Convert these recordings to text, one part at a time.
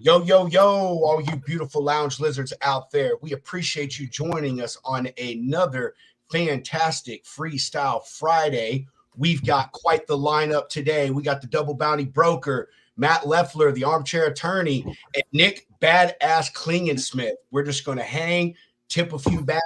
Yo, yo, yo, all you beautiful lounge lizards out there. We appreciate you joining us on another fantastic Freestyle Friday. We've got quite the lineup today. We got the Double Bounty Broker, Matt Leffler, the Armchair Attorney, and Nick Badass Klingensmith. We're just going to hang, tip a few back,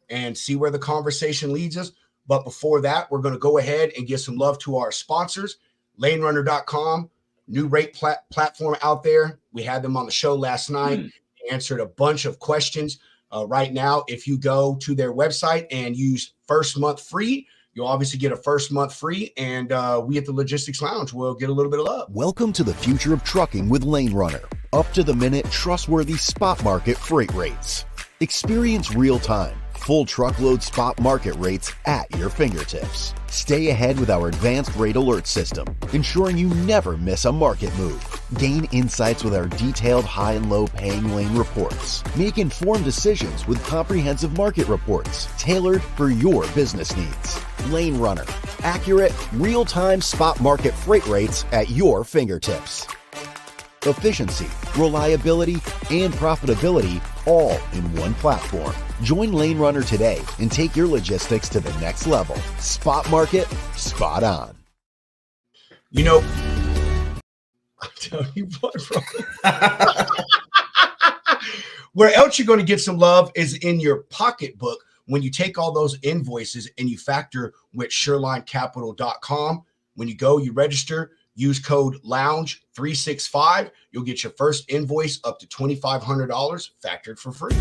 and see where the conversation leads us. But before that, we're going to go ahead and give some love to our sponsors, lanerunner.com. New rate platform out there. We had them on the show last night. They answered a bunch of questions. Right now, if you go to their website and use first month free, you'll obviously get a first month free. And we at the Logistics Lounge will get a little bit of love. Welcome to the future of trucking with Lane Runner. Up to the minute, trustworthy spot market freight rates. Experience real time, full truckload spot market rates at your fingertips. Stay ahead with our advanced rate alert system, ensuring you never miss a market move. Gain insights with our detailed high and low paying lane reports. Make informed decisions with comprehensive market reports tailored for your business needs. Lane Runner, accurate, real-time spot market freight rates at your fingertips. Efficiency, reliability, and profitability all in one platform. Join Lane Runner today and take your logistics to the next level. Spot market, spot on. You know, I'll tell you what, bro. Where else you're going to get some love is in your pocketbook when you take all those invoices and you factor with SureLineCapital.com. When you go, you register. Use code LOUNGE365. You'll get your first invoice up to $2,500 factored for free.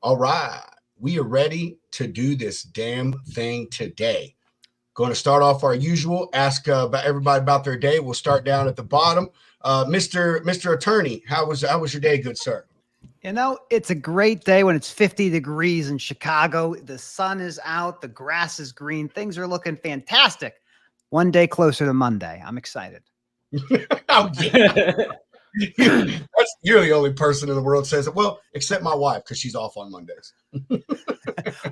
All right. We are ready to do this damn thing today. Going to start off our usual, ask about everybody about their day. We'll start down at the bottom. Mr. Attorney, how was your day, good sir? You know, it's a great day when it's 50 degrees in Chicago. The sun is out. The grass is green. Things are looking fantastic. One day closer to Monday. I'm excited. Oh, yeah. You're the only person in the world says it. Well, except my wife, because she's off on Mondays.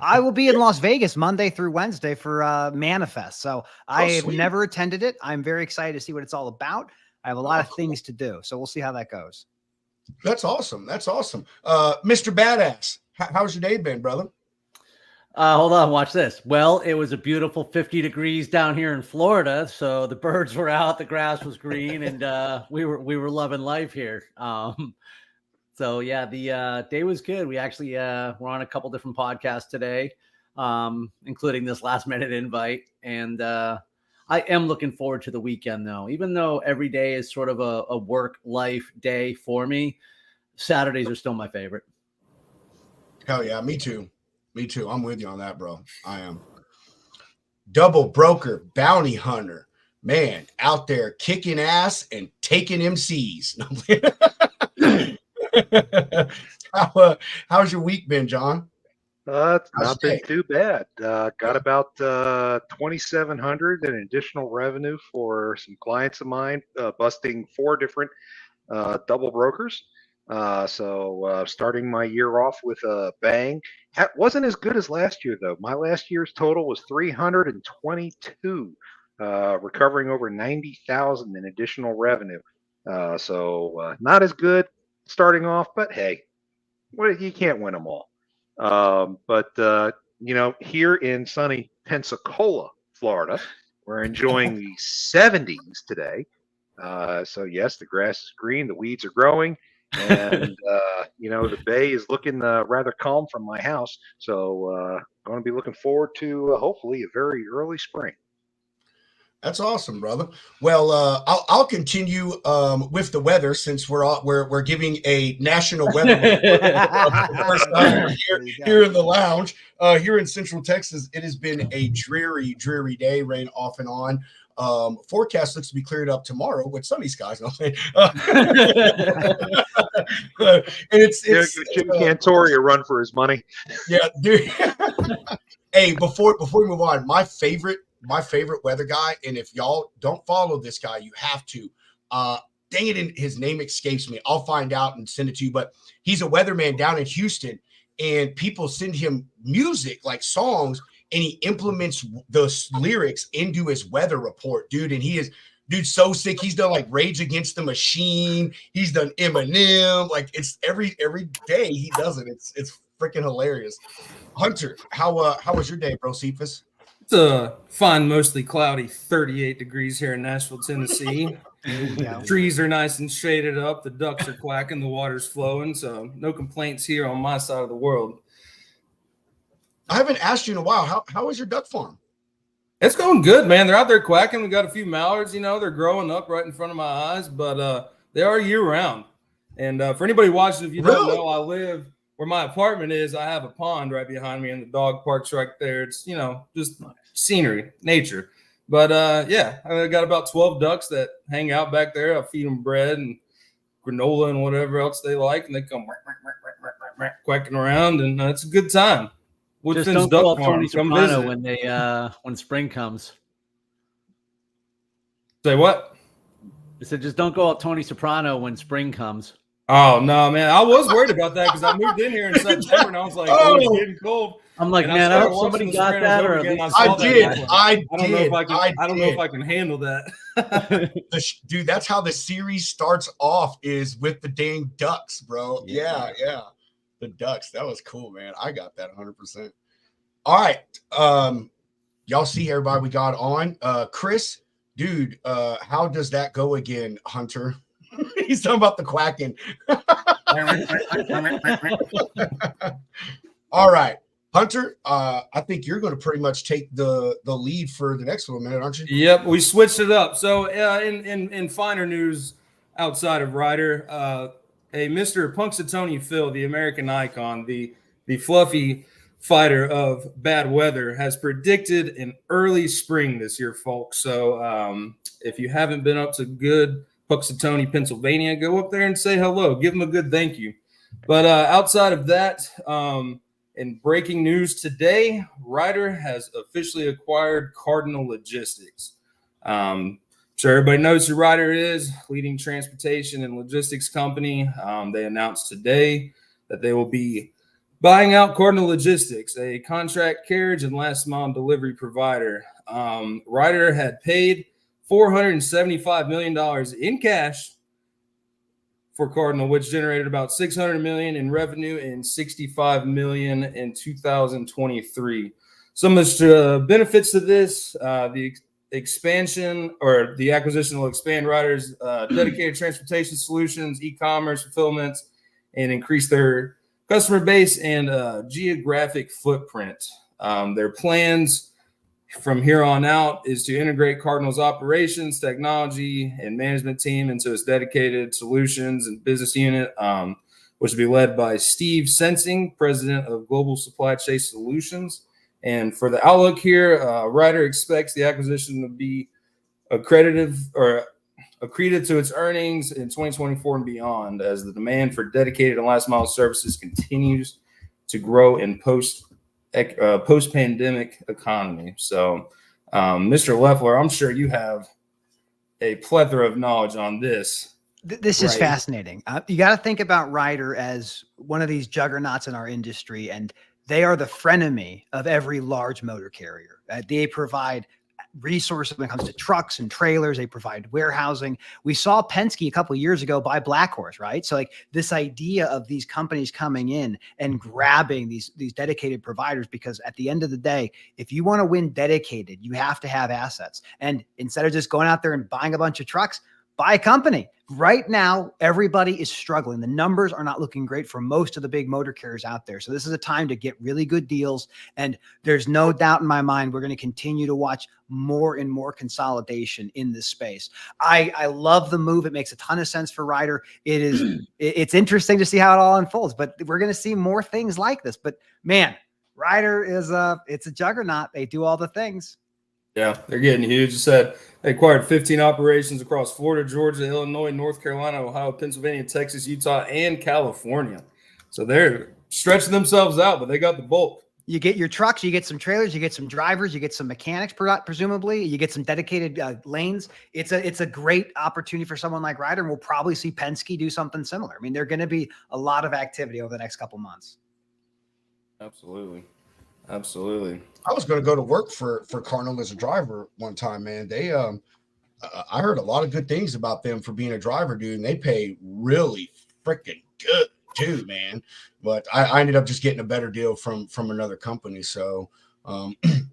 I will be in Las Vegas Monday through Wednesday for Manifest. So I have never attended it. I'm very excited to see what it's all about. I have a lot of things to do. So we'll see how that goes. That's awesome. That's awesome. Mr. Badass, how's your day been, brother? Hold on, watch this. Well, it was a beautiful 50 degrees down here in Florida, so the birds were out, the grass was green, and we were loving life here. So yeah, the day was good. We actually were on a couple different podcasts today, including this last minute invite, and I am looking forward to the weekend though. Even though every day is sort of a work life day for me, Saturdays are still my favorite. Hell yeah, me too. Me too. I'm with you on that, bro. I am. Double Broker, Bounty Hunter, man, out there kicking ass and taking MCs. How's your week been, John? It's not been too bad. Got about 2,700 in additional revenue for some clients of mine, busting 4 different double brokers. So starting my year off with a bang. Wasn't as good as last year, though. My last year's total was 322, recovering over 90,000 in additional revenue. So not as good starting off, but hey, you can't win them all. But here in sunny Pensacola, Florida, we're enjoying the 70s today. So yes, the grass is green, the weeds are growing. And the bay is looking rather calm from my house, so going to be looking forward to hopefully a very early spring. That's awesome, brother. Well, I'll continue with the weather since we're giving a national weather first time here in the lounge. Here in Central Texas, it has been a dreary day, rain off and on. Forecast looks to be cleared up tomorrow with sunny skies. And it's Jim Cantori a run for his money. Yeah, dude. Hey, before we move on, my favorite my favorite weather guy, and if y'all don't follow this guy, you have to. Dang it, his name escapes me. I'll find out and send it to you. But he's a weatherman down in Houston, and people send him music, like songs, and he implements those lyrics into his weather report, dude. And dude's so sick. He's done like Rage Against the Machine. He's done Eminem. Like it's every day he does it. It's freaking hilarious. Hunter, how was your day, bro? Cephas? It's a fine, mostly cloudy 38 degrees here in Nashville, Tennessee. Trees are nice and shaded up. The ducks are quacking. The water's flowing. So no complaints here on my side of the world. I haven't asked you in a while. How is your duck farm? It's going good, man. They're out there quacking. We got a few mallards, they're growing up right in front of my eyes, but they are year round. And for anybody watching, if you don't know, I live where my apartment is. I have a pond right behind me, and the dog park's right there. It's, just scenery, nature. But yeah, I got about 12 ducks that hang out back there. I feed them bread and granola and whatever else they like, and they come quacking around, and it's a good time. Just don't go up Tony Soprano when spring comes. Say what? I said just don't go up Tony Soprano when spring comes. Oh no, man! I was worried about that because I moved in here in September, and I was like, "Oh, it's getting cold." I'm like, man, I hope somebody got that, or I did. I don't know if I can handle that. Dude, that's how the series starts off, is with the dang ducks, bro. Yeah. The ducks. That was cool, man. I got that 100%. All right. Y'all see everybody we got on. Chris, dude, how does that go again, Hunter? He's talking about the quacking. All right. Hunter, I think you're going to pretty much take the lead for the next one, man, aren't you? Yep, we switched it up. So in finer news outside of Ryder, Mr. Punxsutawney Phil, the American icon, the fluffy fighter of bad weather, has predicted an early spring this year, folks. So if you haven't been up to good Punxsutawney, Pennsylvania, go up there and say hello. Give them a good thank you. But outside of that, in breaking news today, Ryder has officially acquired Cardinal Logistics. Sure, everybody knows who Ryder is, leading transportation and logistics company. They announced today that they will be buying out Cardinal Logistics, a contract carriage and last mile delivery provider. Ryder had paid $475 million in cash for Cardinal, which generated about $600 million in revenue and $65 million in 2023. Some of the benefits to this, the expansion or the acquisition will expand Ryder's dedicated transportation solutions, e-commerce fulfillments, and increase their customer base and geographic footprint. Their plans from here on out is to integrate Cardinal's operations, technology, and management team into its dedicated solutions and business unit, which will be led by Steve Sensing, president of Global Supply Chain Solutions. And for the outlook here, Ryder expects the acquisition to be accretive to its earnings in 2024 and beyond, as the demand for dedicated and last mile services continues to grow in post-pandemic economy. So, Mr. Leffler, I'm sure you have a plethora of knowledge on this. This is fascinating. You got to think about Ryder as one of these juggernauts in our industry, and they are the frenemy of every large motor carrier. They provide resources when it comes to trucks and trailers. They provide warehousing. We saw Penske a couple of years ago buy Black Horse, right? So like this idea of these companies coming in and grabbing these dedicated providers, because at the end of the day, if you want to win dedicated, you have to have assets. And instead of just going out there and buying a bunch of trucks, buy a company. Right now, everybody is struggling. The numbers are not looking great for most of the big motor carriers out there. So this is a time to get really good deals. And there's no doubt in my mind, we're going to continue to watch more and more consolidation in this space. I love the move. It makes a ton of sense for Ryder. It's interesting to see how it all unfolds, but we're going to see more things like this. But man, Ryder it's a juggernaut. They do all the things. Yeah, they're getting huge. You said they acquired 15 operations across Florida, Georgia, Illinois, North Carolina, Ohio, Pennsylvania, Texas, Utah, and California. So they're stretching themselves out, but they got the bulk. You get your trucks, you get some trailers, you get some drivers, you get some mechanics, presumably, you get some dedicated lanes. It's a great opportunity for someone like Ryder, and we'll probably see Penske do something similar. I mean, there're going to be a lot of activity over the next couple months. Absolutely. Absolutely. I was going to go to work for Cardinal as a driver one time, man. They I heard a lot of good things about them for being a driver, dude, and they pay really freaking good too, man. But I ended up just getting a better deal from another company. So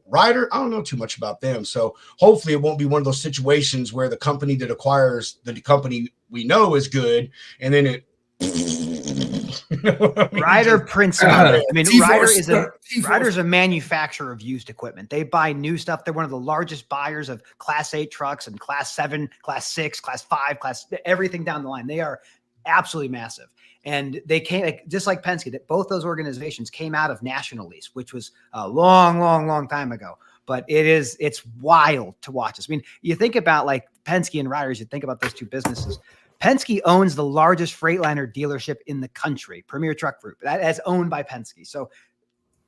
Ryder, I don't know too much about them. So hopefully it won't be one of those situations where the company that acquires the company we know is good, and then it Ryder prints money. I mean, T-Force. Ryder's a manufacturer of used equipment. They buy new stuff. They're one of the largest buyers of Class 8 trucks and Class 7, Class 6, Class 5, everything down the line. They are absolutely massive. And they came, just like Penske, that both those organizations came out of National Lease, which was a long time ago. But it's wild to watch this. I mean, you think about like Penske and Ryder, you think about those two businesses. Penske owns the largest Freightliner dealership in the country, Premier Truck Group. That's owned by Penske. So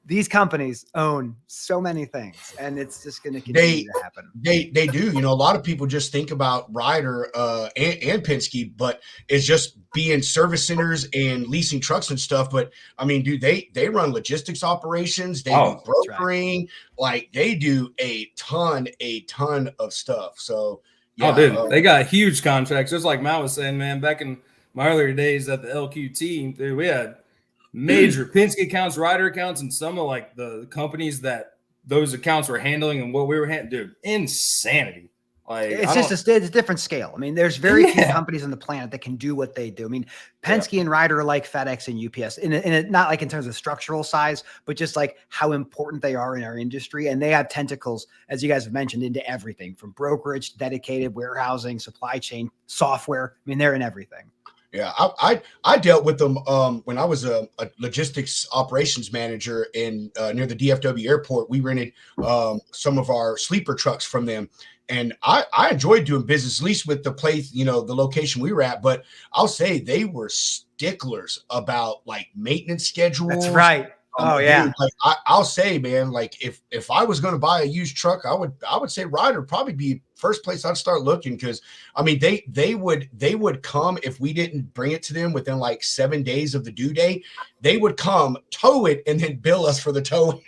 these companies own so many things, and it's just going to continue to happen. They do. You know, a lot of people just think about Ryder and Penske, but it's just being service centers and leasing trucks and stuff. But I mean, dude, they run logistics operations. They do brokering. Right. Like they do a ton of stuff. So. Yeah, dude, they got huge contracts. Just like Matt was saying, man, back in my earlier days at the LQT, dude, we had major Penske accounts, Ryder accounts, and some of like the companies that those accounts were handling and what we were handling. Dude, insanity. Like it's a different scale. I mean, there's very few companies on the planet that can do what they do. I mean, Penske and Ryder are like FedEx and UPS, in not like in terms of structural size, but just like how important they are in our industry. And they have tentacles, as you guys have mentioned, into everything from brokerage, dedicated warehousing, supply chain, software. I mean, they're in everything. Yeah, I dealt with them when I was a logistics operations manager in near the DFW airport. We rented some of our sleeper trucks from them, and I enjoyed doing business, at least with the place, you know, the location we were at. But I'll say they were sticklers about like maintenance schedules. That's right. Oh yeah. Dude, like I'll say, man, like if I was going to buy a used truck, I would say Ryder would probably be first place I'd start looking, because I mean they would come if we didn't bring it to them within like 7 days of the due date. They would come, tow it, and then bill us for the towing.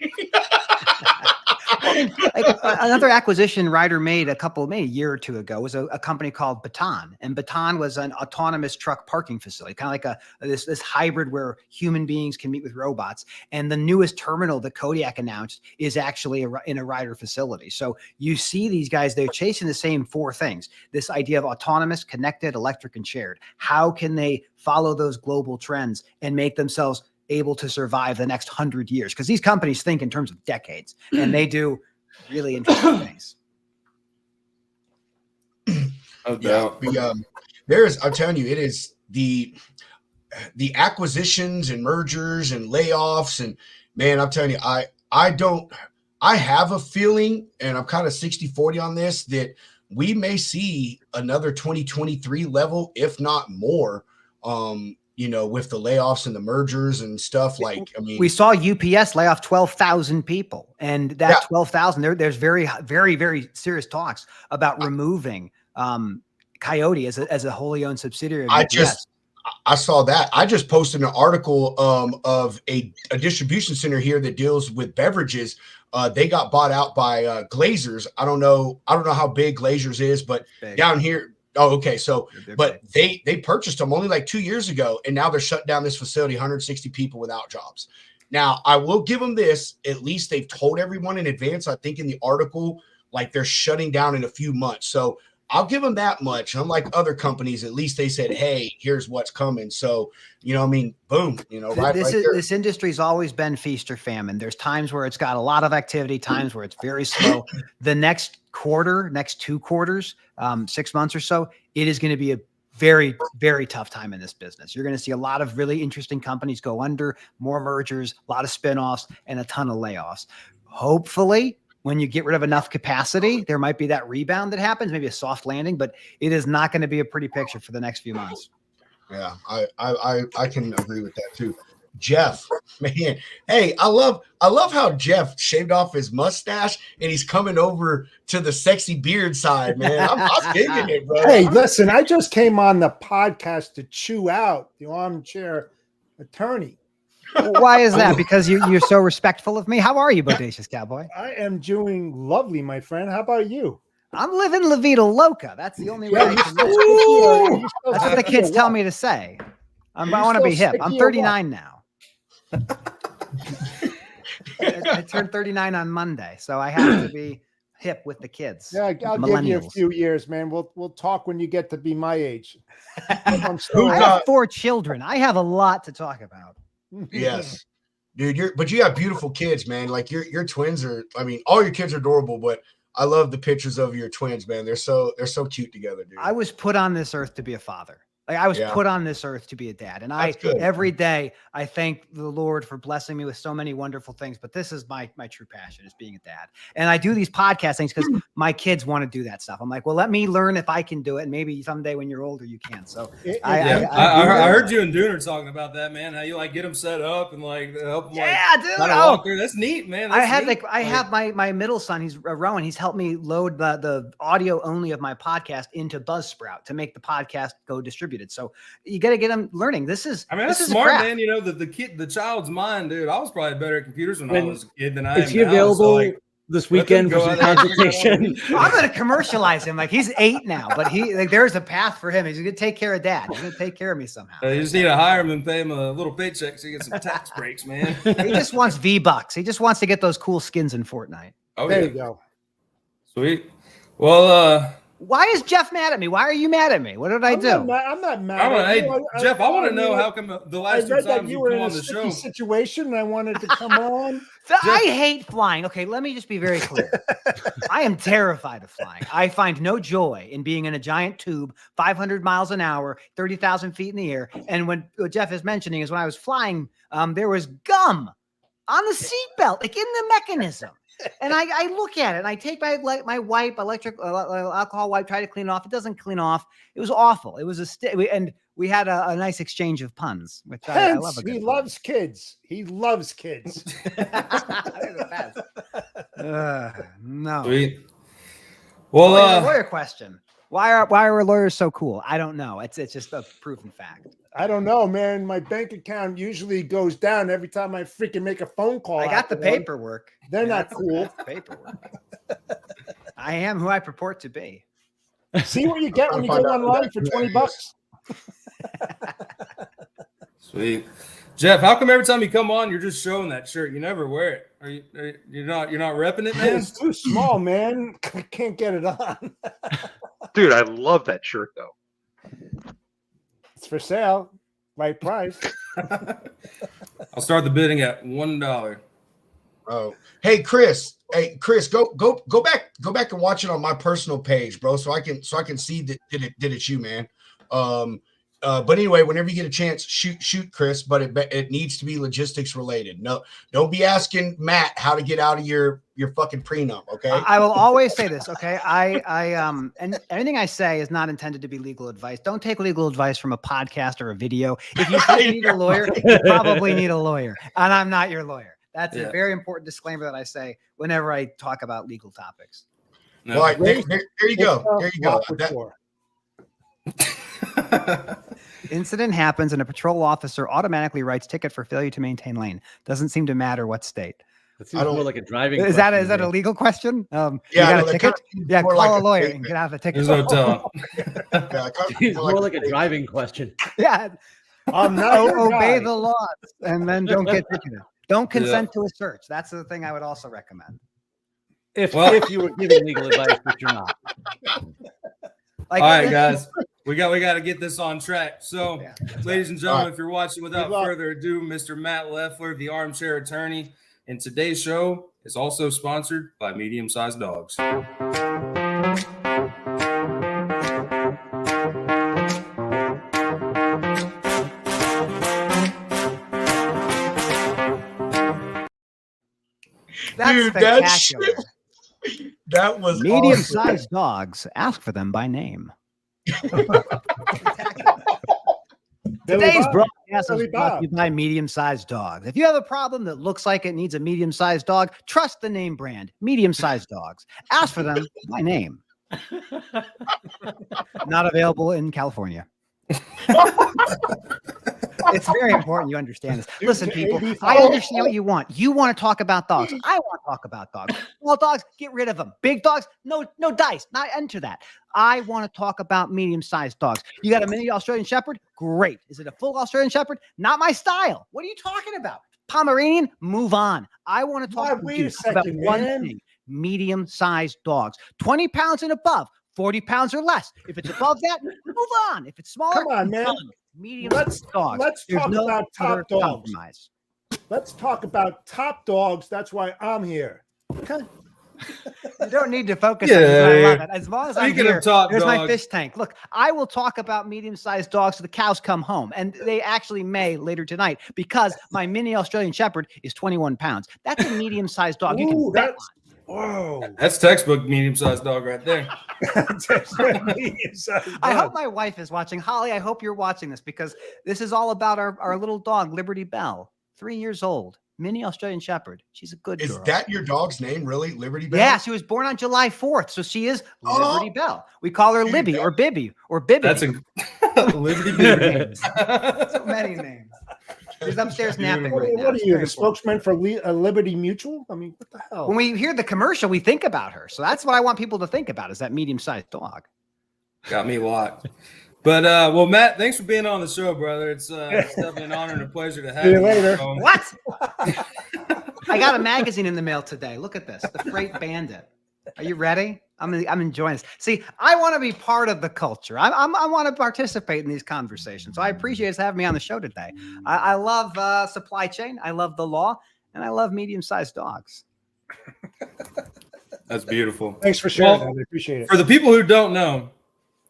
Like, another acquisition Ryder made a year or two ago was a company called Baton, and Baton was an autonomous truck parking facility, kind of like this hybrid where human beings can meet with robots. And the newest terminal that Kodiak announced is actually in a Ryder facility. So you see these guys, they're chasing the same four things: this idea of autonomous, connected, electric, and shared. How can they follow those global trends and make themselves able to survive the next 100 years? Because these companies think in terms of decades, and they do really interesting things. I'm telling you, it is the acquisitions and mergers and layoffs, and man, I'm telling you, I have a feeling, and I'm kind of 60-40 on this, that we may see another 2023 level, if not more. You know, with the layoffs and the mergers and stuff. Like, I mean, we saw UPS lay off 12,000 people, and that 12,000, there's very, very, very serious talks about removing Coyote as a wholly owned subsidiary of UPS. I saw that. I just posted an article of a distribution center here that deals with beverages. They got bought out by Glazers. I don't know how big Glazers is, but down here. Oh, okay. So, but they purchased them only like 2 years ago, and now they're shutting down this facility, 160 people without jobs. Now, I will give them this. At least they've told everyone in advance. I think in the article, like they're shutting down in a few months. So I'll give them that much. Unlike other companies, at least they said, hey, here's what's coming. So, you know, I mean, boom, you know, this industry's always been feast or famine. There's times where it's got a lot of activity, times where it's very slow. The next two quarters, 6 months or so, it is going to be a very, very tough time in this business. You're going to see a lot of really interesting companies go under, more mergers, a lot of spinoffs, and a ton of layoffs. Hopefully, when you get rid of enough capacity, there might be that rebound that happens, maybe a soft landing, but it is not going to be a pretty picture for the next few months. Yeah, I can agree with that too. Jeff, man. Hey, I love how Jeff shaved off his mustache and he's coming over to the sexy beard side, man. I'm digging it, bro. Hey, listen, I just came on the podcast to chew out the Armchair Attorney. Why is that? Because you're so respectful of me. How are you, Bodacious Cowboy? I am doing lovely, my friend. How about you? I'm living La Vida Loca. That's the only way I can. That's what the kids tell me to say. I want to be hip. I'm 39 now. I turned 39 on Monday, so I have to be hip with the kids. Yeah, I'll give you a few years, man. We'll talk when you get to be my age. I have 4 children. I have a lot to talk about. Yes, dude. But you have beautiful kids, man. Like your twins are. I mean, all your kids are adorable, but I love the pictures of your twins, man. They're so cute together, dude. I was put on this earth to be a father. Like I was put on this earth to be a dad. And every day I thank the Lord for blessing me with so many wonderful things. But this is my true passion, is being a dad. And I do these podcast things because my kids want to do that stuff. I'm like, well, let me learn if I can do it. And maybe someday when you're older, you can. So I heard you and Dooner talking about that, man. How you like get them set up and like help them. Yeah, dude. Walk through. That's neat, man. I have my middle son. He's Rowan. He's helped me load the audio only of my podcast into Buzzsprout to make the podcast go distributed. So you got to get them learning. That's smart, man. You know, the child's mind, dude. I was probably better at computers when I was a kid than I am now. Is he available this weekend for some consultation? I'm going to commercialize him. Like he's 8 now, but there's a path for him. He's going to take care of dad. He's going to take care of me somehow. You just need to hire him and pay him a little paycheck so you get some tax breaks, man. He just wants V-Bucks. He just wants to get those cool skins in Fortnite. Oh, there you go. Sweet. Well, why is Jeff mad at me? Why are you mad at me? What did I do? I'm not mad. Jeff, I want to know how come the last 2 times you were come in on a the show situation and I wanted to come on. I hate flying. Okay, let me just be very clear. I am terrified of flying. I find no joy in being in a giant tube, 500 miles an hour, 30,000 feet in the air. And what Jeff is mentioning is when I was flying, there was gum on the seatbelt, like in the mechanism. And I look at it and I take my wipe, alcohol wipe, try to clean it off. It doesn't clean off. It was awful. It was and we had a nice exchange of puns, which I love. He loves kids. He loves kids. No. Sweet. Well, lawyer question. Why are lawyers so cool? I don't know. It's just a proven fact. I don't know, man. My bank account usually goes down every time I freaking make a phone call. I got the paperwork. They're not cool. Paperwork. I am who I purport to be. See what you get when you go online for $20. Sweet. Jeff, how come every time you come on, you're just showing that shirt? You never wear it. You're not repping it, man? It's too small, man. I can't get it on. Dude, I love that shirt though. It's for sale. Right price. I'll start the bidding at $1. Oh, hey Chris, go back and watch it on my personal page, bro, so I can see that did it you, man. But anyway, whenever you get a chance, shoot Chris, but it needs to be logistics related. No, don't be asking Matt how to get out of your fucking prenup. Okay. I will always say this. Okay. And anything I say is not intended to be legal advice. Don't take legal advice from a podcast or a video. If you think you need a lawyer, you probably need a lawyer, and I'm not your lawyer. That's a very important disclaimer that I say whenever I talk about legal topics. No. All right, there you go. There you go. Incident happens and a patrol officer automatically writes ticket for failure to maintain lane. Doesn't seem to matter what state. That seems more like a driving. Is that a legal question? Yeah, you got a ticket? Yeah, call a lawyer and get out of the ticket. It's more like a driving question. Yeah. Obey the laws and then don't get ticketed. Don't consent to a search. That's the thing I would also recommend. If you were giving legal advice, but you're not. All right, guys. We got to get this on track. So, ladies and gentlemen, if you're watching, without further ado, Mr. Matt Leffler, the Armchair Attorney. And today's show is also sponsored by Medium Sized Dogs. That's spectacular. That was medium-sized dogs. Ask for them by name. Today's Bob. broadcast Billy is brought to Bob. you by medium-sized dogs. If you have a problem that looks like it needs a medium-sized dog, trust the name brand, medium-sized dogs. Ask for them by name. Not available in California. It's very important you understand this. Listen, people, I understand what you want. You want to talk about dogs. I want to talk about dogs. Small dogs, get rid of them. Big dogs, no dice, not enter that. I want to talk about medium-sized dogs. You got a mini Australian Shepherd? Great. Is it a full Australian Shepherd? Not my style. What are you talking about? Pomeranian? Move on. I want to talk Wait a second, about one man. thing. Medium-sized dogs. 20 pounds and above. 40 pounds or less. If it's above that, move on. If it's smaller, Come on, man. Medium Let's dogs. let's There's talk no about other top dogs. compromise. Let's talk about top dogs. That's why I'm here. You don't need to focus Yeah, on it. I love yeah. it. As long as I'm Speaking of here, top there's my dogs. fish tank. Look, I will talk about medium-sized dogs till the cows come home, and they actually may later tonight because my mini Australian Shepherd is 21 pounds. That's a medium-sized dog. You Ooh, can bet that's whoa. That's textbook medium-sized dog right there. I hope my wife is watching. Holly, I hope you're watching this because this is all about our little dog, Liberty Bell, 3 years old, mini Australian Shepherd. She's a good Is girl. that your dog's name, really? Liberty Bell? Yeah, she was born on July 4th, so she is Liberty Bell. We call her Dude, Libby or Bibby or Bibby. That's a Liberty Bibby. So many names. She's upstairs napping What, right now. what are It's you, very the important. spokesman for Liberty Mutual? I mean, what the hell? When we hear the commercial, we think about her. So that's what I want people to think about is that medium-sized dog. Got me locked. But well, Matt, thanks for being on the show, brother. It's definitely an honor and a pleasure to have See you you. later. What? I got a magazine in the mail today. Look at this, The Freight Bandit. Are you ready? I'm enjoying this. See, I want to be part of the culture. I want to participate in these conversations. So I appreciate you having me on the show today. I love supply chain. I love the law, and I love medium-sized dogs. That's beautiful. Thanks for sharing Well, that. I appreciate it. For the people who don't know,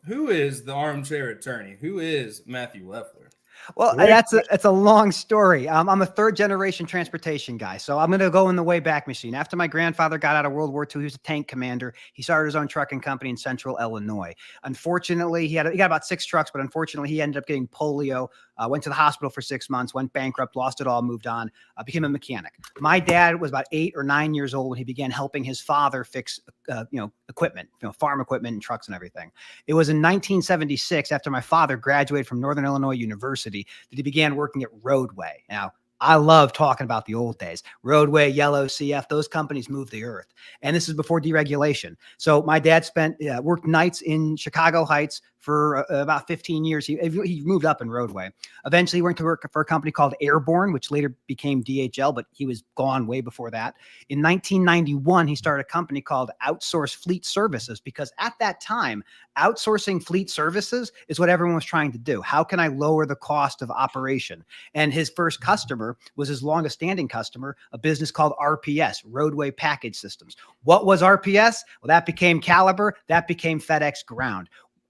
who is the Armchair Attorney? Who is Matthew Leffler? Well, that's a long story. I'm a third-generation transportation guy, so I'm going to go in the way back machine. After my grandfather got out of World War II, he was a tank commander. He started his own trucking company in Central Illinois. Unfortunately, he got about 6 trucks, but unfortunately, he ended up getting polio. Went to the hospital for 6 months, went bankrupt, lost it all, moved on, became a mechanic. My dad was about 8 or 9 years old when he began helping his father fix, equipment, farm equipment and trucks and everything. It was in 1976, after my father graduated from Northern Illinois University, that he began working at Roadway. Now, I love talking about the old days. Roadway, Yellow, CF, those companies moved the earth. And this is before deregulation. So my dad worked nights in Chicago Heights for about 15 years. He moved up in Roadway. Eventually, he went to work for a company called Airborne, which later became DHL, but he was gone way before that. In 1991, he started a company called Outsource Fleet Services because at that time, outsourcing fleet services is what everyone was trying to do. How can I lower the cost of operation? And his first customer was his longest standing customer, a business called RPS, Roadway Package Systems. What was RPS? Well, that became Caliber. That became FedEx Ground.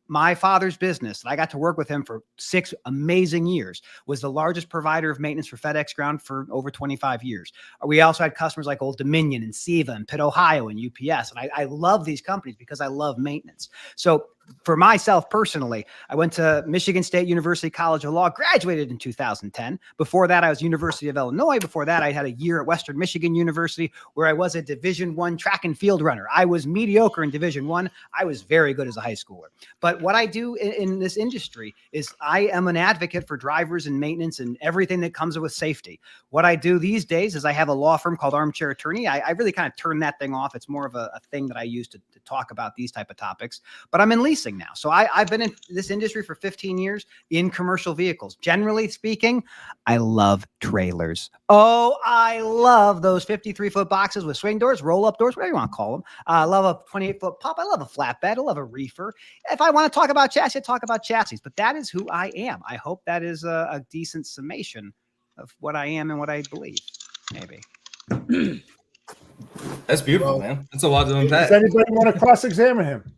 My father's business, and I got to work with him for 6 amazing years, was the largest provider of maintenance for FedEx Ground for over 25 years. We also had customers like Old Dominion and SEVA and Pitt, Ohio and UPS. And I love these companies because I love maintenance. So for myself personally, I went to Michigan State University College of Law, graduated in 2010. Before that, I was University of Illinois. Before that, I had a year at Western Michigan University where I was a Division I track and field runner. I was mediocre in Division I. I was very good as a high schooler. But what I do in this industry is I am an advocate for drivers and maintenance and everything that comes with safety. What I do these days is I have a law firm called Armchair Attorney. I really kind of turn that thing off. It's more of a thing that I use to talk about these type of topics. But I'm in leasing now. So I've been in this industry for 15 years in commercial vehicles. Generally speaking, I love trailers. Oh, I love those 53-foot boxes with swing doors, roll-up doors, whatever you want to call them. I love a 28-foot pop. I love a flatbed. I love a reefer. If I want to talk about chassis, I talk about chassis. But that is who I am. I hope that is a decent summation of what I am and what I believe. Maybe. That's beautiful, man. That's a lot to unpack. Does anybody want to cross-examine him?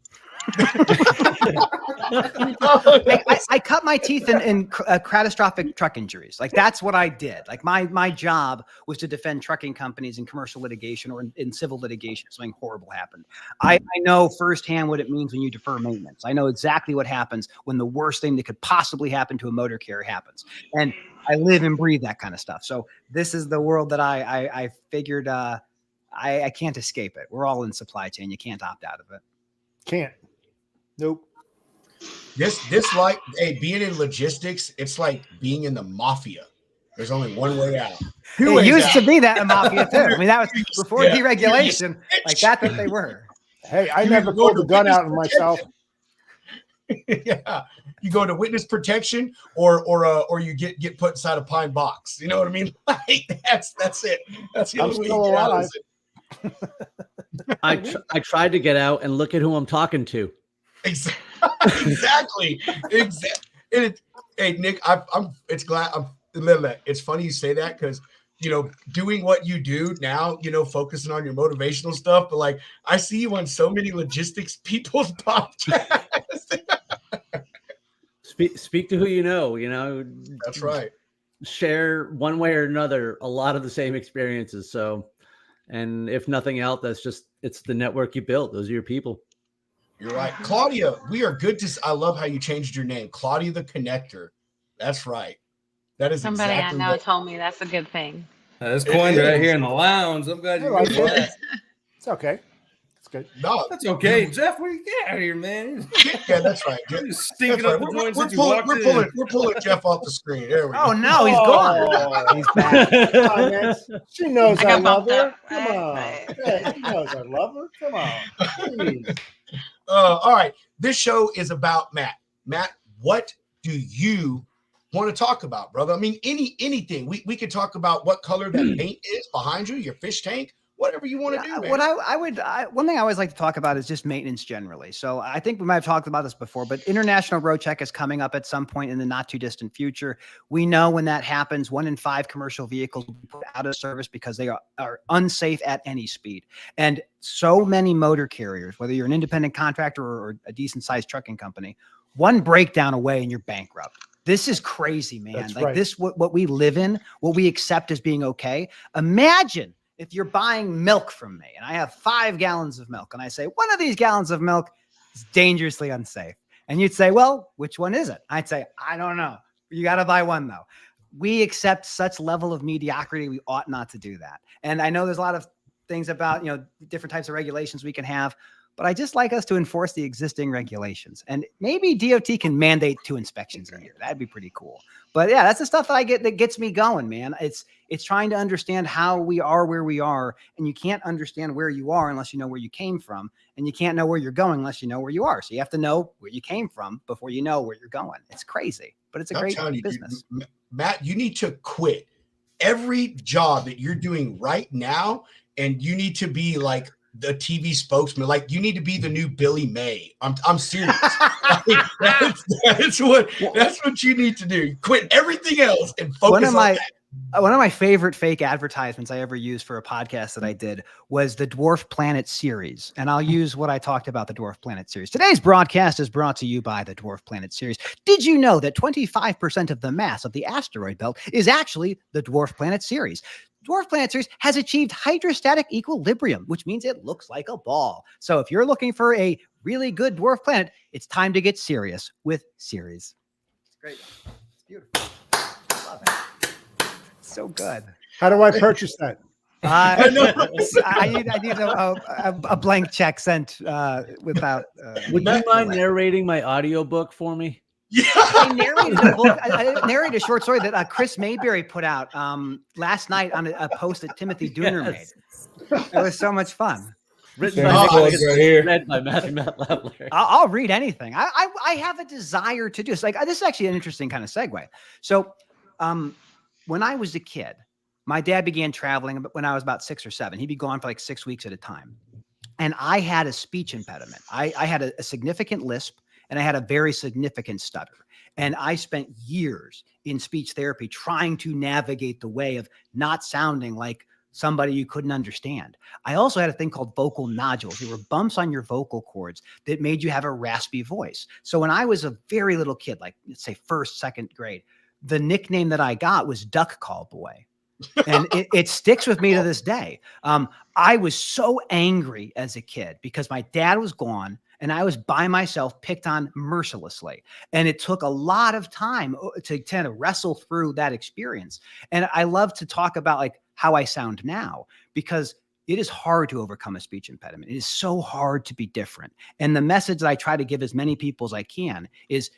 I cut my teeth in catastrophic truck injuries. Like that's what I did. Like my job was to defend trucking companies in commercial litigation or in civil litigation. Something horrible happened. I know firsthand what it means when you defer maintenance. I know exactly what happens when the worst thing that could possibly happen to a motor carrier happens. And I live and breathe that kind of stuff. So this is the world that I figured I can't escape it. We're all in supply chain. You can't opt out of it. Can't. Nope. This like, hey, being in logistics, it's like being in the mafia. There's only one way out. It used to be that in mafia too. I mean, that was before deregulation. Like that's what they were. Hey, I never pulled the gun out on myself. Yeah, you go to witness protection, or you get put inside a pine box. You know what I mean? Like that's it. That's the only way you get out of it. I tried to get out, and look at who I'm talking to. Exactly. Hey Nick, it's funny you say that because doing what you do now, focusing on your motivational stuff, but like I see you on so many logistics people's podcasts. Speak to who you know. That's right. Share one way or another a lot of the same experiences. So, and if nothing else, it's the network you built. Those are your people. You're right. Claudia, we are good to, I love how you changed your name. Claudia the Connector. That's right. That is somebody exactly I know told me that's a good thing. That's coined right here in the lounge. I'm glad you like that. It's okay. It's good. No, that's okay. Jeff, we get out of here, man. Yeah, that's right. Jeff, stinking up the joint since you walked in. We're pulling Jeff off the screen. There we go. Oh no, he's gone. He's back. Come on, man. She knows I love her. Up, Come on. Yeah, she knows I love her. Come on. Please. All right. This show is about Matt. Matt, what do you want to talk about, brother? I mean, anything. We could talk about what color that paint is behind you, your fish tank, whatever you want to do, man. What one thing I always like to talk about is just maintenance generally. So I think we might have talked about this before, but International Road Check is coming up at some point in the not too distant future. We know when that happens, 1 in 5 commercial vehicles will be put out of service because they are unsafe at any speed. And so many motor carriers, whether you're an independent contractor or a decent sized trucking company, one breakdown away and you're bankrupt. This is crazy, man. That's like right. this, what we live in, what we accept as being okay. Imagine if you're buying milk from me and I have 5 gallons of milk and I say, one of these gallons of milk is dangerously unsafe. And you'd say, well, which one is it? I'd say, I don't know. You got to buy one though. We accept such level of mediocrity. We ought not to do that. And I know there's a lot of things about, different types of regulations we can have, but I just like us to enforce the existing regulations. And maybe DOT can mandate 2 inspections a year. That'd be pretty cool. But yeah, that's the stuff that gets me going, man. It's trying to understand how we are where we are. And you can't understand where you are unless you know where you came from. And you can't know where you're going unless you know where you are. So you have to know where you came from before you know where you're going. It's crazy, but it's a great business. Matt, you need to quit every job that you're doing right now. And you need to be like the TV spokesman. Like you need to be the new Billy May. I'm serious. That's what you need to do. Quit everything else and focus on that. One of my favorite fake advertisements I ever used for a podcast that I did was the Dwarf Planet series. And I'll use what I talked about the Dwarf Planet series. Today's broadcast is brought to you by the Dwarf Planet series. Did you know that 25% of the mass of the asteroid belt is actually the Dwarf Planet series? Dwarf Planet series has achieved hydrostatic equilibrium, which means it looks like a ball. So if you're looking for a really good dwarf planet, it's time to get serious with Ceres. It's great. It's beautiful. I love it. It's so good. How do I purchase that? I need a blank check sent without. Would you mind narrating my audiobook for me? Yeah. I narrated a book. I narrated a short story that Chris Mayberry put out last night on a post that Timothy Dooner made. It was so much fun. Written by Matt Leffler. I'll read anything. I have a desire to do this. Like this is actually an interesting kind of segue. So, when I was a kid, my dad began traveling when I was about 6 or 7. He'd be gone for like 6 weeks at a time, and I had a speech impediment. I had a significant lisp. And I had a very significant stutter. And I spent years in speech therapy trying to navigate the way of not sounding like somebody you couldn't understand. I also had a thing called vocal nodules. They were bumps on your vocal cords that made you have a raspy voice. So when I was a very little kid, like let's say first, second grade, the nickname that I got was Duck Call Boy. And it sticks with me to this day. I was so angry as a kid because my dad was gone and I was by myself, picked on mercilessly. And it took a lot of time to kind of wrestle through that experience. And I love to talk about like how I sound now, because it is hard to overcome a speech impediment. It is so hard to be different. And the message that I try to give as many people as I can is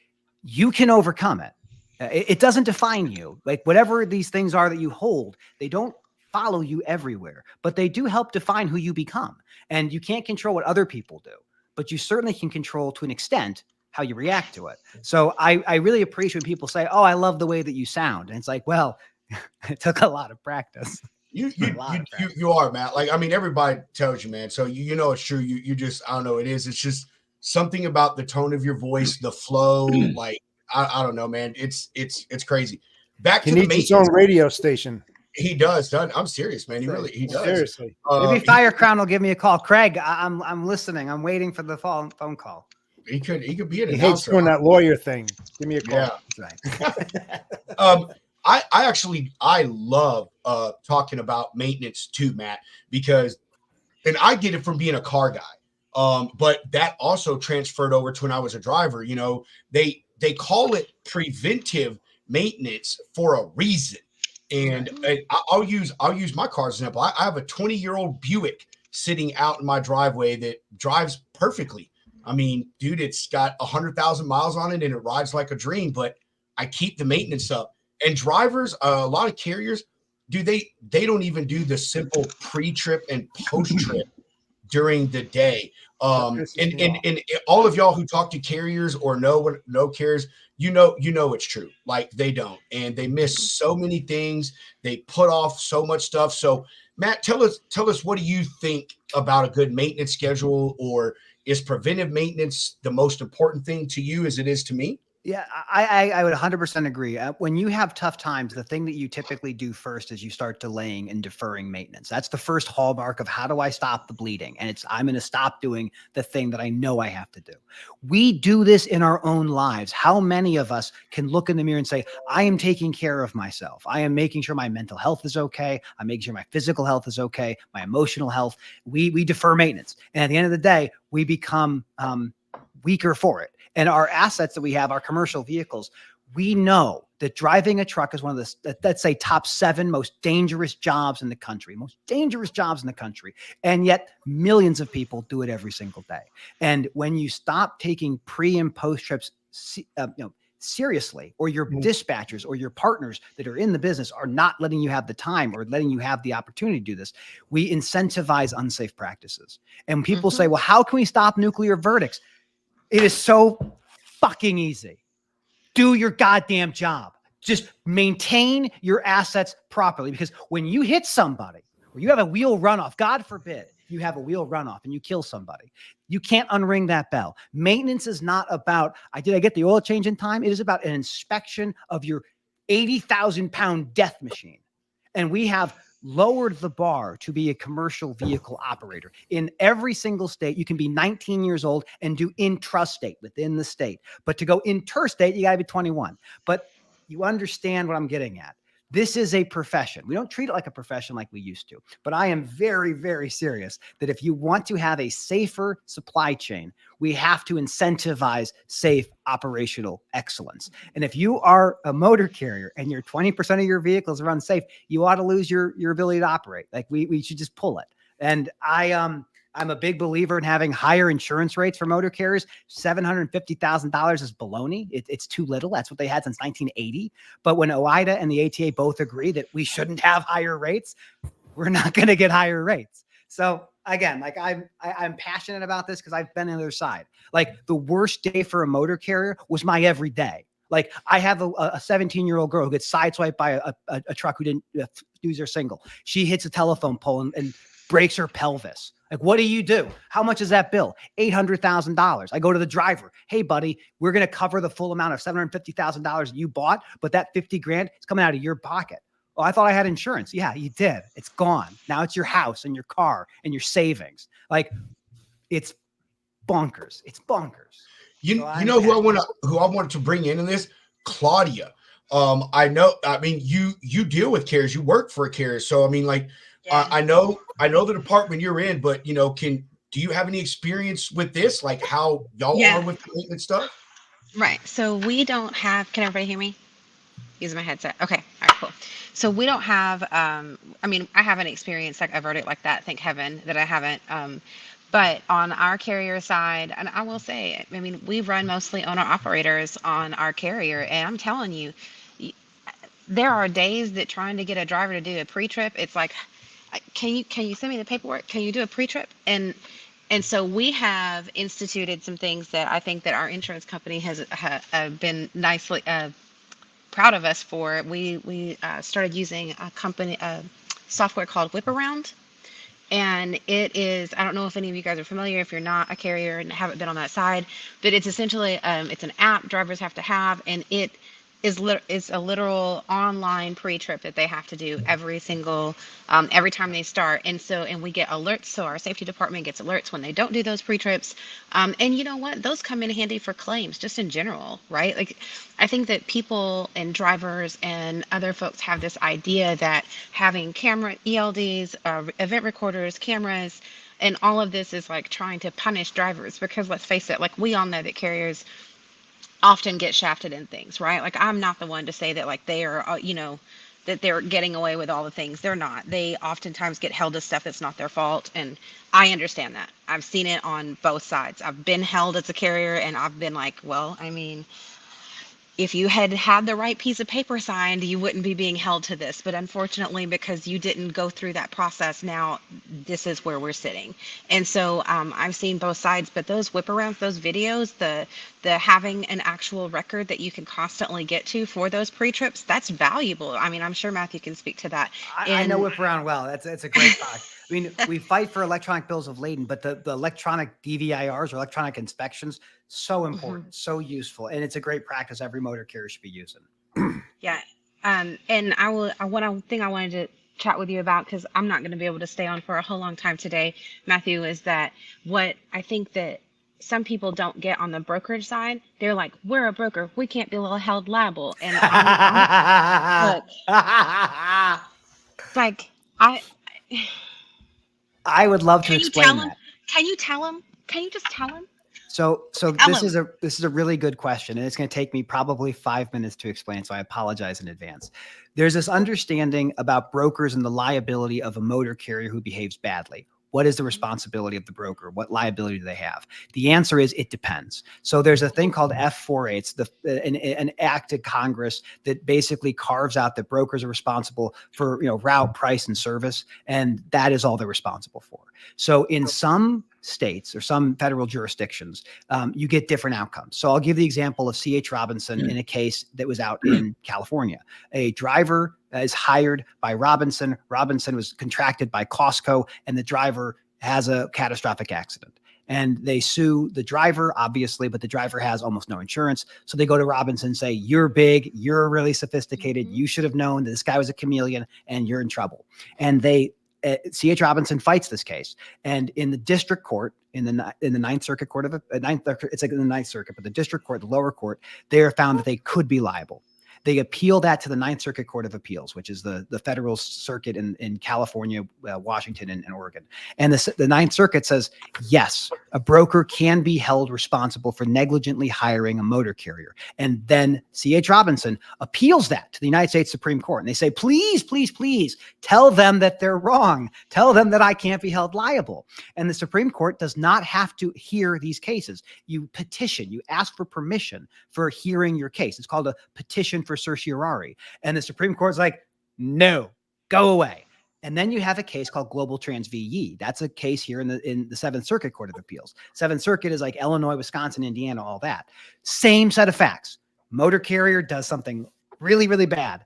you can overcome it. It doesn't define you. Like whatever these things are that you hold, they don't follow you everywhere, but they do help define who you become. And you can't control what other people do, but you certainly can control to an extent how you react to it. So I really appreciate when people say, "Oh, I love the way that you sound." And it's like, well, it took a lot of practice. You are, Matt. Like, I mean, everybody tells you, man. So you know it's true. You just, I don't know, it is. It's just something about the tone of your voice, the flow, like. I don't know, man. It's crazy. Back to the needs his own radio station. He does. I'm serious, man. He does. Seriously. Maybe Fire Crown will give me a call. Craig, I'm listening. I'm waiting for the phone call. He could be an He announcer. hates doing that lawyer thing. Give me a call. Yeah. Right. I love talking about maintenance too, Matt, because and I get it from being a car guy. But that also transferred over to when I was a driver. You know, they call it preventive maintenance for a reason. And I'll use my car as an example. I have a 20-year-old Buick sitting out in my driveway that drives perfectly. I mean, dude, it's got 100,000 miles on it and it rides like a dream, but I keep the maintenance up. And drivers, a lot of carriers, they don't even do the simple pre-trip and post-trip during the day. And all of y'all who talk to carriers or know carriers, you know it's true. Like they don't, and they miss so many things. They put off so much stuff. So Matt, tell us, what do you think about a good maintenance schedule, or is preventive maintenance the most important thing to you as it is to me? Yeah, I would 100% agree. When you have tough times, the thing that you typically do first is you start delaying and deferring maintenance. That's the first hallmark of how do I stop the bleeding? And I'm going to stop doing the thing that I know I have to do. We do this in our own lives. How many of us can look in the mirror and say, I am taking care of myself. I am making sure my mental health is okay. I'm making sure my physical health is okay. My emotional health. We defer maintenance. And at the end of the day, we become weaker for it. And our assets that we have, our commercial vehicles, we know that driving a truck is one of the, let's say, top 7 most dangerous jobs in the country, And yet millions of people do it every single day. And when you stop taking pre and post trips, seriously, or your dispatchers or your partners that are in the business are not letting you have the time or letting you have the opportunity to do this, we incentivize unsafe practices. And people say, well, how can we stop nuclear verdicts? It is so fucking easy. Do your goddamn job. Just maintain your assets properly, because when you hit somebody or you have a wheel runoff, God forbid you have a wheel runoff and you kill somebody, you can't unring that bell. Maintenance is not about, did I get the oil change in time? It is about an inspection of your 80,000-pound death machine. And we have lowered the bar to be a commercial vehicle operator. In every single state, you can be 19 years old and do intrastate within the state. But to go interstate, you got to be 21. But you understand what I'm getting at. This is a profession. We don't treat it like a profession like we used to. But I am very, very serious that if you want to have a safer supply chain, we have to incentivize safe operational excellence. And if you are a motor carrier and your 20% of your vehicles are unsafe, you ought to lose your ability to operate. Like we should just pull it. And I'm a big believer in having higher insurance rates for motor carriers. $750,000 is baloney. It's too little. That's what they had since 1980. But when OIDA and the ATA both agree that we shouldn't have higher rates, we're not going to get higher rates. So again, like I'm passionate about this because I've been on the other side. Like the worst day for a motor carrier was my everyday. Like I have a 17-year-old girl who gets sideswiped by a truck who didn't use their signal. She hits a telephone pole and breaks her pelvis. Like, what do? How much is that bill? $800,000. I go to the driver. Hey, buddy, we're going to cover the full amount of $750,000 you bought, but that $50,000 is coming out of your pocket. Oh, I thought I had insurance. Yeah, you did. It's gone. Now it's your house and your car and your savings. Like, it's bonkers. It's bonkers. You So you know who I wanted to bring in this? Claudia. I know. I mean, you deal with carriers. You work for a carrier, so I mean, like, I know the department you're in, but do you have any experience with this? Like how y'all are with the maintenance stuff? Right. So we don't have, can everybody hear me? Using my headset. Okay. All right, cool. So we don't have, I mean, I haven't experienced like a verdict like that. Thank heaven that I haven't. But on our carrier side, and I will say, I mean, we run mostly owner operators on our carrier. And I'm telling you, there are days that trying to get a driver to do a pre-trip, it's like, can you send me the paperwork? Can you do a pre-trip? And so we have instituted some things that I think that our insurance company has been nicely proud of us for. We started using a software called Whip Around, and it is, I don't know if any of you guys are familiar, if you're not a carrier and haven't been on that side, but it's essentially it's an app drivers have to have, and it is a literal online pre-trip that they have to do every time they start. And we get alerts, so our safety department gets alerts when they don't do those pre-trips. And you know what, those come in handy for claims just in general, right? Like, I think that people and drivers and other folks have this idea that having camera ELDs, event recorders, cameras, and all of this is like trying to punish drivers, because let's face it, like, we all know that carriers often get shafted in things, right? Like, I'm not the one to say that like they are, that they're getting away with all the things. They're not. They oftentimes get held to stuff that's not their fault. And I understand that. I've seen it on both sides. I've been held as a carrier, and I've been like, well, I mean, if you had had the right piece of paper signed, you wouldn't be being held to this. But unfortunately, because you didn't go through that process, now this is where we're sitting. And so I've seen both sides, but those whip arounds, those videos, the having an actual record that you can constantly get to for those pre-trips, that's valuable. I mean, I'm sure Matthew can speak to that. I know Whip Around well. That's a great product. I mean, we fight for electronic bills of lading, but the electronic DVIRs or electronic inspections, so important, so useful, and it's a great practice every motor carrier should be using. Yeah. And one thing I wanted to chat with you about, because I'm not going to be able to stay on for a whole long time today, Matthew, is that what I think that some people don't get on the brokerage side, they're like, we're a broker, we can't be held liable. And look, like, I would love to explain that. Can you tell him? Can you just tell him? So this is a really good question, and it's going to take me probably 5 minutes to explain. So I apologize in advance. There's this understanding about brokers and the liability of a motor carrier who behaves badly. What is the responsibility of the broker? What liability do they have? The answer is it depends. So there's a thing called F4A. It's an act of Congress that basically carves out that brokers are responsible for route, price, and service, and that is all they're responsible for. So in some states or some federal jurisdictions, you get different outcomes. So I'll give the example of C.H. Robinson in a case that was out in California. A driver is hired by Robinson. Robinson was contracted by Costco, and the driver has a catastrophic accident. And they sue the driver, obviously, but the driver has almost no insurance. So they go to Robinson and say, you're big, you're really sophisticated, you should have known that this guy was a chameleon, and you're in trouble. And C.H. Robinson fights this case, and in the district court, in the Ninth Circuit Court it's like in the Ninth Circuit, but the district court, the lower court, they are found that they could be liable. They appeal that to the Ninth Circuit Court of Appeals, which is the federal circuit in California, Washington, and Oregon. And the Ninth Circuit says, yes, a broker can be held responsible for negligently hiring a motor carrier. And then C.H. Robinson appeals that to the United States Supreme Court. And they say, please, please, please tell them that they're wrong. Tell them that I can't be held liable. And the Supreme Court does not have to hear these cases. You petition, you ask for permission for hearing your case. It's called a petition for certiorari. And the Supreme Court's like, no, go away. And then you have a case called Global Trans v. Yee. That's a case here in the Seventh Circuit Court of Appeals. Seventh Circuit is like Illinois, Wisconsin, Indiana, all that. Same set of facts. Motor carrier does something really, really bad.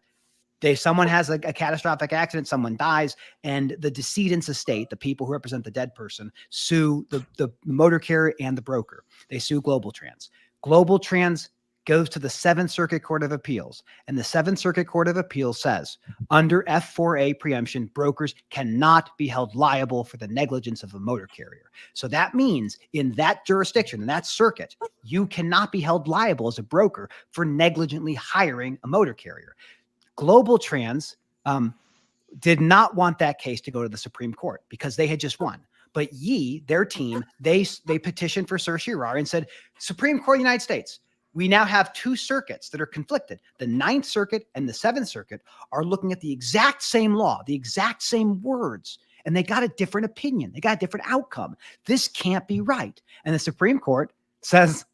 Someone has a catastrophic accident, someone dies, and the decedent's estate, the people who represent the dead person, sue the motor carrier and the broker. They sue Global Trans. Global Trans goes to the Seventh Circuit Court of Appeals. And the Seventh Circuit Court of Appeals says, under F4A preemption, brokers cannot be held liable for the negligence of a motor carrier. So that means in that jurisdiction, in that circuit, you cannot be held liable as a broker for negligently hiring a motor carrier. Global Trans did not want that case to go to the Supreme Court because they had just won. But Yee, their team, they petitioned for certiorari and said, Supreme Court of the United States, we now have two circuits that are conflicted. The Ninth Circuit and the Seventh Circuit are looking at the exact same law, the exact same words, and they got a different opinion. They got a different outcome. This can't be right. And the Supreme Court says,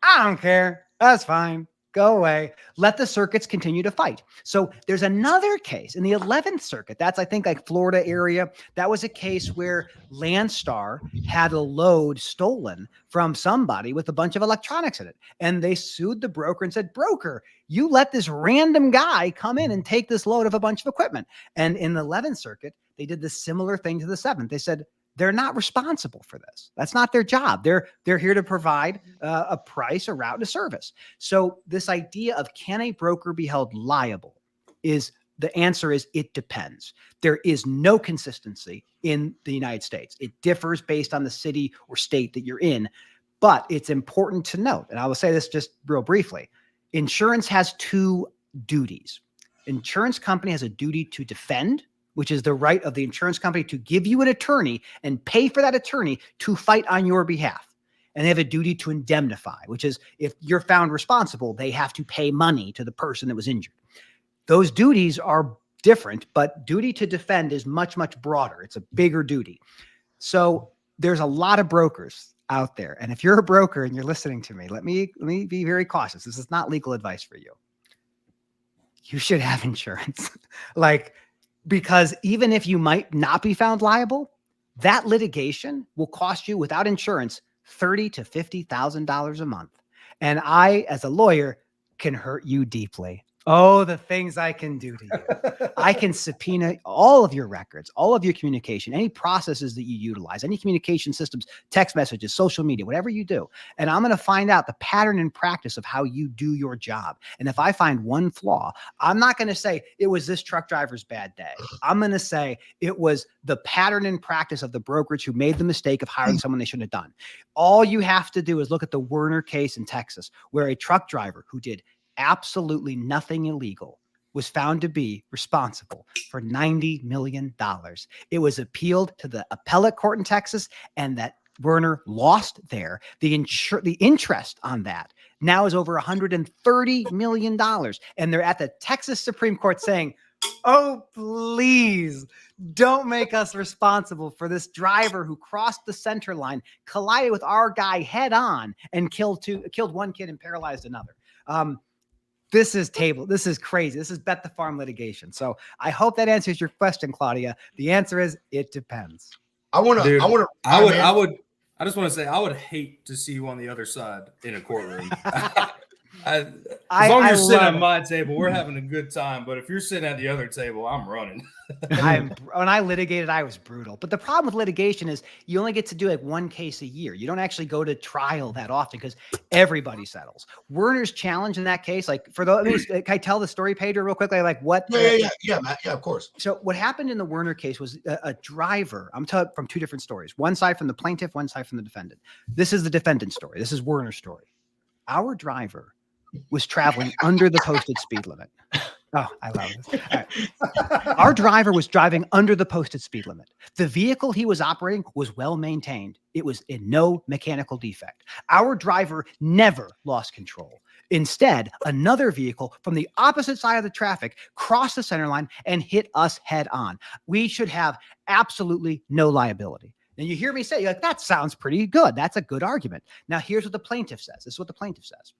I don't care. That's fine. Go away. Let the circuits continue to fight. So there's another case in the 11th Circuit. That's, I think, like Florida area. That was a case where Landstar had a load stolen from somebody with a bunch of electronics in it. And they sued the broker and said, broker, you let this random guy come in and take this load of a bunch of equipment. And in the 11th Circuit, they did the similar thing to the 7th. They said, they're not responsible for this. That's not their job. They're here to provide a price, a route, and a service. So this idea of can a broker be held liable is the answer is it depends. There is no consistency in the United States. It differs based on the city or state that you're in. But it's important to note, and I will say this just real briefly, insurance has two duties. Insurance company has a duty to defend, which is the right of the insurance company to give you an attorney and pay for that attorney to fight on your behalf. And they have a duty to indemnify, which is if you're found responsible, they have to pay money to the person that was injured. Those duties are different, but duty to defend is much, much broader. It's a bigger duty. So there's a lot of brokers out there. And if you're a broker and you're listening to me, let me be very cautious. This is not legal advice for you. You should have insurance. Because even if you might not be found liable, that litigation will cost you without insurance $30,000 to $50,000 a month. And I, as a lawyer, can hurt you deeply. Oh, the things I can do to you. I can subpoena all of your records, all of your communication, any processes that you utilize, any communication systems, text messages, social media, whatever you do. And I'm going to find out the pattern and practice of how you do your job. And if I find one flaw, I'm not going to say it was this truck driver's bad day. I'm going to say it was the pattern and practice of the brokerage who made the mistake of hiring someone they shouldn't have done. All you have to do is look at the Werner case in Texas, where a truck driver who did absolutely nothing illegal was found to be responsible for $90 million. It was appealed to the appellate court in Texas, and that Werner lost there. The interest on that now is over $130 million. And they're at the Texas Supreme Court saying, oh, please don't make us responsible for this driver who crossed the center line, collided with our guy head on, and killed one kid and paralyzed another. This is crazy. This is bet the farm litigation. So I hope that answers your question, Claudia. The answer is it depends. I just want to say, I would hate to see you on the other side in a courtroom. As long as you're sitting at my table, we're having a good time. But if you're sitting at the other table, I'm running. When I litigated, I was brutal. But the problem with litigation is you only get to do like one case a year. You don't actually go to trial that often because everybody settles. Werner's challenge in that case, can I tell the story, Pedro, real quickly? Yeah, Matt. Yeah, of course. So what happened in the Werner case was a driver. I'm telling from two different stories. One side from the plaintiff, one side from the defendant. This is the defendant's story. This is Werner's story. Our driver was traveling under the posted speed limit. Oh, I love this. Right. Our driver was driving under the posted speed limit. The vehicle he was operating was well maintained. It was in no mechanical defect. Our driver never lost control. Instead, another vehicle from the opposite side of the traffic crossed the center line and hit us head on. We should have absolutely no liability. And you hear me say, that sounds pretty good. That's a good argument. Now, here's what the plaintiff says. This is what the plaintiff says.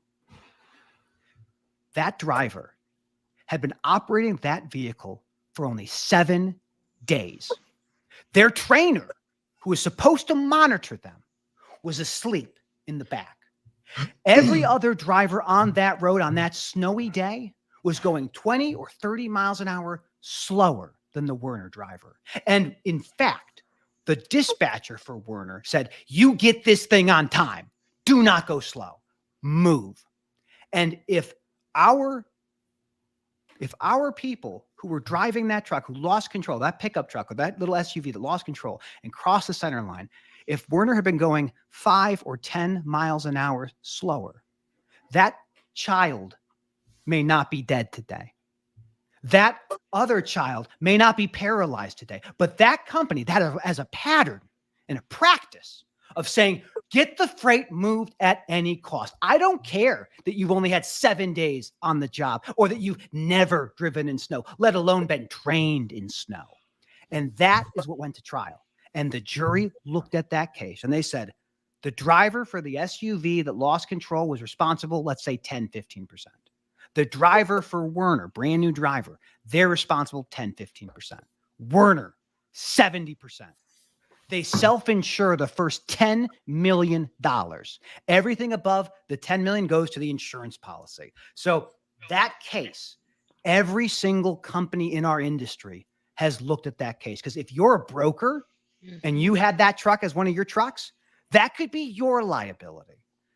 That driver had been operating that vehicle for only 7 days. Their trainer, who was supposed to monitor them, was asleep in the back. Every other driver on that road on that snowy day was going 20 or 30 miles an hour slower than the Werner driver. And in fact, the dispatcher for Werner said, you get this thing on time. Do not go slow. Move. And if our people who were driving that truck, who lost control, that pickup truck or that little SUV that lost control and crossed the center line, if Werner had been going 5 or 10 miles an hour slower, that child may not be dead today. That other child may not be paralyzed today. But that company, that has a pattern and a practice of saying, get the freight moved at any cost. I don't care that you've only had 7 days on the job or that you've never driven in snow, let alone been trained in snow. And that is what went to trial. And the jury looked at that case and they said, the driver for the SUV that lost control was responsible, let's say 10, 15%. The driver for Werner, brand new driver, they're responsible 10, 15%. Werner, 70%. They self-insure the first $10 million. Everything above the $10 million goes to the insurance policy. So that case, every single company in our industry has looked at that case. Because if you're a broker and you had that truck as one of your trucks, that could be your liability.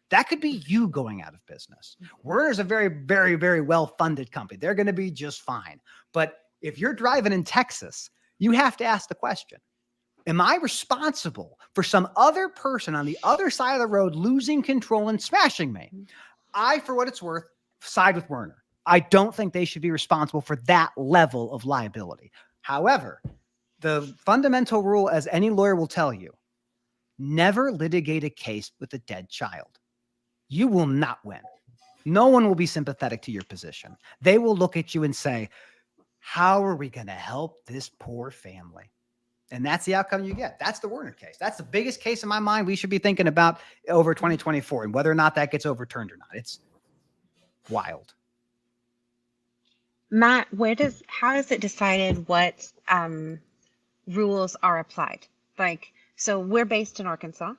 That could be you going out of business. Werner's a very, very, very well-funded company. They're going to be just fine. But if you're driving in Texas, you have to ask the question, am I responsible for some other person on the other side of the road losing control and smashing me? I, for what it's worth, side with Werner. I don't think they should be responsible for that level of liability. However, the fundamental rule, as any lawyer will tell you, never litigate a case with a dead child. You will not win. No one will be sympathetic to your position. They will look at you and say, how are we going to help this poor family? And that's the outcome you get. That's the Werner case. That's the biggest case in my mind we should be thinking about over 2024 and whether or not that gets overturned or not. It's wild. Matt, how is it decided what rules are applied? Like, so we're based in Arkansas.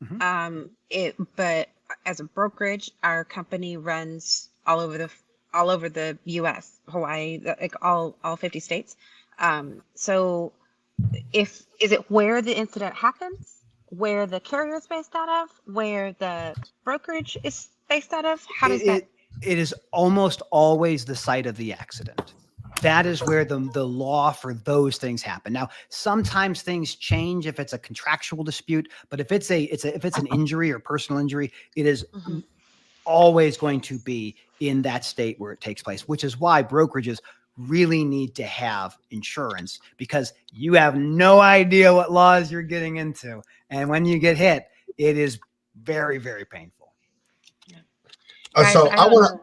Mm-hmm. But as a brokerage, our company runs all over the U.S., Hawaii, like all 50 states. So is it where the incident happens, where the carrier is based out of, where the brokerage is based out of? How does that? It is almost always the site of the accident. That is where the law for those things happen. Now, sometimes things change if it's a contractual dispute, but if it's an injury or personal injury, it is always going to be in that state where it takes place, which is why brokerages really need to have insurance, because you have no idea what laws you're getting into. And when you get hit, it is very, very painful. So I want to.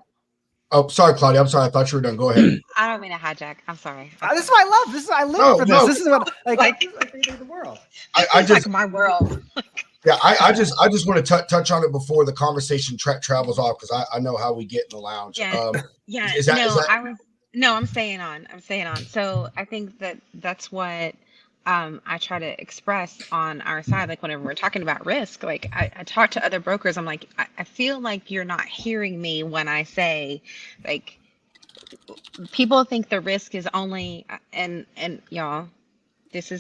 Oh, sorry, Claudia. I'm sorry. I thought you were done. Go ahead. I don't mean to hijack. I'm sorry. This is what I love. This is I live for this. This is what like the world. I just like my world. Yeah, I just want to touch on it before the conversation travels off, because I know how we get in the lounge. Yeah. I'm staying on. So I think that's what I try to express on our side. Like whenever we're talking about risk, like I talk to other brokers, I'm like, I feel like you're not hearing me when I say, like, people think the risk is only, and y'all, I'm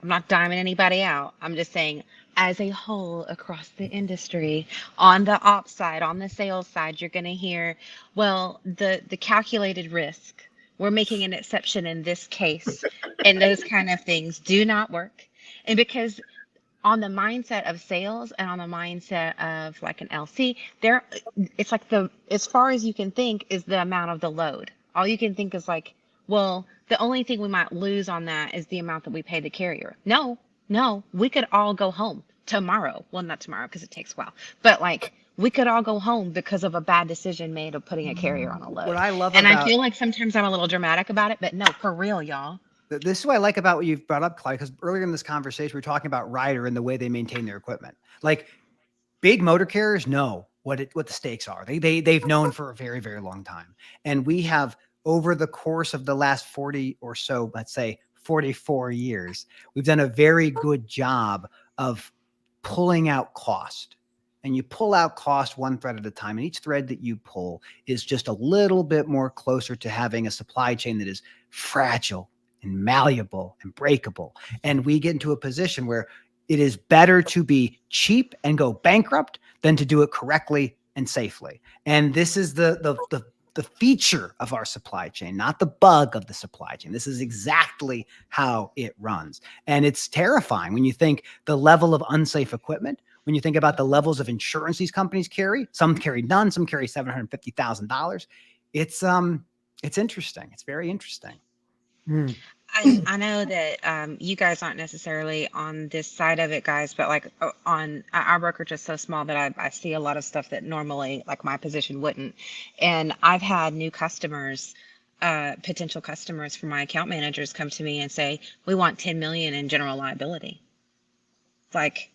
not diming anybody out. I'm just saying, as a whole across the industry, on the ops side, on the sales side, you're going to hear, well, the calculated risk, we're making an exception in this case, and those kind of things do not work. And because on the mindset of sales and on the mindset of like an LC, it's like as far as you can think is the amount of the load. All you can think is like, well, the only thing we might lose on that is the amount that we pay the carrier. No, we could all go home tomorrow. Well, not tomorrow because it takes a while, but like we could all go home because of a bad decision made of putting a carrier on a load. What I love I feel like sometimes I'm a little dramatic about it, but no, for real, y'all. This is what I like about what you've brought up, Clyde, because earlier in this conversation, we were talking about Ryder and the way they maintain their equipment. Like big motor carriers know what the stakes are. They've known for a very, very long time. And we have, over the course of the last 40 or so, let's say 44 years, we've done a very good job of pulling out cost. And you pull out cost one thread at a time. And each thread that you pull is just a little bit more closer to having a supply chain that is fragile and malleable and breakable. And we get into a position where it is better to be cheap and go bankrupt than to do it correctly and safely. And this is the feature of our supply chain, not the bug of the supply chain. This is exactly how it runs. And it's terrifying when you think the level of unsafe equipment, when you think about the levels of insurance these companies carry. Some carry none, some carry $750,000. It's interesting. It's very interesting. I know that you guys aren't necessarily on this side of it, guys, but like on our brokerage is so small that I see a lot of stuff that normally like my position wouldn't. And I've had new customers, potential customers from my account managers come to me and say, we want 10 million in general liability. Like,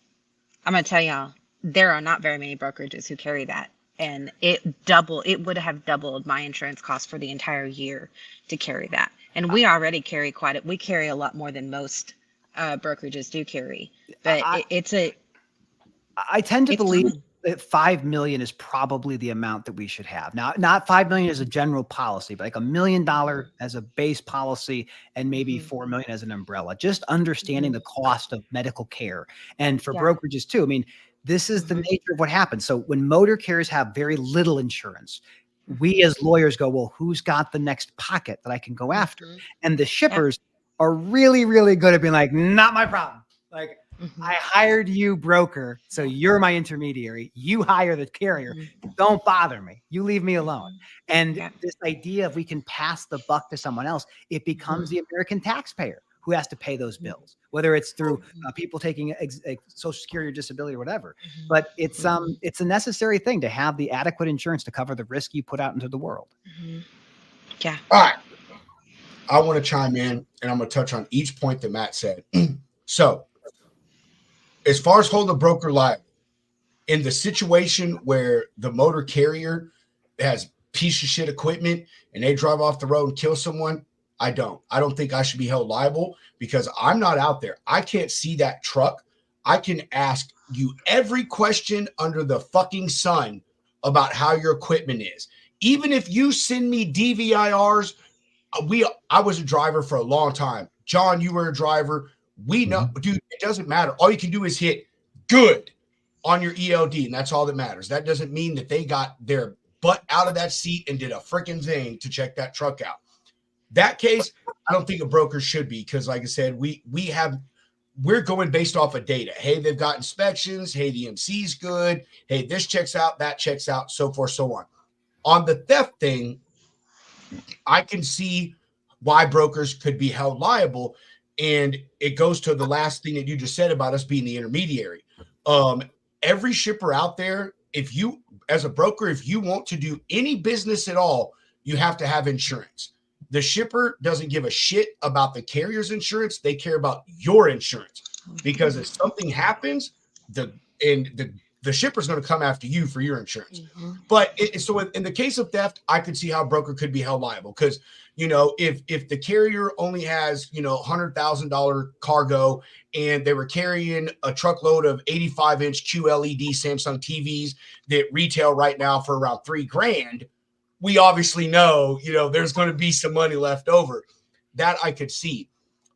I'm going to tell y'all, there are not very many brokerages who carry that. And it would have doubled my insurance cost for the entire year to carry that. And we already carry we carry a lot more than most brokerages do carry. But I tend to believe that 5 million is probably the amount that we should have. Now, not 5 million as a general policy, but like $1 million as a base policy and maybe 4 million as an umbrella, just understanding the cost of medical care. And for brokerages too, I mean, this is the nature of what happens. So when motor carriers have very little insurance, we as lawyers go, well, who's got the next pocket that I can go after? And the shippers are really, really good at being like, not my problem. Like, I hired you, broker, so you're my intermediary. You hire the carrier. Don't bother me. You leave me alone. And this idea of we can pass the buck to someone else, it becomes the American taxpayer who has to pay those bills, whether it's through people taking Social Security or disability or whatever. But it's a necessary thing to have the adequate insurance to cover the risk you put out into the world. Yeah. All right. I want to chime in, and I'm going to touch on each point that Matt said. So, as far as holding a broker liable, in the situation where the motor carrier has piece of shit equipment and they drive off the road and kill someone, I don't think I should be held liable because I'm not out there. I can't see that truck. I can ask you every question under the fucking sun about how your equipment is. Even if you send me DVIRs, I was a driver for a long time. John, you were a driver. We know, dude, it doesn't matter. All you can do is hit good on your ELD, and that's all that matters. That doesn't mean that they got their butt out of that seat and did a freaking thing to check that truck out. That case, I don't think a broker should be because, like I said, we're going based off of data. Hey, they've got inspections. Hey, the MC's good. Hey, this checks out, that checks out, so forth, so on. On the theft thing, I can see why brokers could be held liable. And it goes to the last thing that you just said about us being the intermediary. Every shipper out there, if you, as a broker, if you want to do any business at all, you have to have insurance. The shipper doesn't give a shit about the carrier's insurance. They care about your insurance because if something happens, the shipper's going to come after you for your insurance. But so in the case of theft, I could see how a broker could be held liable because, you know, if the carrier only has, you know, $100,000 cargo and they were carrying a truckload of 85-inch QLED Samsung TVs that retail right now for around $3,000, we obviously know, you know, there's going to be some money left over. That I could see.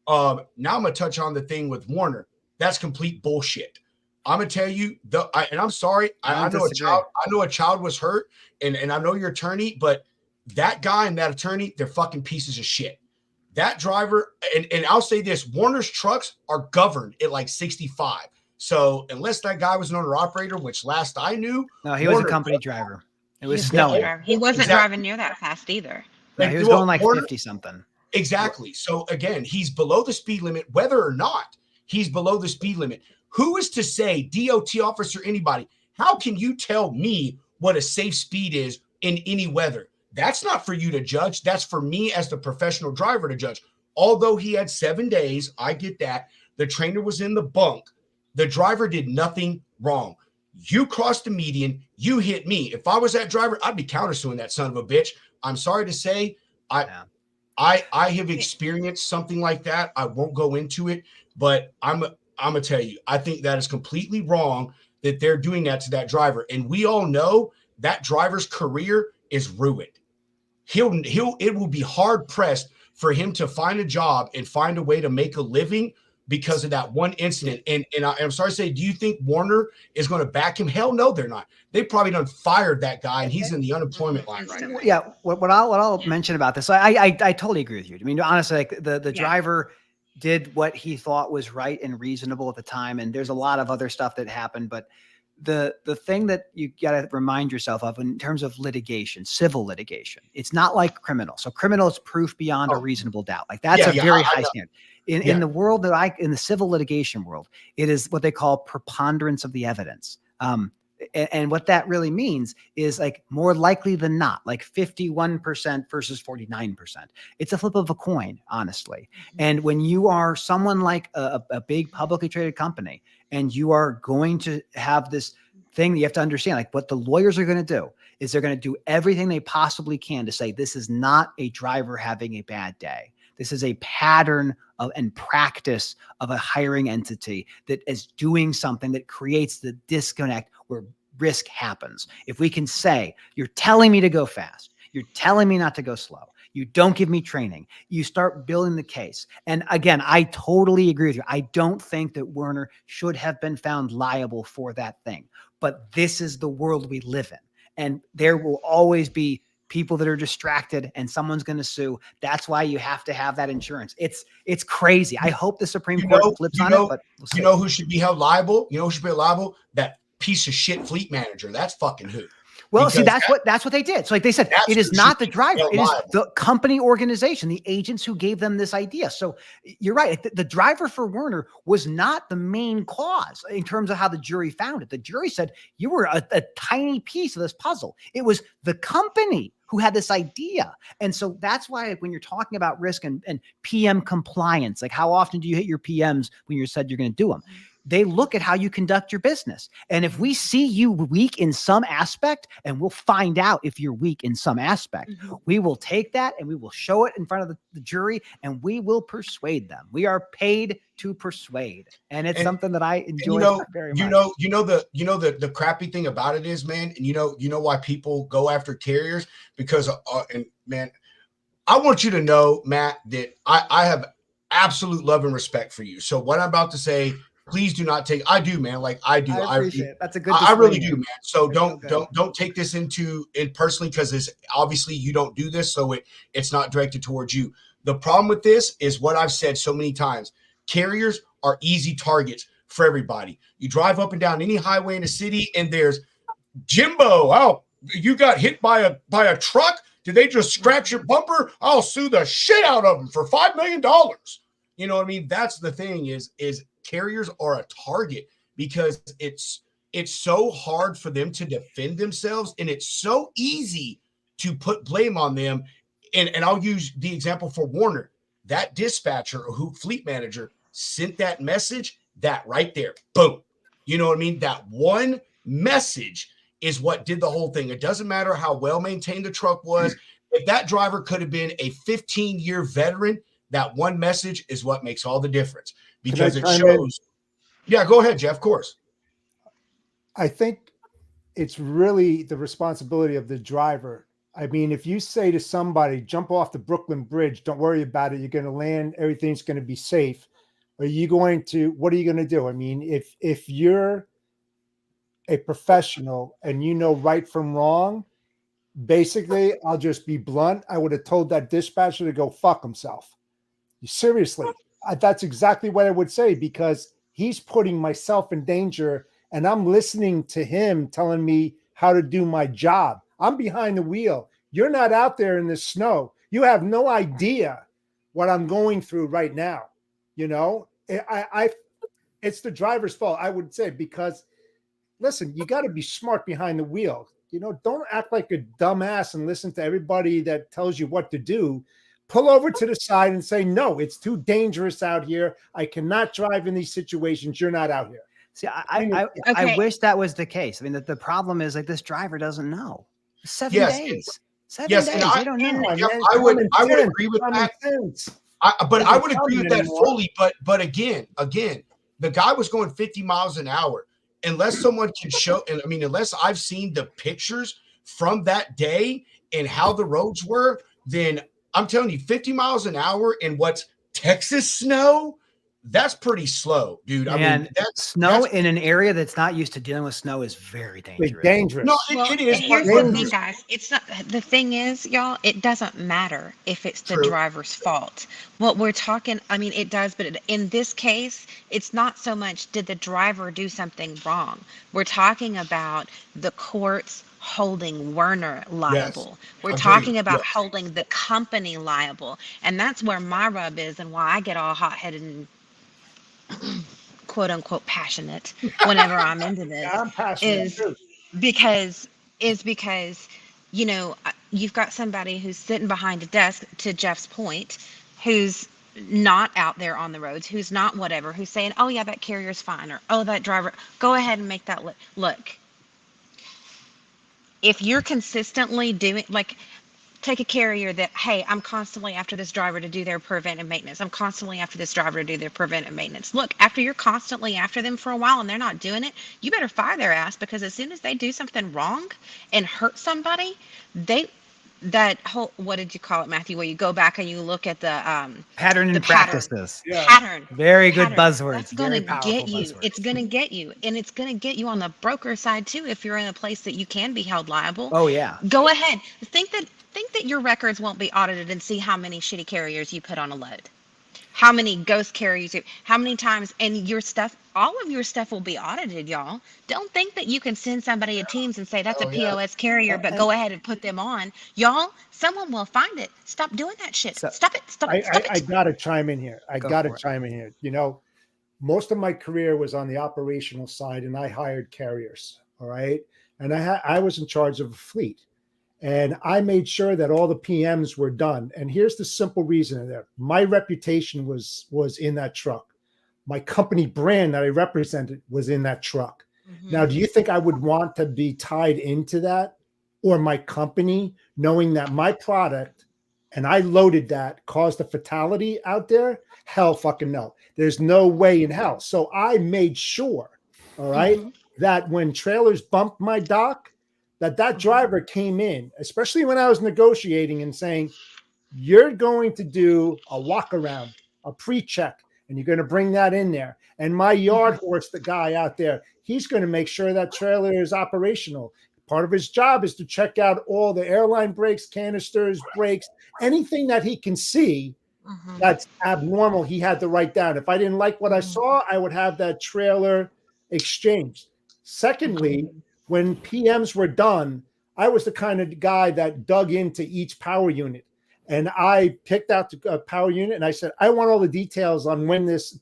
Now I'm going to touch on the thing with Warner. That's complete bullshit. I'm going to tell you, and I'm sorry, I know a child was hurt, and I know your attorney, but that guy and that attorney, they're fucking pieces of shit. That driver, and I'll say this, Warner's trucks are governed at like 65. So unless that guy was an owner-operator, which last I knew. No, he was a company driver. It was snowing. He wasn't driving near that fast either. No, he was going like 50-something. Exactly. So again, he's below the speed limit, whether or not he's below the speed limit. Who is to say, DOT officer, anybody, how can you tell me what a safe speed is in any weather? That's not for you to judge. That's for me as the professional driver to judge. Although he had 7 days, I get that. The trainer was in the bunk. The driver did nothing wrong. You crossed the median. You hit me. If I was that driver, I'd be countersuing that son of a bitch. I'm sorry to say, I have experienced something like that. I won't go into it, but I'm going to tell you, I think that is completely wrong that they're doing that to that driver. And we all know that driver's career is ruined. It will be hard pressed for him to find a job and find a way to make a living because of that one incident. And I'm sorry to say, do you think Warner is going to back him? Hell no, they're not. They probably done fired that guy, and he's in the unemployment line right now. Yeah, what I'll mention about this, I totally agree with you. I mean, honestly, like the driver did what he thought was right and reasonable at the time, and there's a lot of other stuff that happened, but the thing that you got to remind yourself of in terms of litigation, civil litigation, it's not like criminal. So criminal is proof beyond a reasonable doubt. Like that's a very high standard. In the world that in the civil litigation world, it is what they call preponderance of the evidence. And what that really means is like more likely than not, like 51% versus 49%. It's a flip of a coin, honestly. And when you are someone like a big publicly traded company, and you are going to have this thing that you have to understand, like what the lawyers are going to do is they're going to do everything they possibly can to say, this is not a driver having a bad day. This is a pattern of and practice of a hiring entity that is doing something that creates the disconnect where risk happens. If we can say, you're telling me to go fast, you're telling me not to go slow, you don't give me training, you start building the case. And again, I totally agree with you. I don't think that Werner should have been found liable for that thing, but this is the world we live in. And there will always be people that are distracted and someone's going to sue. That's why you have to have that insurance. It's crazy. I hope the Supreme Court flips on it, but we'll see. You know who should be held liable? You know who should be liable? That piece of shit fleet manager. That's fucking who. Well, see, that's what they did. So like they said, it is not the driver. It is the company organization, the agents who gave them this idea. So you're right. The driver for Werner was not the main cause in terms of how the jury found it. The jury said you were a tiny piece of this puzzle. It was the company who had this idea. And so that's why like, when you're talking about risk and PM compliance, like how often do you hit your PMs when you said you're going to do them? They look at how you conduct your business. And if we see you weak in some aspect, and we'll find out if you're weak in some aspect, we will take that and we will show it in front of the jury and we will persuade them. We are paid to persuade. And it's something that I enjoy very much. The crappy thing about it is, man, and you know why people go after carriers because, and man, I want you to know, Matt, that I have absolute love and respect for you. So what I'm about to say, please do not take. I do, man. Like I do. I appreciate it. That's a good. I really do, man. So don't take this personally because it's obviously you don't do this, so it's not directed towards you. The problem with this is what I've said so many times. Carriers are easy targets for everybody. You drive up and down any highway in the city, and there's Jimbo. Oh, you got hit by a truck. Did they just scratch your bumper? I'll sue the shit out of them for $5 million. You know what I mean? That's the thing is carriers are a target because it's so hard for them to defend themselves, and it's so easy to put blame on them. And I'll use the example for Warner. That dispatcher or fleet manager sent that message, that right there, boom. You know what I mean? That one message is what did the whole thing. It doesn't matter how well maintained the truck was. If that driver could have been a 15-year veteran, that one message is what makes all the difference because it shows. Yeah, go ahead, Jeff, of course. I think it's really the responsibility of the driver. I mean, if you say to somebody, jump off the Brooklyn Bridge, don't worry about it, you're going to land, everything's going to be safe. What are you going to do? I mean, if you're a professional and you know right from wrong, basically, I'll just be blunt. I would have told that dispatcher to go fuck himself. Seriously, that's exactly what I would say because he's putting myself in danger and I'm listening to him telling me how to do my job. I'm behind the wheel. You're not out there in the snow. You have no idea what I'm going through right now. You know, it's the driver's fault, I would say, because listen, you got to be smart behind the wheel. You know, don't act like a dumbass and listen to everybody that tells you what to do. Pull over to the side and say, no, it's too dangerous out here. I cannot drive in these situations. You're not out here. See, I wish that was the case. I mean, the problem is like this driver doesn't know. 7 days. 7 days. They don't know. I would agree with that. I would agree with that fully. But again, the guy was going 50 miles an hour. Unless someone can show, and I mean, unless I've seen the pictures from that day and how the roads were, then I'm telling you, 50 miles an hour in what's Texas snow, that's pretty slow, dude. I And mean, that's snow that's in an area that's not used to dealing with snow is very dangerous. Dangerous. no, Well, it is. here's But the thing, guys. It's not the thing is, y'all, it doesn't matter if it's the true. driver's fault. What we're talking, I mean, it does, but in this case, it's not so much did the driver do something wrong. We're talking about the courts holding Werner liable. We're Agreed. talking about Yes. holding the company liable. And that's where my rub is and why I get all hot-headed and quote unquote passionate whenever I'm into this. Yeah, I'm passionate Is too. because you know, you've got somebody who's sitting behind a desk, to Jeff's point, who's not out there on the roads, who's not whatever, who's saying, oh yeah, that carrier's fine, or oh, that driver, go ahead and make that look. If you're consistently doing, like, take a carrier that, hey, I'm constantly after this driver to do their preventive maintenance. I'm constantly after this driver to do their preventive maintenance. Look, after you're constantly after them for a while and they're not doing it, you better fire their ass, because as soon as they do something wrong and hurt somebody, that whole, what did you call it, Matthew, where you go back and you look at the Pattern the and pattern. practices. Yeah. Pattern. Very good Pattern. buzzwords. That's going Very to powerful get you. buzzwords. It's going to get you. And it's going to get you on the broker side too, if you're in a place that you can be held liable. Oh yeah. Go ahead. Think that your records won't be audited and see how many shitty carriers you put on a load. How many ghost carriers, how many times, and your stuff, all of your stuff will be audited, y'all. Don't think that you can send somebody a Teams and say that's a POS carrier, but go ahead and put them on. Y'all, someone will find it. Stop doing that shit. So- Stop it. Stop it. Stop I it. got to chime in here. I Go got to for it. chime in here. You know, most of my career was on the operational side, and I hired carriers. All right, and I was in charge of a fleet, and I made sure that all the PMs were done. And here's the simple reason there: my reputation was in that truck. My company brand that I represented was in that truck. Now, do you think I would want to be tied into that, or my company, knowing that my product, and I loaded that, caused a fatality out there? Hell fucking no. There's no way in hell. So I made sure, all right, that when trailers bumped my dock, that driver came in, especially when I was negotiating and saying, you're going to do a walk around, a pre-check, and you're going to bring that in there. And my yard horse, the guy out there, he's going to make sure that trailer is operational. Part of his job is to check out all the airline brakes, canisters, brakes, anything that he can see that's abnormal, he had to write down. If I didn't like what I saw, I would have that trailer exchanged. Secondly, when PMs were done, I was the kind of guy that dug into each power unit. And I picked out the power unit and I said, I want all the details on when this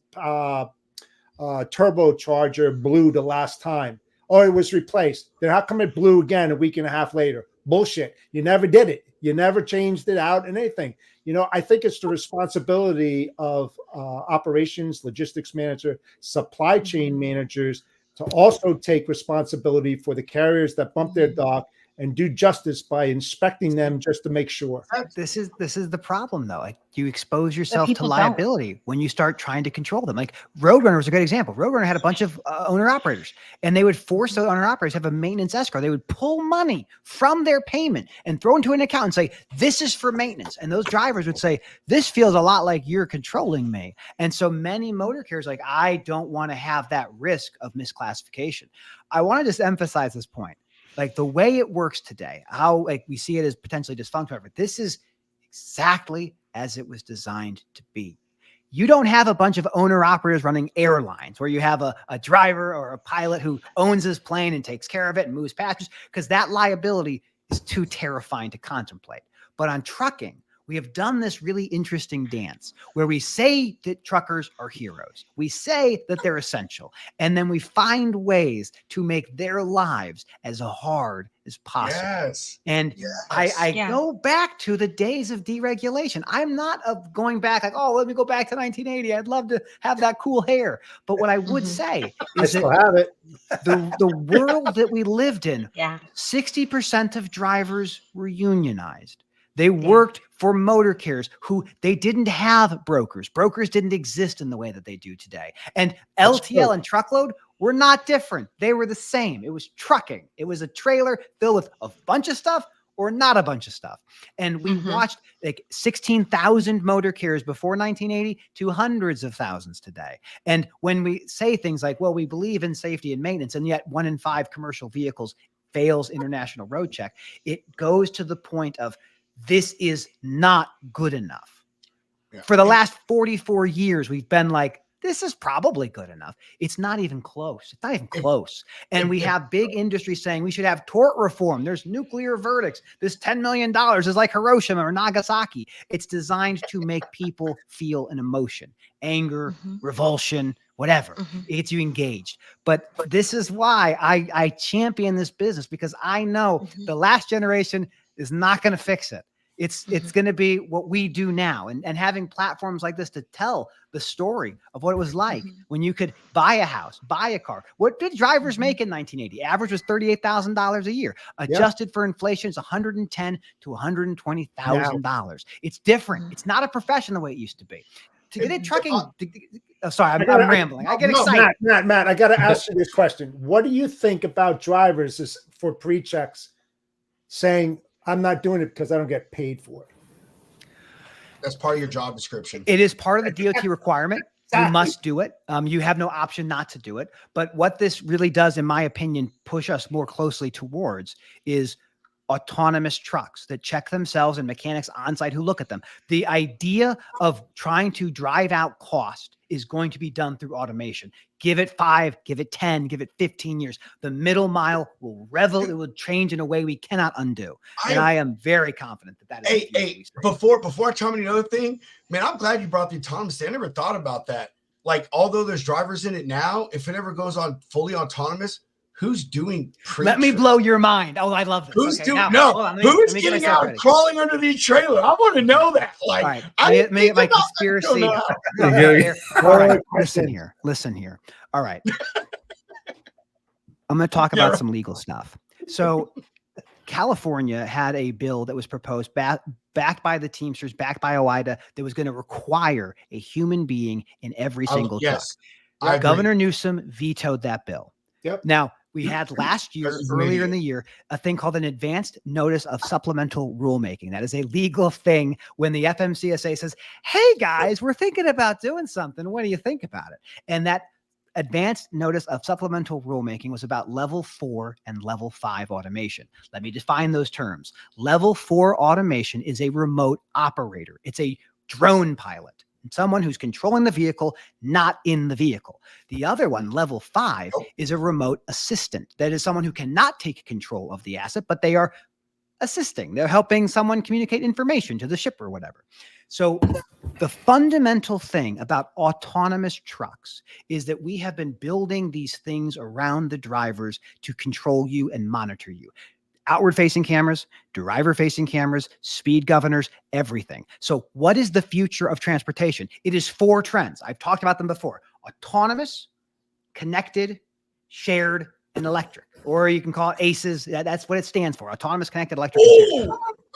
turbocharger blew the last time. Oh, it was replaced. Then how come it blew again a week and a half later? Bullshit. You never did it. You never changed it out and anything. You know, I think it's the responsibility of operations, logistics manager, supply chain managers to also take responsibility for the carriers that bump their dock and do justice by inspecting them just to make sure. This is the problem though. Like you expose yourself to people don't. liability when you start trying to control them. Like Roadrunner was a good example. Roadrunner had a bunch of owner operators, and they would force the owner operators to have a maintenance escrow. They would pull money from their payment and throw into an account and say, this is for maintenance. And those drivers would say, this feels a lot like you're controlling me. And so many motor carriers like, I don't want to have that risk of misclassification. I want to just emphasize this point. Like the way it works today, how like we see it as potentially dysfunctional, but this is exactly as it was designed to be. You don't have a bunch of owner operators running airlines where you have a driver or a pilot who owns his plane and takes care of it and moves passengers, because that liability is too terrifying to contemplate. But on trucking, we have done this really interesting dance where we say that truckers are heroes. We say that they're essential. And then we find ways to make their lives as hard as possible. Yes. And I go back to the days of deregulation. I'm not of going back like, oh, let me go back to 1980. I'd love to have that cool hair. But what I would say I is still that have it. the world that we lived in, Yeah. 60% of drivers were unionized. They worked for motor carriers who they didn't have brokers. Brokers didn't exist in the way that they do today. And LTL and truckload were not different. They were the same. It was trucking. It was a trailer filled with a bunch of stuff or not a bunch of stuff. And we watched like 16,000 motor carriers before 1980 to hundreds of thousands today. And when we say things like, well, we believe in safety and maintenance, and yet 1 in 5 commercial vehicles fails international road check, it goes to the point of this is not good enough. Yeah. For the last 44 years, we've been like, this is probably good enough. It's not even close. It's not even close. And we have big industry saying we should have tort reform. There's nuclear verdicts. This $10 million is like Hiroshima or Nagasaki. It's designed to make people feel an emotion, anger, revulsion, whatever. It gets you engaged. But this is why I champion this business, because I know the last generation is not going to fix it. It's going to be what we do now. And having platforms like this to tell the story of what it was like when you could buy a house, buy a car. What did drivers make in 1980? Average was $38,000 a year. Adjusted for inflation, it's $110,000 to $120,000. It's different. It's not a profession the way it used to be. To get in trucking, sorry, I'm rambling. I get excited. Matt, I got to ask you this question. What do you think about drivers for pre-checks saying, I'm not doing it because I don't get paid for it? That's part of your job description. It is part of the DOT requirement. Exactly. You must do it. You have no option not to do it. But what this really does, in my opinion, push us more closely towards is autonomous trucks that check themselves and mechanics on site who look at them. The idea of trying to drive out cost is going to be done through automation. Give it 5, give it 10, give it 15 years. The middle mile will it will change in a way we cannot undo. I am very confident that is. Hey, before I tell me another thing, man, I'm glad you brought the autonomous. I never thought about that. Like, although there's drivers in it now, if it ever goes on fully autonomous, who's doing pre-check? Let me blow your mind. Oh, I love this. Who's doing who's getting out and crawling under the trailer? I want to know that. Like, right. Let me get my conspiracy. All right, listen here. All right. I'm going to talk about some legal stuff. So California had a bill that was proposed backed by the Teamsters, backed by OIDA, that was going to require a human being in every single truck. Governor Newsom vetoed that bill. Yep. Now, we had last year, earlier in the year, a thing called an advanced notice of supplemental rulemaking. That is a legal thing when the FMCSA says, hey, guys, we're thinking about doing something. What do you think about it? And that advanced notice of supplemental rulemaking was about level 4 and level 5 automation. Let me define those terms. Level 4 automation is a remote operator. It's a drone pilot. Someone who's controlling the vehicle, not in the vehicle. The other one, level 5, is a remote assistant. That is someone who cannot take control of the asset, but they are assisting. They're helping someone communicate information to the shipper or whatever. So the fundamental thing about autonomous trucks is that we have been building these things around the drivers to control you and monitor you. Outward-facing cameras, driver-facing cameras, speed governors, everything. So what is the future of transportation? It is 4 trends. I've talked about them before. Autonomous, connected, shared, and electric. Or you can call it ACEs. That's what it stands for. Autonomous, connected, electric, and shared.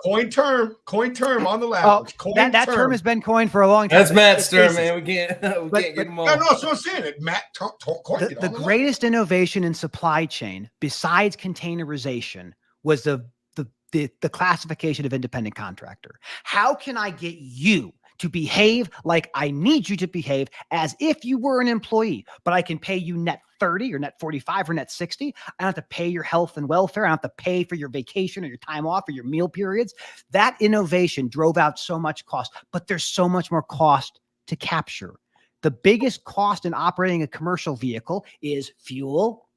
Coin term on the lounge. That term has been coined for a long time. That's Matt's term, man. We can't get them all. No, so I'm saying it. Matt coined it. The greatest innovation in supply chain, besides containerization, was the classification of independent contractor. How can I get you to behave like I need you to behave as if you were an employee, but I can pay you net 30 or net 45 or net 60. I don't have to pay your health and welfare. I don't have to pay for your vacation or your time off or your meal periods. That innovation drove out so much cost, but there's so much more cost to capture. The biggest cost in operating a commercial vehicle is fuel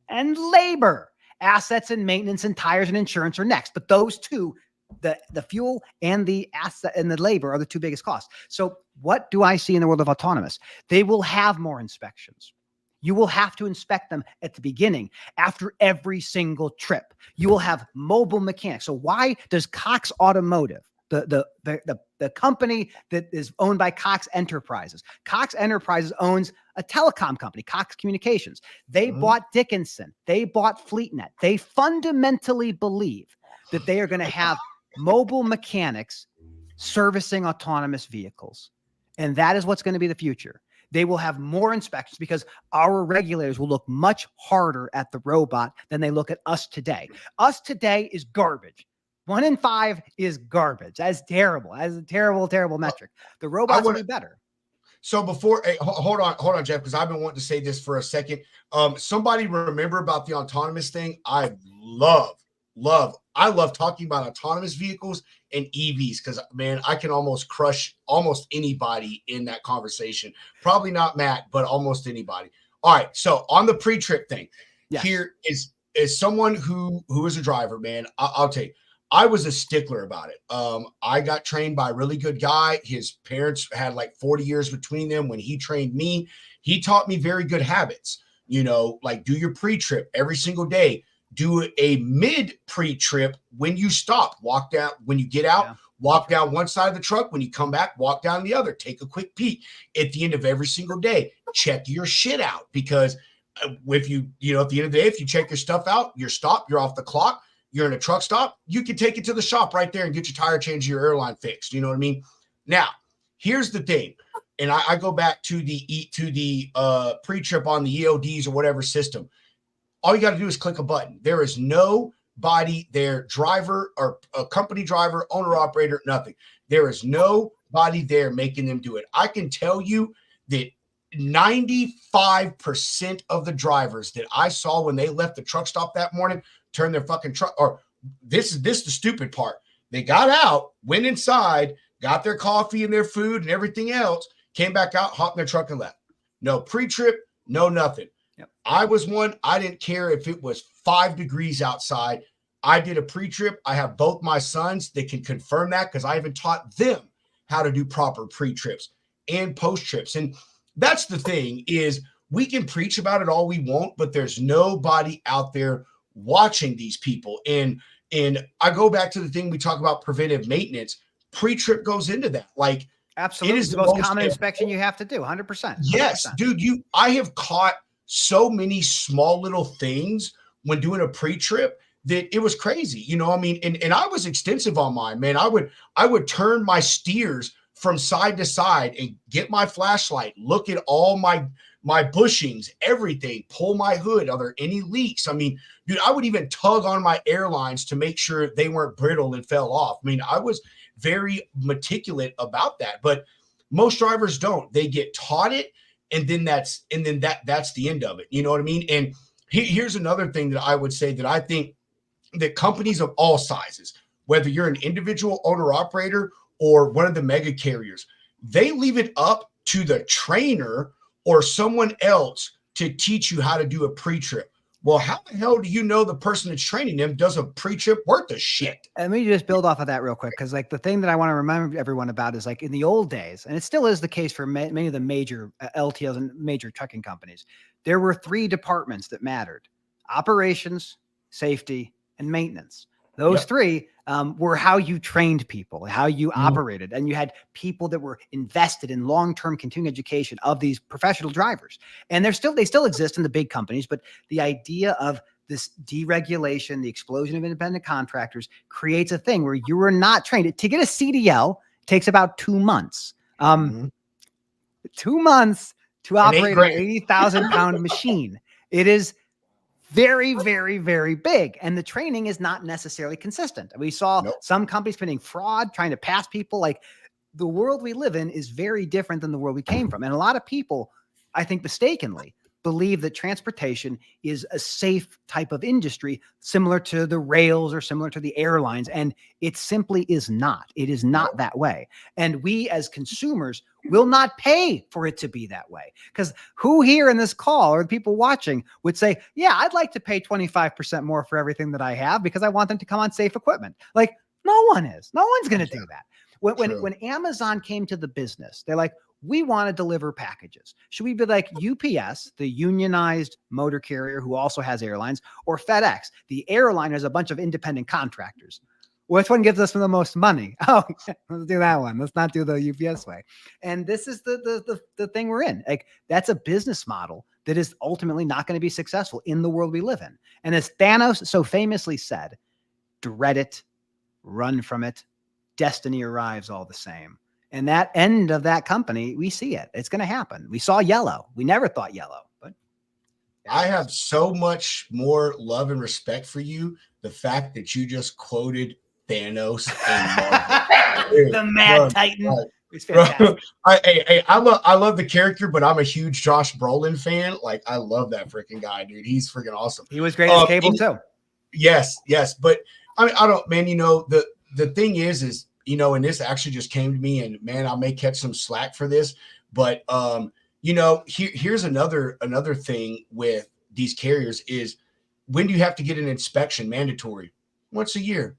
and labor. Assets and maintenance and tires and insurance are next. But those two, the fuel and the asset and the labor, are the 2 biggest costs. So what do I see in the world of autonomous? They will have more inspections. You will have to inspect them at the beginning, after every single trip. You will have mobile mechanics. So why does Cox Automotive, the company that is owned by Cox Enterprises. Cox Enterprises owns a telecom company, Cox Communications. They bought Dickinson. They bought FleetNet. They fundamentally believe that they are going to have mobile mechanics servicing autonomous vehicles. And that is what's going to be the future. They will have more inspections because our regulators will look much harder at the robot than they look at us today. Us today is garbage. 1 in 5 is garbage. That's terrible. That's a terrible, terrible metric. The robots will be better. So before, hey, hold on, Jeff, because I've been wanting to say this for a second. Somebody remember about the autonomous thing? I love talking about autonomous vehicles and EVs because, man, I can almost crush almost anybody in that conversation. Probably not Matt, but almost anybody. All right, so on the pre-trip thing, yes. Here is someone who is a driver, man. I'll tell you. I was a stickler about it. I got trained by a really good guy. His parents had like 40 years between them. When he trained me, he taught me very good habits, like do your pre-trip every single day, do a mid pre-trip when you stop, walk down, when you get out, walk down one side of the truck. When you come back, walk down the other, take a quick peek at the end of every single day, check your shit out. Because if you, at the end of the day, if you check your stuff out, you're stopped, you're off the clock, you're in a truck stop, you can take it to the shop right there and get your tire changed, your airline fixed. You know what I mean? Now, here's the thing. And I go back to the pre-trip on the EODs or whatever system. All you got to do is click a button. There is nobody there, driver or a company driver, owner, operator, nothing. There is nobody there making them do it. I can tell you that 95% of the drivers that I saw when they left the truck stop that morning turned their fucking truck, or this is the stupid part. They got out, went inside, got their coffee and their food and everything else, came back out, hopped in their truck and left. No pre-trip, no nothing. Yep. I was one. I didn't care if it was 5 degrees outside. I did a pre-trip. I have both my sons that can confirm that because I even taught them how to do proper pre-trips and post-trips. And that's the thing is we can preach about it all we want, but there's nobody out there watching these people. And I go back to the thing we talk about preventive maintenance. Pre-trip goes into that. Like, absolutely, it is the most common inspection you have to do. 100%. Yes, dude. I have caught so many small little things when doing a pre-trip that it was crazy. I mean, and I was extensive on mine, man. I would turn my steers from side to side and get my flashlight, look at all my bushings, everything, pull my hood. Are there any leaks? I mean, dude, I would even tug on my airlines to make sure they weren't brittle and fell off. I mean, I was very meticulous about that, but most drivers don't. They get taught it, and then that's the end of it. You know what I mean? And here's another thing that I would say that I think that companies of all sizes, whether you're an individual owner operator or one of the mega carriers, they leave it up to the trainer or someone else to teach you how to do a pre-trip. Well, how the hell do you know the person that's training them does a pre-trip worth of shit? And let me just build off of that real quick, because like the thing that I want to remind everyone about is like in the old days, and it still is the case for many of the major LTLs and major trucking companies, there were 3 departments that mattered: operations, safety, and maintenance. Those 3 were how you trained people, how you operated, and you had people that were invested in long-term continuing education of these professional drivers. And they still exist in the big companies, but the idea of this deregulation, the explosion of independent contractors creates a thing where you are not trained. To get a CDL takes about 2 months. 2 months to operate an 80,000-pound machine. It is very, very, very big. And the training is not necessarily consistent. We saw some companies committing fraud, trying to pass people. Like, the world we live in is very different than the world we came from. And a lot of people, I think mistakenly, believe that transportation is a safe type of industry, similar to the rails or similar to the airlines. And it simply is not. It is not that way. And we as consumers will not pay for it to be that way. Because who here in this call or the people watching would say, yeah, I'd like to pay 25% more for everything that I have because I want them to come on safe equipment. Like, no one is. No one's going to do that. When Amazon came to the business, they're like, we want to deliver packages. Should we be like UPS, the unionized motor carrier who also has airlines, or FedEx, the airline has a bunch of independent contractors? Which one gives us the most money? Oh, let's do that one. Let's not do the UPS way. And this is the thing we're in. Like, that's a business model that is ultimately not going to be successful in the world we live in. And as Thanos so famously said, dread it, run from it, destiny arrives all the same. And that end of that company, we see it. It's going to happen. We saw yellow. We never thought yellow, but I have so much more love and respect for you. The fact that you just quoted Thanos and Marvel. The Mad Titan. It's fantastic. I love the character, but I'm a huge Josh Brolin fan. Like, I love that freaking guy, dude. He's freaking awesome. He was great as Cable too. Yes. But I mean, I don't, man, the thing is, and this actually just came to me, and man, I may catch some slack for this, but here's another thing with these carriers is, when do you have to get an inspection mandatory? Once a year.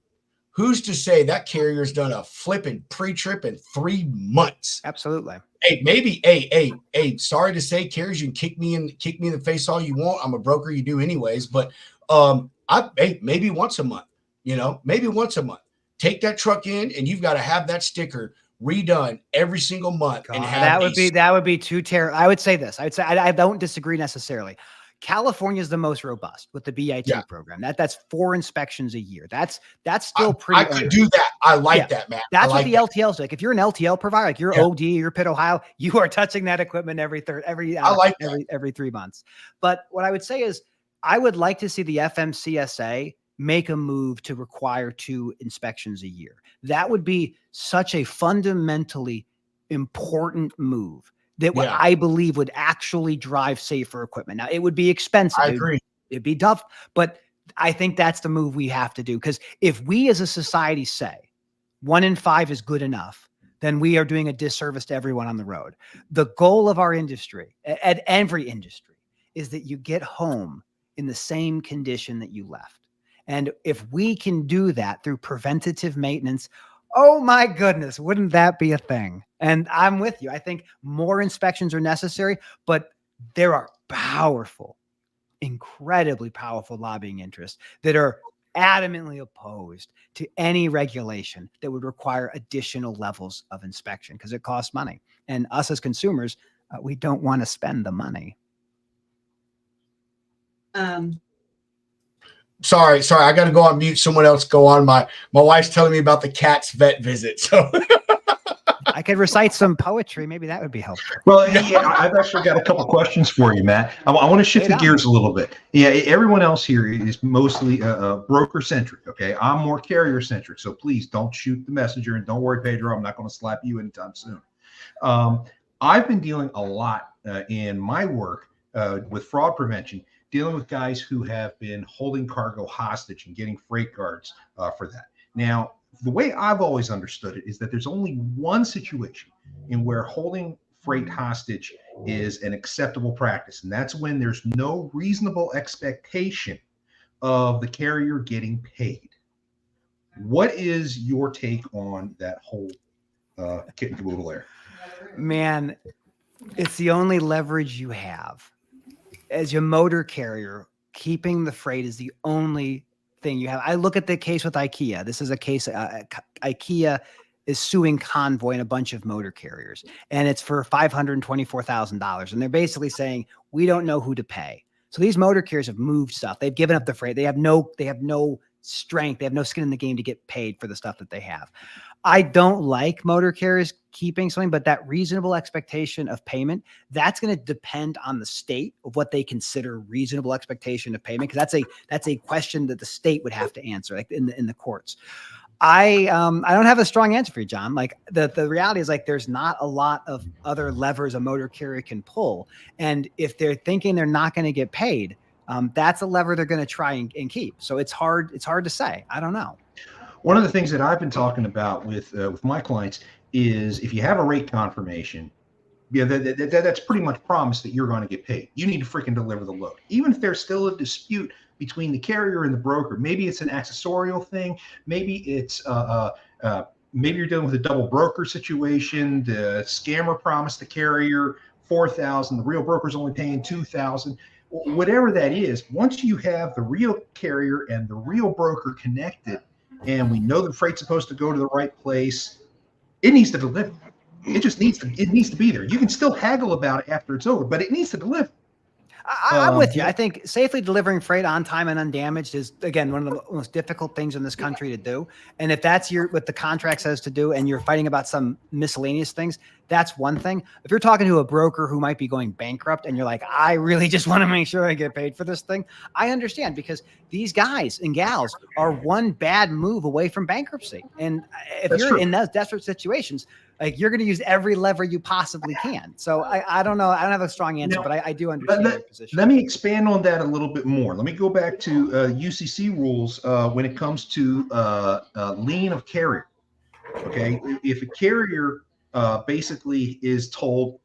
Who's to say that carrier's done a flipping pre-trip in 3 months? Absolutely. Hey, sorry to say, carriers, you can kick me in the face all you want. I'm a broker, you do anyways, but maybe once a month, maybe once a month. Take that truck in, and you've got to have that sticker redone every single month. God, and that would be too terrible. I would say this. I would say I don't disagree necessarily. California is the most robust with the BIT program. That's 4 inspections a year. That's still pretty. I could do that. I like that, man. That's what the LTLs like. If you're an LTL provider, like you're OD, you're Pitt, Ohio, you are touching that equipment every 3 months. But what I would say is, I would like to see the FMCSA make a move to require 2 inspections a year. That would be such a fundamentally important move that I believe would actually drive safer equipment. Now, it would be expensive. I agree. It'd be tough, but I think that's the move we have to do. Because if we as a society say 1 in 5 is good enough, then we are doing a disservice to everyone on the road. The goal of our industry, at every industry, is that you get home in the same condition that you left. And if we can do that through preventative maintenance, oh my goodness, wouldn't that be a thing? And I'm with you. I think more inspections are necessary, but there are powerful, incredibly powerful lobbying interests that are adamantly opposed to any regulation that would require additional levels of inspection, because it costs money. And us as consumers, we don't want to spend the money. Sorry. I got to go on mute. Someone else go on. My wife's telling me about the cat's vet visit. So I could recite some poetry. Maybe that would be helpful. Well, yeah, I've actually got a couple questions for you, Matt. I want to shift the gears a little bit. Yeah, everyone else here is mostly broker centric. Okay, I'm more carrier centric. So please don't shoot the messenger, and don't worry, Pedro, I'm not going to slap you anytime soon. I've been dealing a lot in my work with fraud prevention, dealing with guys who have been holding cargo hostage and getting freight guards for that. Now, the way I've always understood it is that there's only one situation in where holding freight hostage is an acceptable practice, and that's when there's no reasonable expectation of the carrier getting paid. What is your take on that whole kit and caboodle there? Man, it's the only leverage you have. As a motor carrier, keeping the freight is the only thing you have. I look at the case with IKEA. This is a case, IKEA is suing Convoy and a bunch of motor carriers, and it's for $524,000. And they're basically saying, we don't know who to pay. So these motor carriers have moved stuff. They've given up the freight. They have no strength. They have no skin in the game to get paid for the stuff that they have. I don't like motor carriers keeping something, but that reasonable expectation of payment, that's going to depend on the state of what they consider reasonable expectation of payment. Because that's a question that the state would have to answer, like in the courts. I don't have a strong answer for you, John. Like the reality is, like, there's not a lot of other levers a motor carrier can pull. And if they're thinking they're not going to get paid, that's a lever they're going to try and keep. So it's hard to say. I don't know. One of the things that I've been talking about with my clients is, if you have a rate confirmation, that's pretty much promised that you're going to get paid. You need to freaking deliver the load. Even if there's still a dispute between the carrier and the broker, maybe it's an accessorial thing, maybe it's maybe you're dealing with a double broker situation. The scammer promised the carrier $4,000, the real broker's only paying $2,000. Whatever that is, once you have the real carrier and the real broker connected, and we know the freight's supposed to go to the right place, it needs to deliver. It just needs to be there. You can still haggle about it after it's over, but it needs to deliver. I'm with you. I think safely delivering freight on time and undamaged is, again, one of the most difficult things in this country to do. And if that's what the contract says to do, and you're fighting about some miscellaneous things, that's one thing. If you're talking to a broker who might be going bankrupt and you're like, I really just want to make sure I get paid for this thing, I understand, because these guys and gals are one bad move away from bankruptcy. And if That's you're true. in those desperate situations, like, you're going to use every lever you possibly can. So I don't know. I don't have a strong answer, but I do understand your position. Let me expand on that a little bit more. Let me go back to UCC rules when it comes to lien of carrier. Okay, if a carrier basically is told,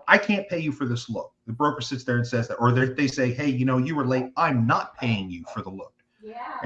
I can't pay you for this load, the broker sits there and says that, or they say, hey, you were late, I'm not paying you for the load,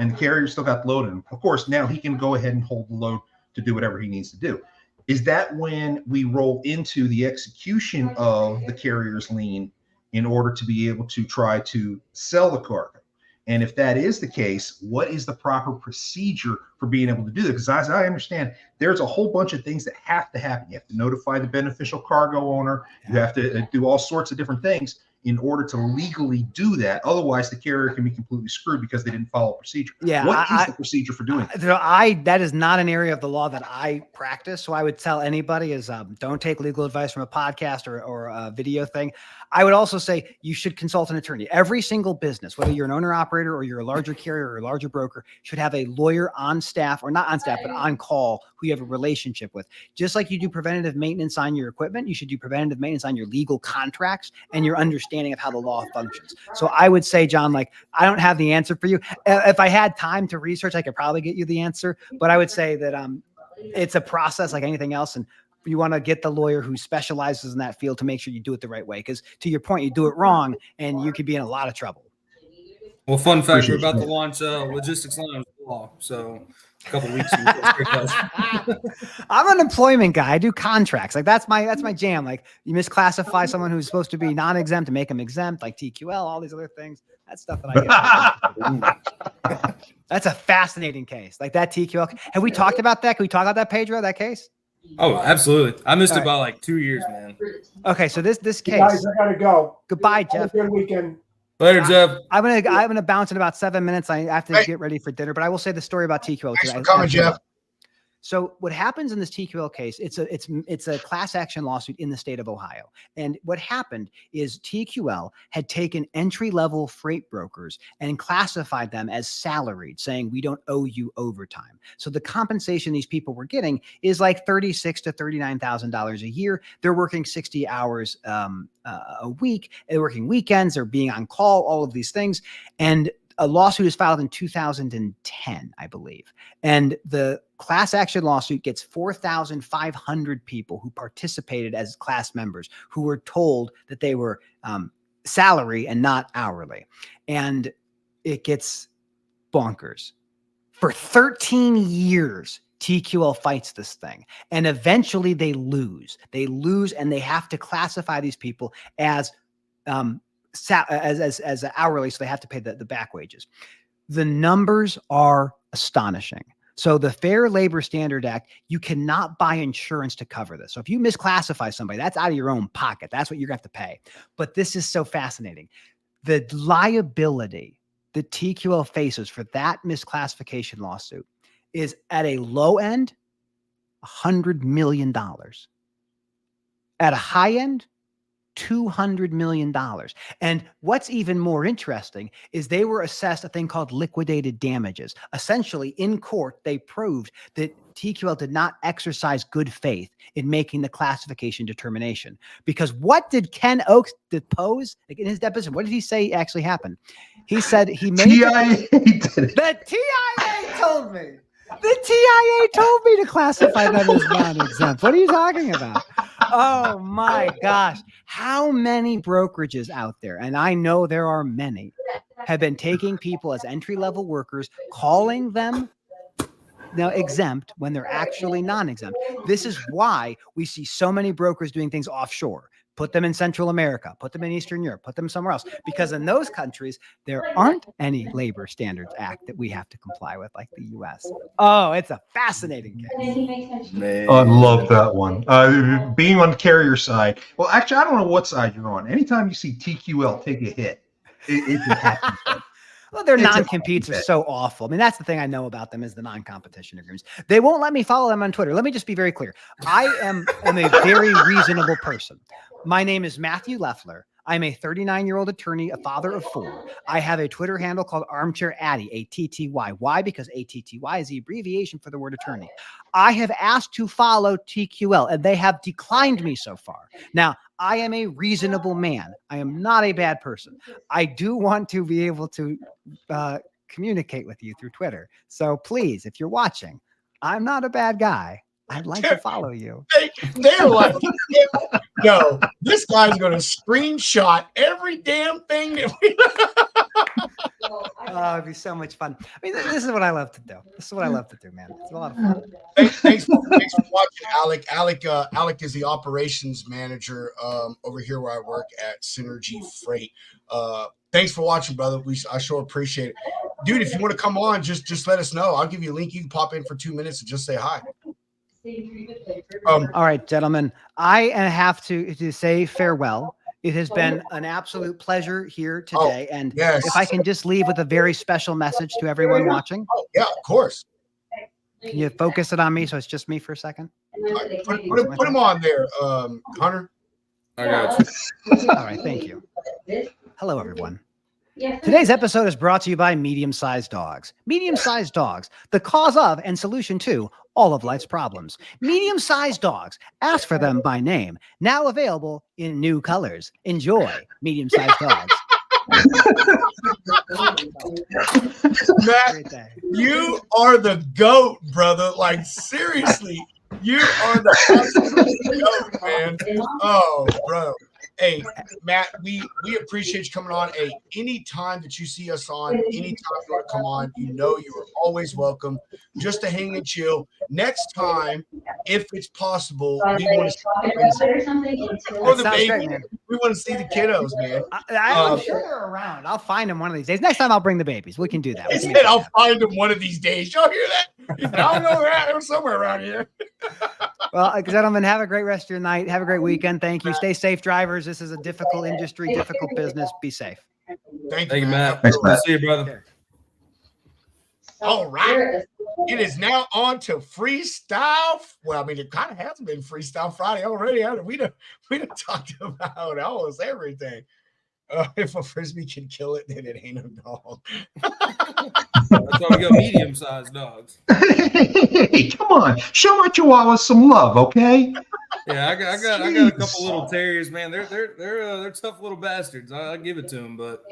and the carrier still got loaded. Of course, now he can go ahead and hold the load to do whatever he needs to do. Is that when we roll into the execution of the carrier's lien in order to be able to try to sell the cargo? And if that is the case, what is the proper procedure for being able to do that? Because as I understand, there's a whole bunch of things that have to happen. You have to notify the beneficial cargo owner. You have to do all sorts of different things in order to legally do that. Otherwise, the carrier can be completely screwed because they didn't follow procedure. Yeah, What is the procedure for doing that? That is not an area of the law that I practice. So I would tell anybody is don't take legal advice from a podcast or a video thing. I would also say you should consult an attorney. Every single business, whether you're an owner operator or you're a larger carrier or a larger broker, should have a lawyer on staff, or not on staff, but on call, who you have a relationship with. Just like you do preventative maintenance on your equipment, you should do preventative maintenance on your legal contracts and your understanding of how the law functions. So I would say, John, I don't have the answer for you. If I had time to research, I could probably get you the answer, but I would say that it's a process like anything else. And you want to get the lawyer who specializes in that field to make sure you do it the right way. Because to your point, you do it wrong and you could be in a lot of trouble. Well, fun fact, we're about to launch Logistics Lounge Law. So a couple weeks. I'm an employment guy. I do contracts. That's my jam. You misclassify someone who's supposed to be non-exempt to make them exempt, like TQL, all these other things. That's stuff that I get. That's a fascinating case. Like that TQL. Have we talked about that? Can we talk about that, Pedro, that case? Oh, absolutely. I missed it by 2 years, man. Okay, so this case. Guys, I gotta go. Goodbye, Jeff. Have a good weekend. Later, Jeff. I'm gonna bounce in about 7 minutes. I have to get ready for dinner, but I will say the story about TQL. Thanks for coming, Jeff. So what happens in this TQL case, it's a class action lawsuit in the state of Ohio. And what happened is TQL had taken entry-level freight brokers and classified them as salaried, saying we don't owe you overtime. So the compensation these people were getting is like $36,000 to $39,000 a year. They're working 60 hours a week. They're working weekends. They're being on call, all of these things. And a lawsuit is filed in 2010, I believe. And the class action lawsuit gets 4,500 people who participated as class members who were told that they were salary and not hourly. And it gets bonkers. For 13 years, TQL fights this thing. And eventually they lose. They lose, and they have to classify these people as hourly, so they have to pay the back wages. The numbers are astonishing. So the Fair Labor Standard Act, you cannot buy insurance to cover this. So if you misclassify somebody, that's out of your own pocket. That's what you're going to have to pay. But this is so fascinating. The liability that TQL faces for that misclassification lawsuit is at a low end, $100 million. At a high end, $200 million. And what's even more interesting is they were assessed a thing called liquidated damages. Essentially, in court, they proved that TQL did not exercise good faith in making the classification determination. Because what did Ken Oakes depose in his deposition? What did he say actually happened? He said he made the TIA told me. The TIA told me to classify them as non-exempt. What are you talking about? Oh my gosh. How many brokerages out there, and I know there are many, have been taking people as entry-level workers, calling them now exempt when they're actually non-exempt. This is why we see so many brokers doing things offshore, Put them in Central America, put them in Eastern Europe, put them somewhere else, because in those countries, there aren't any Labor Standards Act that we have to comply with like the US. Oh, it's a fascinating case. I love that one. Being on the carrier side. Well, actually, I don't know what side you're on. Anytime you see TQL take a hit, it's a happy thing. Well, their non-competes are so awful. I mean, that's the thing I know about them is the non-competition agreements. They won't let me follow them on Twitter. Let me just be very clear. I am a very reasonable person. My name is Matthew Leffler. I'm a 39-year-old attorney, a father of 4. I have a Twitter handle called Armchair Atty, ATTY. Why? Because ATTY is the abbreviation for the word attorney. I have asked to follow TQL, and they have declined me so far. Now, I am a reasonable man. I am not a bad person. I do want to be able to communicate with you through Twitter. So please, if you're watching, I'm not a bad guy. I'd like to follow you. They're like, yo, this guy's going to screenshot every damn thing that we. Oh, it'd be so much fun. I mean, this is what I love to do. This is what I love to do, man. It's a lot of fun. Thanks for watching, Alec. Alec is the operations manager over here where I work at Synergy Freight. Thanks for watching, brother. I sure appreciate it. Dude, if you want to come on, just let us know. I'll give you a link. You can pop in for 2 minutes and just say hi. All right, gentlemen, I have to say farewell. It has been an absolute pleasure here today. And if I can just leave with a very special message to everyone watching. Oh, yeah, of course. Can you focus it on me so it's just me for a second? Put him on there, Hunter. I got you. All right, thank you. Hello, everyone. Today's episode is brought to you by Medium-Sized Dogs. Medium-Sized Dogs, the cause of and solution to all of life's problems. Medium-Sized Dogs, ask for them by name. Now available in new colors. Enjoy Medium-Sized Dogs. Matt, you are the GOAT, brother. Like, seriously, you are the absolute GOAT, man. Oh, bro. Hey, Matt, we appreciate you coming on. Hey, anytime that you see us on, anytime you want to come on, you know you are always welcome just to hang and chill. Next time, if it's possible, we want to we want to see the kiddos, man. I'm sure they're around. I'll find them one of these days. Next time, I'll bring the babies. We can do that. He said, I'll find them one of these days. Y'all hear that? He said, I don't know where they're somewhere around here. Well, gentlemen, have a great rest of your night. Have a great weekend. Thank you. Stay safe, drivers. This is a difficult industry, difficult business. Be safe. Thank you, Matt. Thanks, Matt. See you, brother. All right. It is now on to freestyle. Well, I mean, it kind of has been Freestyle Friday already. We done talked about almost everything. If a frisbee can kill it, then it ain't a dog. That's why we got medium-sized dogs. Hey, come on, show my chihuahuas some love, okay? Yeah, I got a couple little terriers, man. They're tough little bastards. I'll give it to them, but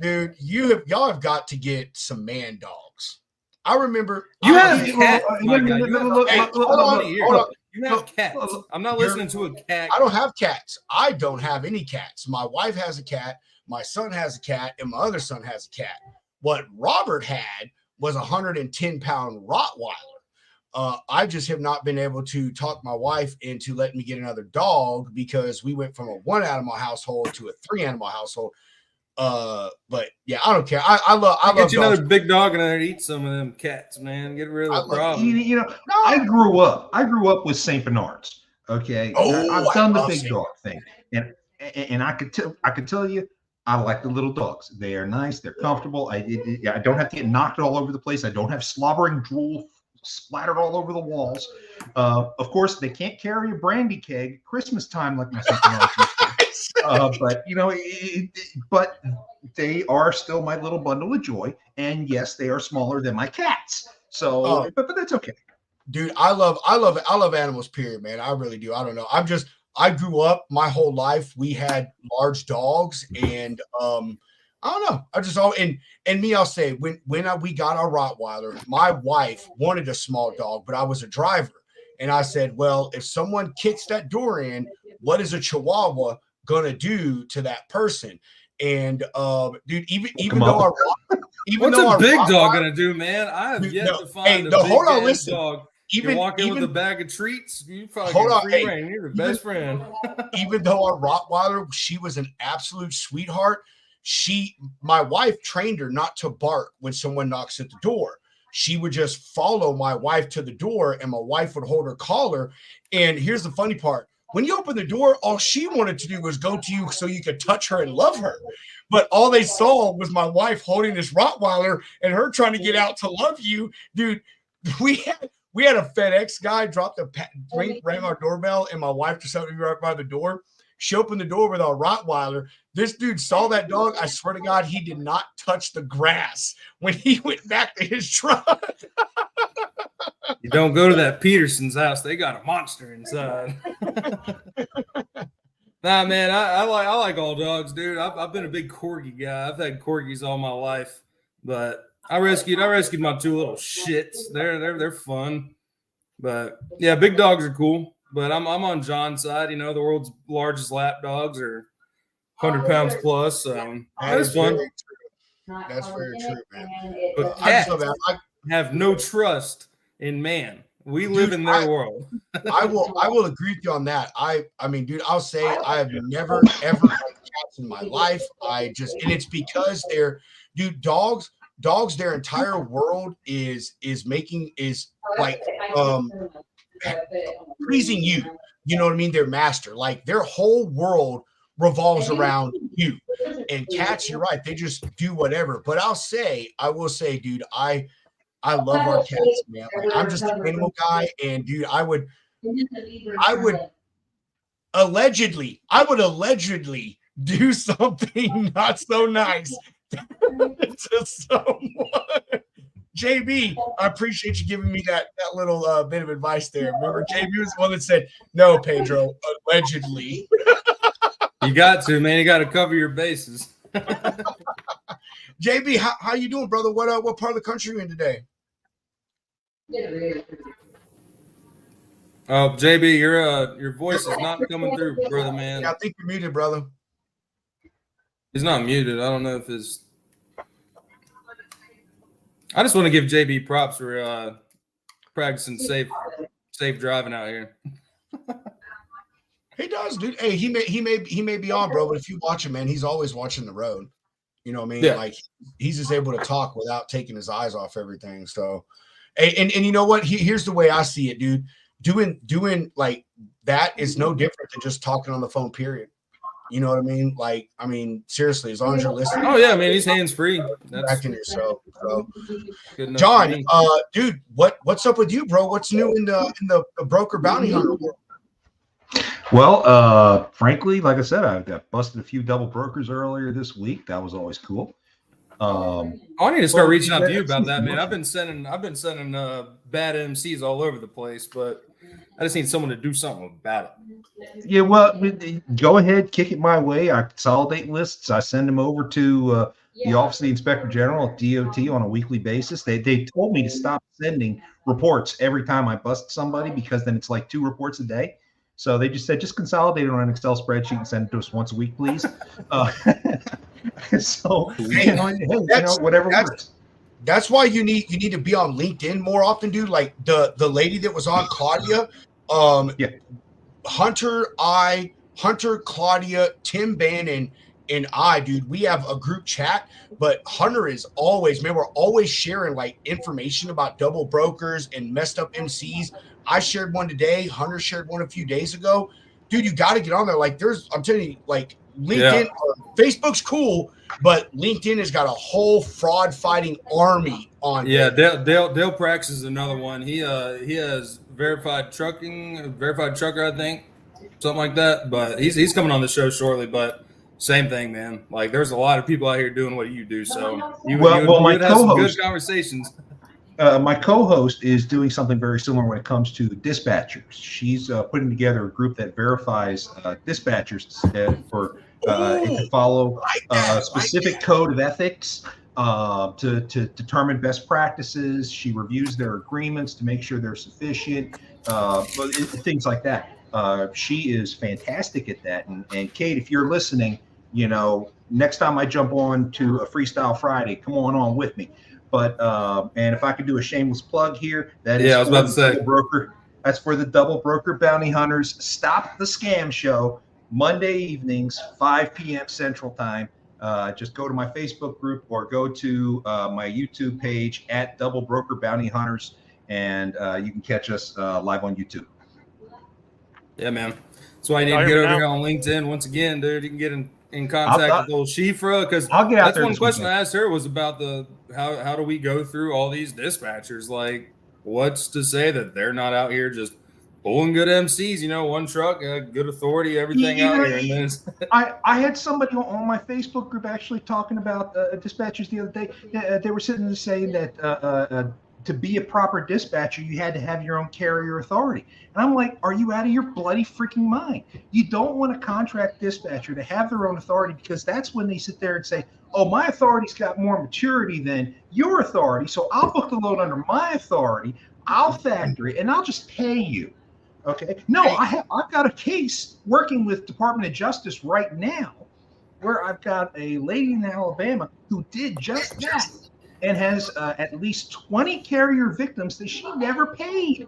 dude, y'all have got to get some man dogs. I remember you have cats. Hold on. You have cats. I'm not listening to a cat. I don't have cats. I don't have any cats. My wife has a cat. My son has a cat, and my other son has a cat. What Robert had was a 110-pound Rottweiler. I just have not been able to talk my wife into letting me get another dog because we went from a 1-animal household to a 3-animal household. But yeah, I don't care. I love get you another big dog in there to eat some of them cats, man. Get rid of the problem. You know, I grew up with Saint Bernards. Okay, I've done the big dog thing, and I could tell you, I like the little dogs. They are nice. They're comfortable. I don't have to get knocked all over the place. I don't have slobbering drool splattered all over the walls. Of course, they can't carry a brandy keg at Christmas time like my Saint Bernards used to. But you know, but they are still my little bundle of joy, and yes, they are smaller than my cats. So, but that's okay, dude. I love animals. Period, man. I really do. I don't know. I grew up my whole life. We had large dogs, and I don't know. I just and me. I'll say when we got our Rottweiler, my wife wanted a small dog, but I was a driver, and I said, well, if someone kicks that door in, what is a Chihuahua gonna do to that person? And dude, even though our what's a big dog gonna do, man? I have yet to find a big dog You walk in with a even bag of treats, you probably hold get on, free hey, reign. You're the best friend. even though our Rottweiler, she was an absolute sweetheart. My wife trained her not to bark when someone knocks at the door. She would just follow my wife to the door, and my wife would hold her collar. And here's the funny part. When you open the door, all she wanted to do was go to you so you could touch her and love her. But all they saw was my wife holding this Rottweiler and her trying to get out to love you. Dude, we had a FedEx guy drop rang our doorbell, and my wife just happened to be right by the door. She opened the door with our Rottweiler. This dude saw that dog. I swear to God, he did not touch the grass when he went back to his truck. You don't go to that Peterson's house. They got a monster inside. Nah, man, I like all dogs, dude. I've been a big corgi guy. I've had corgis all my life, but I rescued my two little shits. They're fun. But yeah, big dogs are cool. But I'm on John's side. You know, the world's largest lap dogs are 100 pounds plus. So that's fun. That's very true, man. But cats have no trust in man. We live in their world. I will agree with you on that. I mean, dude, I'll say I have never ever had cats in my life. And it's because dogs, their entire world is like pleasing you. You know what I mean? Their master, like their whole world revolves around you. And cats, you're right, they just do whatever. But I will say, dude, I love our cats, man. Like, I'm just an animal guy, and dude, I would allegedly do something not so nice to someone. JB, I appreciate you giving me that little bit of advice there. Remember, JB was the one that said, "No, Pedro, allegedly." You got to, man. You got to cover your bases. JB, how you doing, brother? What part of the country are you in today? Oh, JB, your voice is not coming through, brother, man. Yeah, I think you're muted, brother. He's not muted. I don't know if his. I just want to give JB props for practicing safe driving out here. He does, dude. Hey, he may be on, bro, but if you watch him, man, he's always watching the road. You know what I mean? Yeah. Like he's just able to talk without taking his eyes off everything. So, and you know what? Here's the way I see it, dude. Doing like that is no different than just talking on the phone. Period. You know what I mean? Like, I mean, seriously, as long as you're listening. Oh yeah, man, he's hands free. Acting yourself. So, John, dude, what's up with you, bro? What's new in the broker bounty hunter world? Well, frankly, like I said, I got busted a few double brokers earlier this week. That was always cool. I need to start reaching out to you about that, man. I've been sending bad MCs all over the place, but I just need someone to do something about it. Yeah, well, go ahead, kick it my way. I consolidate lists. I send them over to the Office of the Inspector General at DOT on a weekly basis. They told me to stop sending reports every time I bust somebody because then it's like 2 reports a day. So they just said, just consolidate it on an Excel spreadsheet and send it to us once a week, please. So, whatever works. That's why you need to be on LinkedIn more often, dude. Like the lady that was on Claudia, Hunter, Claudia, Tim Bannon, and I, dude, we have a group chat, but Hunter is always, man, we're always sharing like information about double brokers and messed up MCs. I shared one today. Hunter shared one a few days ago. Dude, you got to get on there. Like I'm telling you, like LinkedIn, Facebook's cool, but LinkedIn has got a whole fraud fighting army on. Yeah, Dale Prax is another one. He has verified trucker, I think, something like that. But he's coming on the show shortly. But same thing, man. Like there's a lot of people out here doing what you do. So you would have some good conversations. My co-host is doing something very similar when it comes to dispatchers. She's putting together a group that verifies dispatchers for it to follow a specific code of ethics to determine best practices. She reviews their agreements to make sure they're sufficient, things like that. She is fantastic at that. And Kate, if you're listening, next time I jump on to a Freestyle Friday, come on with me. But and if I could do a shameless plug here, that is I was about to say. broker. That's for the Double Broker Bounty Hunters Stop the Scam Show, Monday evenings, 5 p.m. Central Time. Just go to my Facebook group or go to my YouTube page at Double Broker Bounty Hunters, and you can catch us live on YouTube. Yeah, man. That's why you need to get over here on LinkedIn. Once again, dude, you can get in contact with old Shifra, because that's one question I asked her was about how do we go through all these dispatchers? Like, what's to say that they're not out here just pulling good MCs, you know, one truck, good authority, everything out here. And then I had somebody on my Facebook group actually talking about dispatchers the other day. They were sitting there saying that to be a proper dispatcher, you had to have your own carrier authority. And I'm like, are you out of your bloody freaking mind? You don't want a contract dispatcher to have their own authority, because that's when they sit there and say, oh, my authority's got more maturity than your authority, so I'll book the load under my authority, I'll factor it, and I'll just pay you. Okay. No, I've got a case working with Department of Justice right now where I've got a lady in Alabama who did just that and has at least 20 carrier victims that she never paid.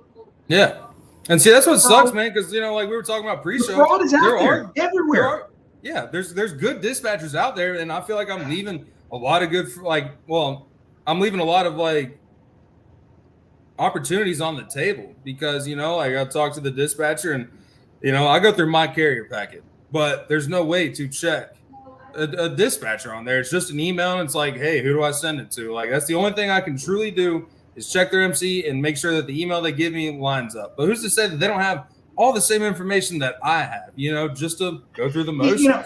Yeah. And see, that's what sucks, man, because, you know, like we were talking about pre-show. The fraud is out there everywhere. There's good dispatchers out there, and I feel like I'm leaving a lot of good, I'm leaving a lot of, like, opportunities on the table, because, you know, like I talk to the dispatcher and, you know, I go through my carrier packet, but there's no way to check a dispatcher on there. It's just an email, and it's like, hey, who do I send it to? Like, that's the only thing I can truly do is check their MC and make sure that the email they give me lines up. But who's to say that they don't have all the same information that I have, you know, just to go through the motions? You know,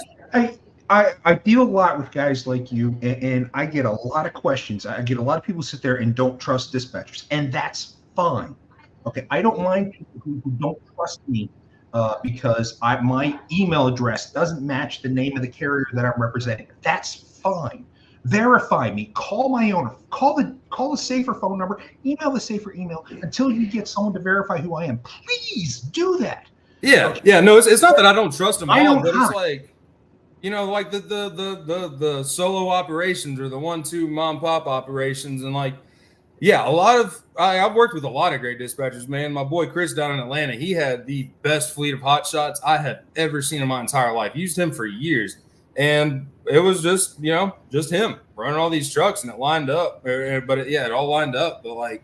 I deal a lot with guys like you, and I get a lot of questions. I get a lot of people sit there and don't trust dispatchers, and that's fine. Okay, I don't mind people who don't trust me because my email address doesn't match the name of the carrier that I'm representing. That's fine. Verify me. Call my owner. Call the safer phone number. Email the safer email until you get someone to verify who I am. Please do that. Yeah, okay. Yeah. No, it's not that I don't trust them all, but it's like, you know, like the solo operations or the 1-2 mom pop operations, and like, yeah, I've worked with a lot of great dispatchers, man. My boy Chris down in Atlanta, he had the best fleet of hot shots I had ever seen in my entire life. Used him for years, and it was just, you know, just him running all these trucks, and it lined up. But it all lined up. But like,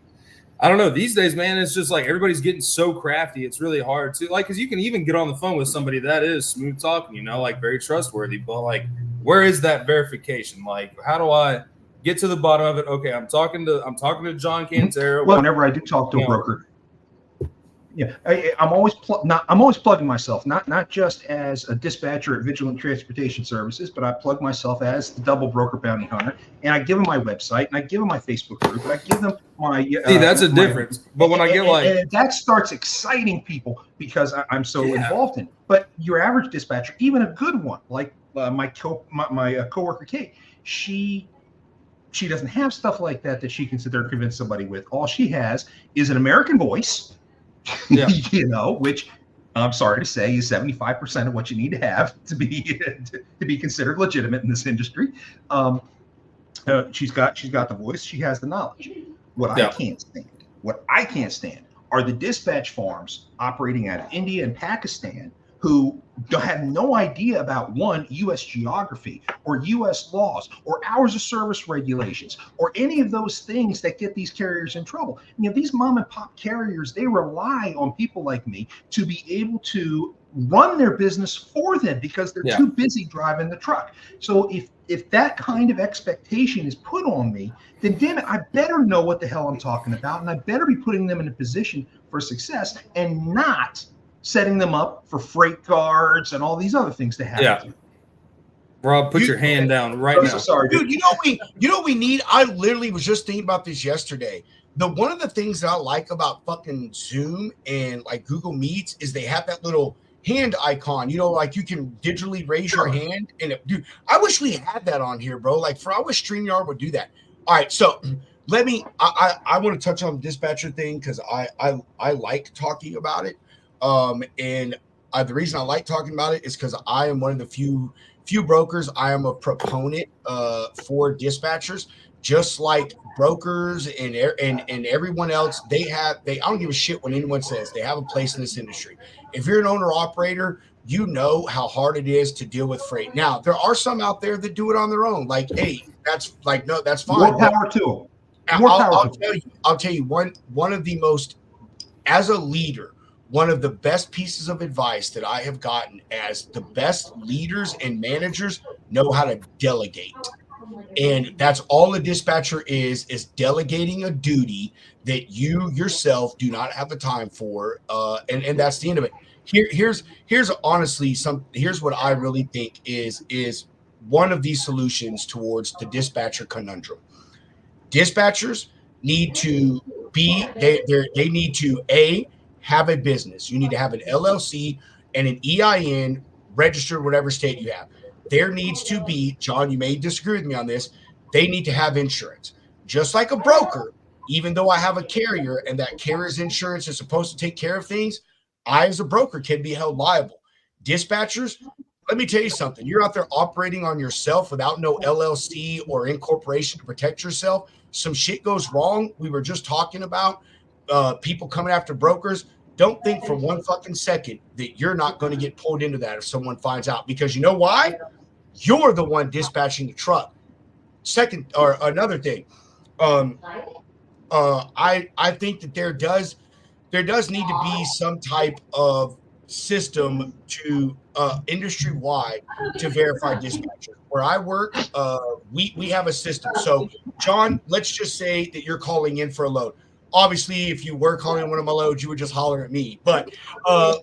I don't know. These days, man, it's just like everybody's getting so crafty. It's really hard to, like, because you can even get on the phone with somebody that is smooth talking, you know, like very trustworthy. But like, where is that verification? Like, how do I get to the bottom of it? Okay, I'm talking to John Cantero. Well, whenever I do talk to a broker, yeah, I'm always plugging myself, not just as a dispatcher at Vigilant Transportation Services, but I plug myself as the Double Broker Bounty Hunter, and I give them my website, and I give them my Facebook group, and I give them my. See, that's a difference. But when I get and that starts exciting people because I'm so involved in it. But your average dispatcher, even a good one like my coworker Kate, she doesn't have stuff like that she can sit there and convince somebody with. All she has is an American voice. Yeah. You know, which I'm sorry to say is 75% of what you need to have to be considered legitimate in this industry. She's got the voice. She has the knowledge. What I can't stand are the dispatch farms operating out of India and Pakistan who have no idea about U.S. geography or U.S. laws or hours of service regulations or any of those things that get these carriers in trouble. You know, these mom and pop carriers, they rely on people like me to be able to run their business for them because they're too busy driving the truck. So if that kind of expectation is put on me, then damn it, I better know what the hell I'm talking about, and I better be putting them in a position for success and not setting them up for freight guards and all these other things to happen. Yeah. Rob, put your hand down right now. Sorry, dude. You know what we need? I literally was just thinking about this yesterday. One of the things that I like about fucking Zoom and like Google Meets is they have that little hand icon. You know, like you can digitally raise your hand. And dude, I wish we had that on here, bro. Like I wish StreamYard would do that. All right, so I want to touch on the dispatcher thing because I like talking about it. And the reason I like talking about it is because I am one of the few brokers. I am a proponent for dispatchers just like brokers and everyone else, I don't give a shit what anyone says. They have a place in this industry. If you're an owner operator, you know how hard it is to deal with freight. Now, there are some out there that do it on their own. Like, hey, that's like, no, that's fine. More power to them. I'll tell you one of the most, as a leader, one of the best pieces of advice that I have gotten, as the best leaders and managers know how to delegate. And that's all a dispatcher is delegating a duty that you yourself do not have the time for. And that's the end of it. Here's honestly here's what I really think is one of these solutions towards the dispatcher conundrum. Dispatchers need to they need to have a business. You need to have an LLC and an EIN registered whatever state you have. There needs to be, John, you may disagree with me on this, they need to have insurance. Just like a broker, even though I have a carrier and that carrier's insurance is supposed to take care of things, I as a broker can be held liable. Dispatchers, let me tell you something. You're out there operating on yourself without no LLC or incorporation to protect yourself. Some shit goes wrong. We were just talking about people coming after brokers. Don't think for one fucking second that you're not going to get pulled into that if someone finds out, because you know why? You're the one dispatching the truck. Second, or another thing, I think that there does need to be some type of system to industry wide to verify dispatchers. Where I work, we have a system. So, John, let's just say that you're calling in for a load. Obviously, if you were calling in one of my loads, you would just holler at me. But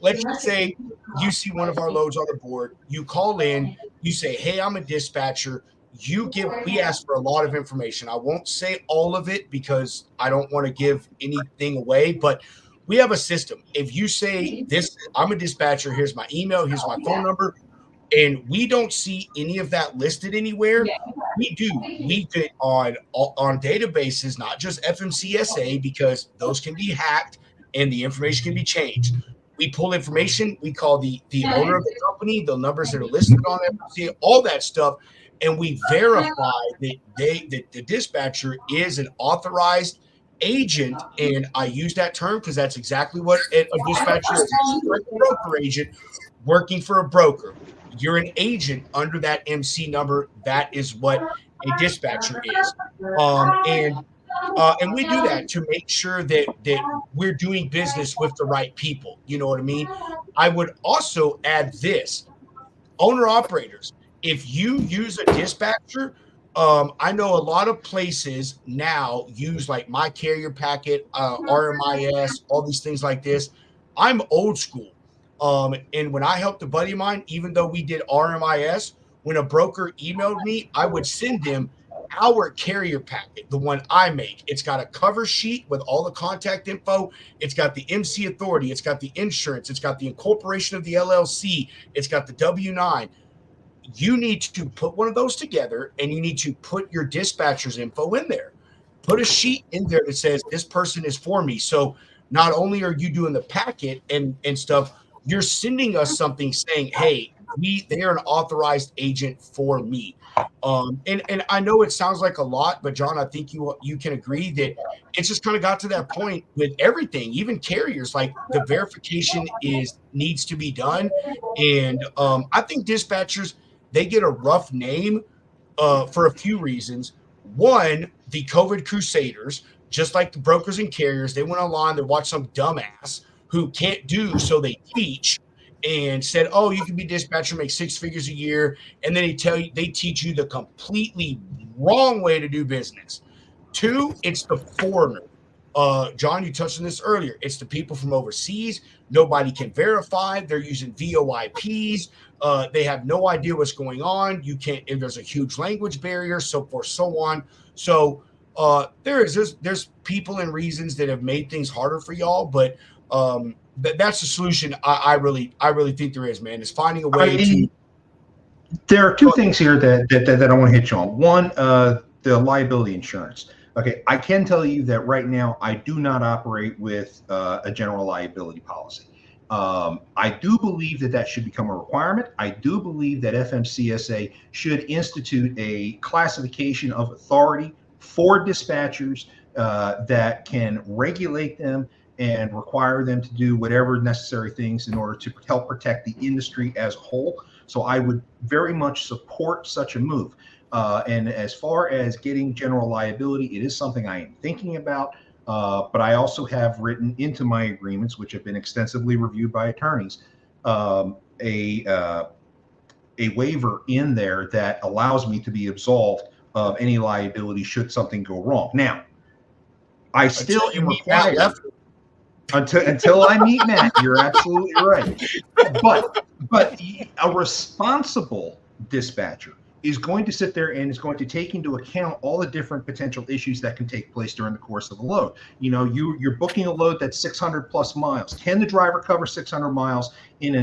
let's just say you see one of our loads on the board. You call in. You say, "Hey, I'm a dispatcher." We ask for a lot of information. I won't say all of it because I don't want to give anything away. But we have a system. If you say this, I'm a dispatcher. Here's my email. Here's my phone number. And we don't see any of that listed anywhere. We do it on databases, not just FMCSA, because those can be hacked and the information can be changed. We pull information. We call the owner of the company, the numbers that are listed on FMCSA, all that stuff, and we verify that the dispatcher is an authorized agent. And I use that term because that's exactly what a dispatcher is. It's a broker agent working for a broker. You're an agent under that MC number. That is what a dispatcher is. And we do that to make sure that we're doing business with the right people. You know what I mean? I would also add this. Owner operators, if you use a dispatcher, I know a lot of places now use like My Carrier Packet, RMIS, all these things like this. I'm old school. And when I helped a buddy of mine, even though we did RMIS, when a broker emailed me, I would send them our carrier packet, the one I make. It's got a cover sheet with all the contact info. It's got the MC authority. It's got the insurance. It's got the incorporation of the LLC. It's got the W-9. You need to put one of those together, and you need to put your dispatcher's info in there. Put a sheet in there that says this person is for me. So not only are you doing the packet and stuff, you're sending us something saying, hey, they are an authorized agent for me. And I know it sounds like a lot, but John, I think you can agree that it's just kind of got to that point with everything, even carriers, like the verification needs to be done. And I think dispatchers, they get a rough name for a few reasons. One, the COVID crusaders, just like the brokers and carriers, they went online, they watched some dumbass who can't do, so they teach, and said, oh, you can be dispatcher, make 6 figures a year. And then they teach you the completely wrong way to do business. 2, it's the foreigner. John, you touched on this earlier. It's the people from overseas. Nobody can verify. They're using VoIPs. They have no idea what's going on. And there's a huge language barrier, so forth, so on. So there's people and reasons that have made things harder for y'all, but that's the solution. I really think there is, man. Is finding a way to. There are 2 things here that I want to hit you on. One, the liability insurance. Okay, I can tell you that right now I do not operate with a general liability policy. I do believe that should become a requirement. I do believe that FMCSA should institute a classification of authority for dispatchers that can regulate them and require them to do whatever necessary things in order to help protect the industry as a whole. So I would very much support such a move. And as far as getting general liability, it is something I am thinking about. But I also have written into my agreements, which have been extensively reviewed by attorneys, a waiver in there that allows me to be absolved of any liability should something go wrong. Now, I still am required until I meet Matt. You're absolutely right. But a responsible dispatcher is going to sit there and is going to take into account all the different potential issues that can take place during the course of a load. You know, you're booking a load that's 600 plus miles. Can the driver cover 600 miles in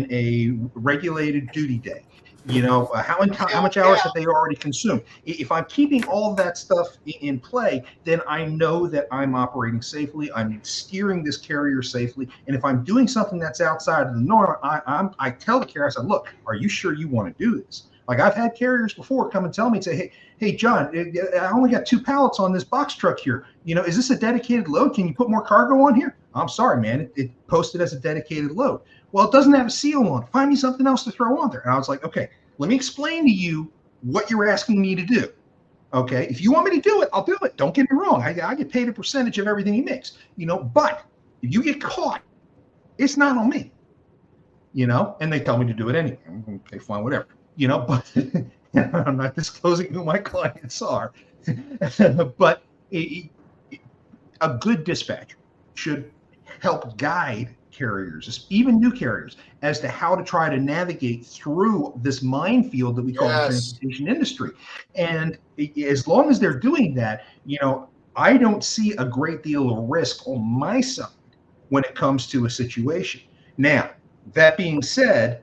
a regulated duty day? You know, how much hours have they already consumed? If I'm keeping all that stuff in play, then I know that I'm operating safely. I'm steering this carrier safely. And if I'm doing something that's outside of the norm, I tell the carrier, I said, look, are you sure you want to do this? Like I've had carriers before come and tell me and say, hey, John, I only got 2 pallets on this box truck here. You know, is this a dedicated load? Can you put more cargo on here? I'm sorry, man. It posted as a dedicated load. Well, it doesn't have a seal on it. Find me something else to throw on there. And I was like, okay, let me explain to you what you're asking me to do. Okay, if you want me to do it, I'll do it. Don't get me wrong. I get paid a percentage of everything he makes. You know, but if you get caught, it's not on me. You know, and they tell me to do it anyway. Okay, fine, whatever. You know, but I'm not disclosing who my clients are. But a good dispatcher should help guide carriers, even new carriers, as to how to try to navigate through this minefield that we call the transportation industry. And as long as they're doing that, you know, I don't see a great deal of risk on my side when it comes to a situation. Now, that being said,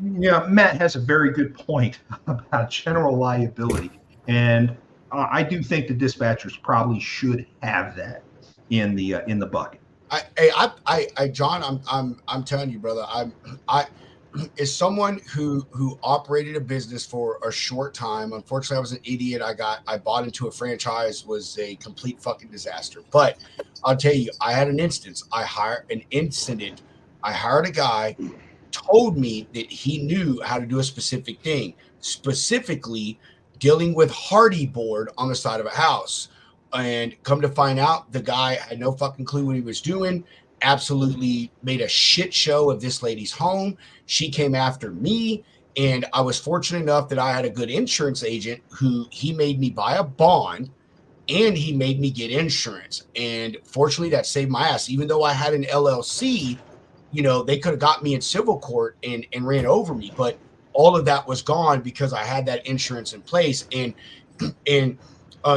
you know, Matt has a very good point about general liability, and I do think the dispatchers probably should have that in the bucket. John, I'm telling you, brother, I as someone who operated a business for a short time. Unfortunately, I was an idiot. I bought into a franchise, was a complete fucking disaster. But I'll tell you, I had an instance. I hired a guy, told me that he knew how to do a specific thing, specifically dealing with hardy board on the side of a house. And come to find out, the guy had no fucking clue what he was doing, absolutely made a shit show of this lady's home. She came after me, and I was fortunate enough that I had a good insurance agent who he made me buy a bond, and he made me get insurance. And fortunately, that saved my ass. Even though I had an LLC, you know, they could have got me in civil court and ran over me. But all of that was gone because I had that insurance in place. And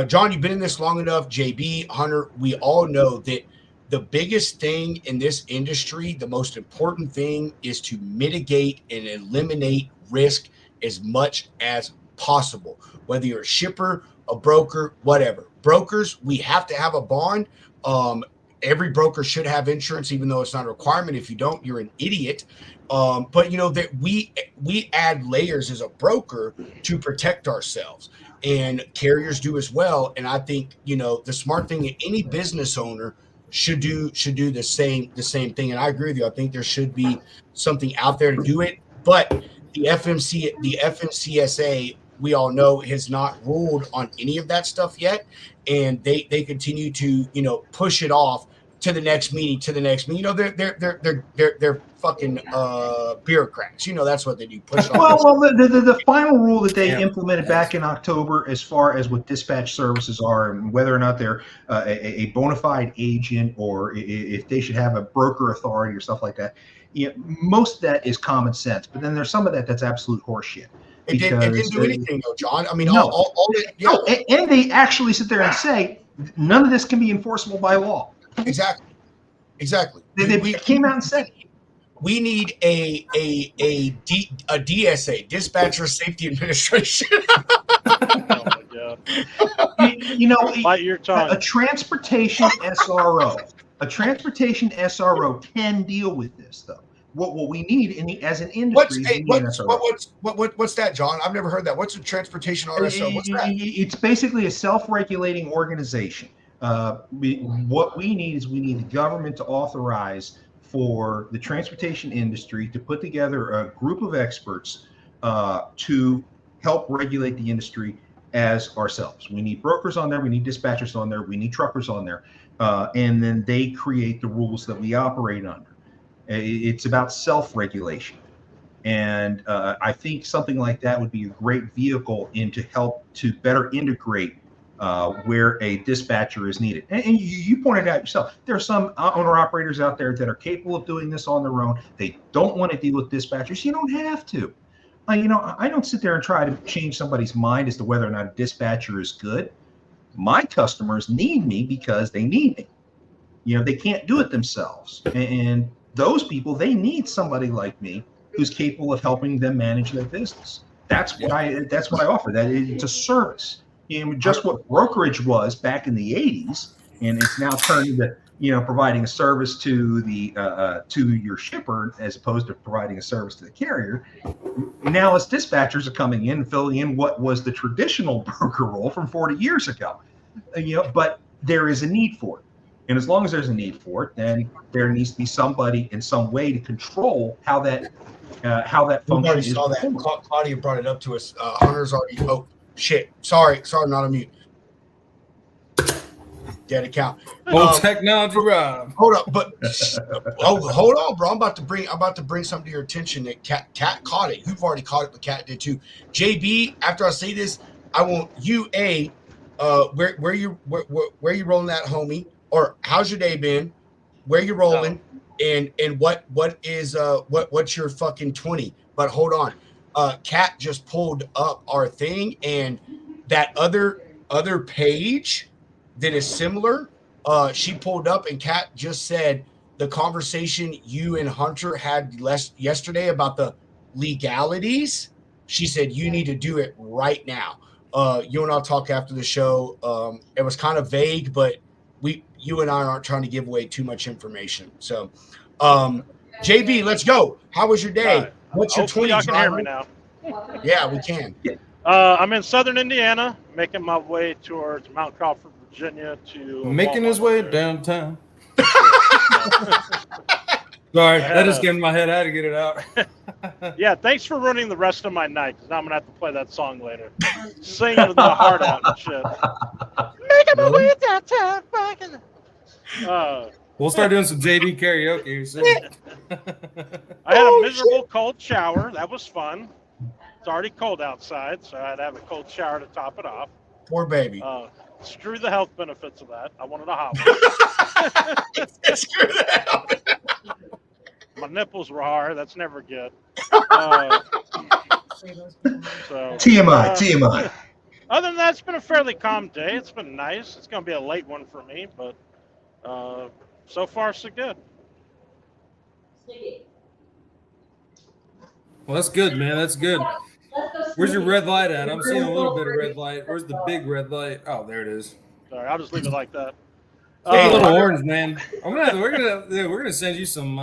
John, you've been in this long enough. JB, Hunter, we all know that the biggest thing in this industry, the most important thing, is to mitigate and eliminate risk as much as possible. Whether you're a shipper, a broker, whatever. Brokers, we have to have a bond. Every broker should have insurance, even though it's not a requirement. If you don't, you're an idiot. But you know that we add layers as a broker to protect ourselves, and carriers do as well. And I think, you know, the smart thing that any business owner should do the same thing. And I agree with you. I think there should be something out there to do it. But the FMCSA, we all know, has not ruled on any of that stuff yet, and they continue to, you know, push it off to the next meeting. You know, they're fucking bureaucrats. You know, that's what they do. Push off. Well, the final rule that they implemented back in October, as far as what dispatch services are and whether or not they're a bona fide agent, or if they should have a broker authority or stuff like that, you know, most of that is common sense. But then there's some of that's absolute horseshit. It didn't do anything, though, John. I mean, no. And they actually sit there and say none of this can be enforceable by law. Exactly. They came out and said we need a DSA, Dispatcher Safety Administration. Oh my God. You know, Bite your tongue. A transportation SRO can deal with this, though. what we need as an industry. What's that, John? I've never heard that. What's a transportation RSO? What's that? It's basically a self-regulating organization. What we need is we need the government to authorize for the transportation industry to put together a group of experts to help regulate the industry as ourselves. We need brokers on there, we need dispatchers on there, we need truckers on there, and then they create the rules that we operate under. It's about self-regulation. And I think something like that would be a great vehicle to help to better integrate where a dispatcher is needed. And you pointed out yourself, there are some owner-operators out there that are capable of doing this on their own. They don't want to deal with dispatchers. You don't have to. I don't sit there and try to change somebody's mind as to whether or not a dispatcher is good. My customers need me because they need me. They can't do it themselves. And those people, they need somebody like me who's capable of helping them manage their business. That's what I offer. That it's a service. Just what brokerage was back in the 80s, and it's now turned into providing a service to the to your shipper as opposed to providing a service to the carrier. Now as dispatchers are coming in and filling in what was the traditional broker role from 40 years ago. But there is a need for it. And as long as there's a need for it, then there needs to be somebody in some way to control how that function already is. Saw that. Claudia brought it up to us. Hunter's already. Oh shit! Sorry, not on mute. Dead account. Technology, Rob. Hold up, but hold on, bro. I'm about to bring something to your attention that Cat caught it. You've already caught it, but Cat did too. JB, after I say this, I want you where you rolling that, homie? Or how's your day been? Where you rolling? And what's your fucking 20? But hold on. Kat just pulled up our thing, and that other page that is similar, she pulled up, and Kat just said the conversation you and Hunter had yesterday about the legalities. She said you need to do it right now. You and I'll talk after the show. It was kind of vague, but you and I aren't trying to give away too much information. So, JB, let's go. How was your day? What's your 20? Y'all can hear me now. Yeah, we can. I'm in southern Indiana, making my way towards Mount Crawford, Virginia making his way downtown. Sorry, that just came in my head. I had to get it out. Yeah, thanks for ruining the rest of my night, because now I'm going to have to play that song later. Singing my heart out and shit. Making my way downtown. We'll start doing some JB karaoke soon. I had a miserable cold shower. That was fun. It's already cold outside, so I had to have a cold shower to top it off. Poor baby. Screw the health benefits of that. I wanted a hot one. Screw that. My nipples were hard. That's never good. TMI. Other than that, it's been a fairly calm day. It's been nice. It's going to be a late one for me, but so far, so good. Well, that's good, man. That's good. Where's your red light at? I'm seeing a little bit of red light. Where's the big red light? Oh, there it is. Sorry, I'll just leave it like that. Hey, little orange, man. We're gonna send you some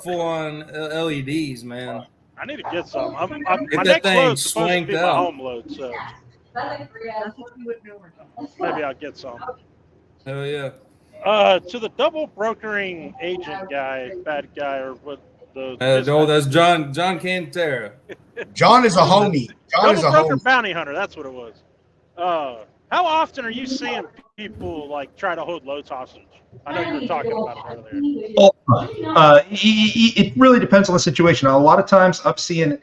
full-on LEDs, man. I need to get some. My Get that next thing load's supposed to be swanked my out. home load, so maybe I'll get some. Hell yeah. To the double brokering agent guy, bad guy, or what the That's John Cantera. John is a homie. John is a double broker homie. bounty hunter. That's what it was. How often are you seeing people like try to hold loads hostage? I know you were talking about it earlier. It really depends on the situation. A lot of times I'm seeing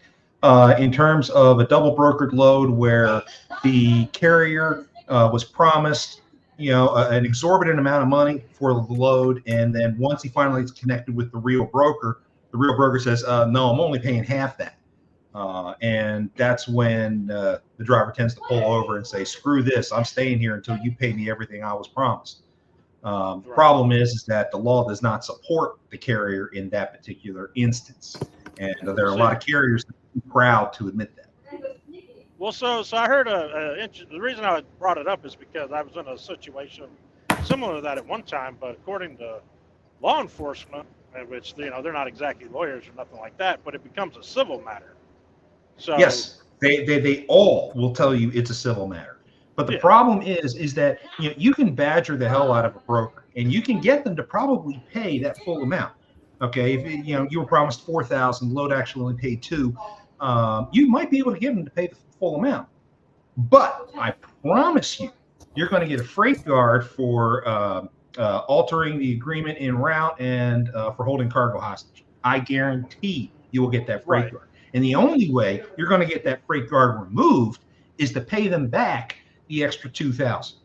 in terms of a double brokered load where the carrier was promised an exorbitant amount of money for the load, and then once he finally is connected with the real broker says, no, I'm only paying half that. And that's when the driver tends to pull over and say, screw this, I'm staying here until you pay me everything I was promised. The problem is that the law does not support the carrier in that particular instance. And there are a lot of carriers that are proud to admit that. Well, so I heard the reason I brought it up is because I was in a situation similar to that at one time, but according to law enforcement which, you know, they're not exactly lawyers or nothing like that, but it becomes a civil matter. So Yes, they all will tell you it's a civil matter. But the Yeah. problem is that you can badger the hell out of a broker, and you can get them to probably pay that full amount. Okay, if you were promised 4,000, load actually only paid 2,000, you might be able to get them to pay the full amount. But I promise you're going to get a freight guard for altering the agreement en route and for holding cargo hostage. I guarantee you will get that freight Right. guard. And the only way you're going to get that freight guard removed is to pay them back the extra 2,000.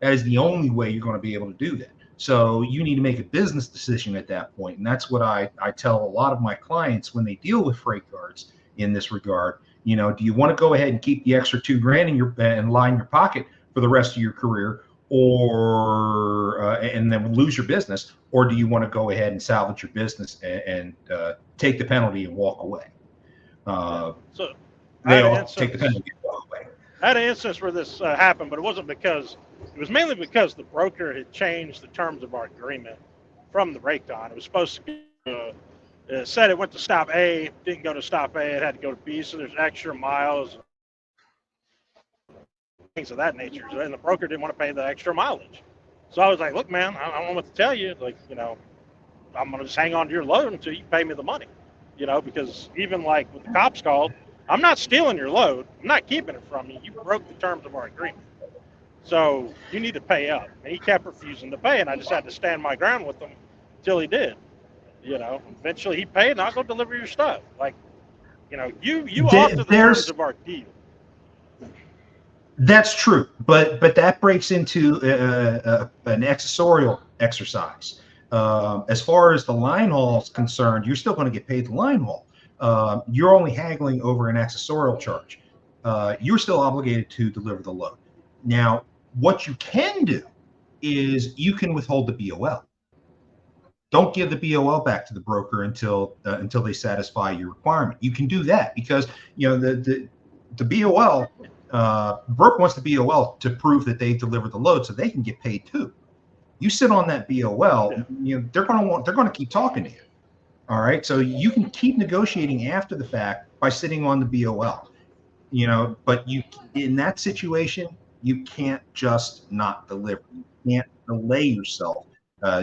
That is the only way you're going to be able to do that. So you need to make a business decision at that point. And that's what I tell a lot of my clients when they deal with freight guards in this regard. Do you want to go ahead and keep the extra $2,000 and line your pocket for the rest of your career, or and then lose your business, or do you want to go ahead and salvage your business and take the penalty and walk away? So They all take the penalty and walk away. I had an instance where this happened, but it wasn't because, it was mainly because the broker had changed the terms of our agreement from the breakdown. It was supposed to be, it said it went to stop A, didn't go to stop A, it had to go to B, so there's extra miles, things of that nature. And the broker didn't want to pay the extra mileage. So I was like, look, man, I don't know what to tell you. Like, I'm going to just hang on to your load until you pay me the money. Because even like when the cops called, I'm not stealing your load. I'm not keeping it from you. You broke the terms of our agreement. So you need to pay up. And he kept refusing to pay, and I just had to stand my ground with him until he did. Eventually he paid, and I'll go deliver your stuff. Like, you alter the terms of our deal. That's true, but that breaks into an accessorial exercise. As far as the line haul is concerned, you're still going to get paid the line haul. You're only haggling over an accessorial charge. You're still obligated to deliver the load. Now, what you can do is you can withhold the BOL. Don't give the BOL back to the broker until they satisfy your requirement. You can do that because the BOL, the broker wants the BOL to prove that they delivered the load so they can get paid too. You sit on that BOL, they're going to keep talking to you. All right, so you can keep negotiating after the fact by sitting on the BOL. But in that situation, you can't just not deliver. You can't delay yourself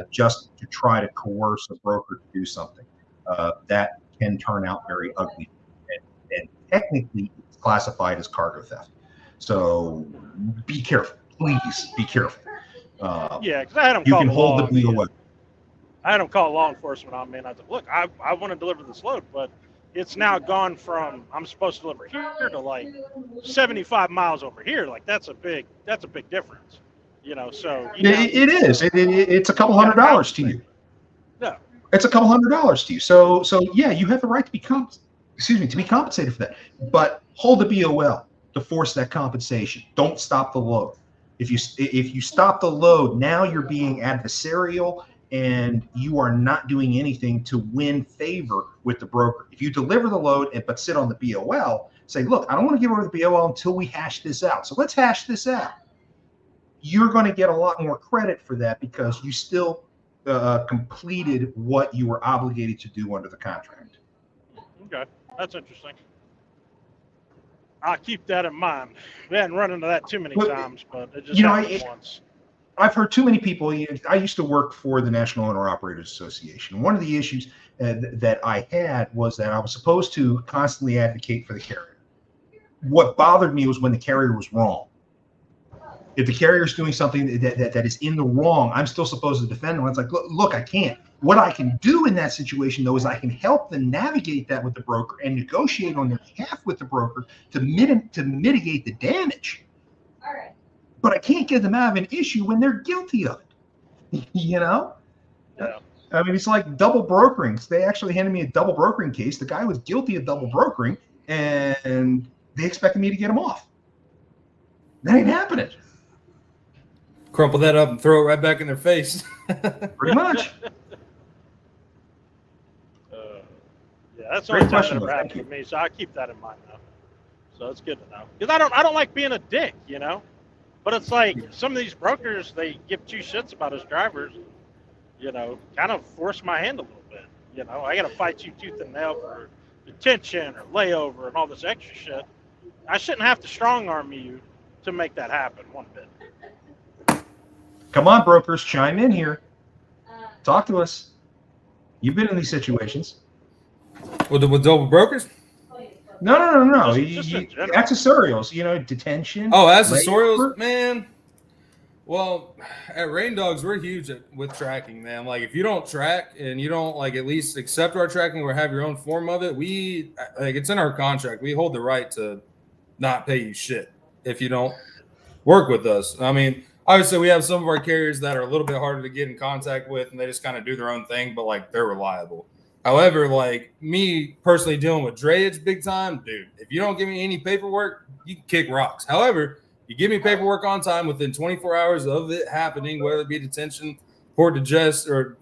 just to try to coerce a broker to do something. That can turn out very ugly, and technically it's classified as cargo theft. So be careful, please be careful. Because I had him you call can the hold law the BOL. I had him call law enforcement on me, and I said, look, I want to deliver this load, but it's now gone from I'm supposed to deliver here to like 75 miles over here. Like that's a big difference, So it is. It's a couple $100 to you. No, it's a couple $100 to you. So yeah, you have the right to be compensated for that. But hold the BOL to force that compensation. Don't stop the load. If you stop the load, now you're being adversarial, and you are not doing anything to win favor with the broker. If you deliver the load but sit on the BOL, say, look, I don't want to give over the BOL until we hash this out. So let's hash this out. You're going to get a lot more credit for that because you still completed what you were obligated to do under the contract. Okay, that's interesting. I'll keep that in mind. We hadn't run into that too many times, but it just happened once. I've heard too many people. I used to work for the National Owner-Operators Association. One of the issues that I had was that I was supposed to constantly advocate for the carrier. What bothered me was when the carrier was wrong. If the carrier is doing something that is in the wrong, I'm still supposed to defend them. It's like, look, I can't. What I can do in that situation, though, is I can help them navigate that with the broker and negotiate on their behalf with the broker to mitigate the damage. All right. But I can't get them out of an issue when they're guilty of it. Yeah. I mean, it's like double brokering. They actually handed me a double brokering case. The guy was guilty of double brokering, and they expected me to get him off. That ain't happening. Crumple that up and throw it right back in their face. Pretty much. That's the only time that ever happened with me, so I keep that in mind now. So it's good to know. Because I don't like being a dick, But it's like some of these brokers, they give two shits about us drivers, kind of force my hand a little bit. You know, I got to fight you tooth and nail for detention or layover and all this extra shit. I shouldn't have to strong arm you to make that happen one bit. Come on, brokers, chime in here. Talk to us. You've been in these situations. With double brokers? No. Just Accessorials, you know, detention. Oh, accessorials, labor. man. Well, at Rain Dogs, we're huge with tracking, man. Like, if you don't track and you don't like at least accept our tracking or have your own form of it, we like it's in our contract. We hold the right to not pay you shit if you don't work with us. I mean, obviously, we have some of our carriers that are a little bit harder to get in contact with, and they just kind of do their own thing, but like they're reliable. However, like me personally dealing with drayage big time, dude, if you don't give me any paperwork, you can kick rocks. However, you give me paperwork on time within 24 hours of it happening, whether it be detention, port congestion,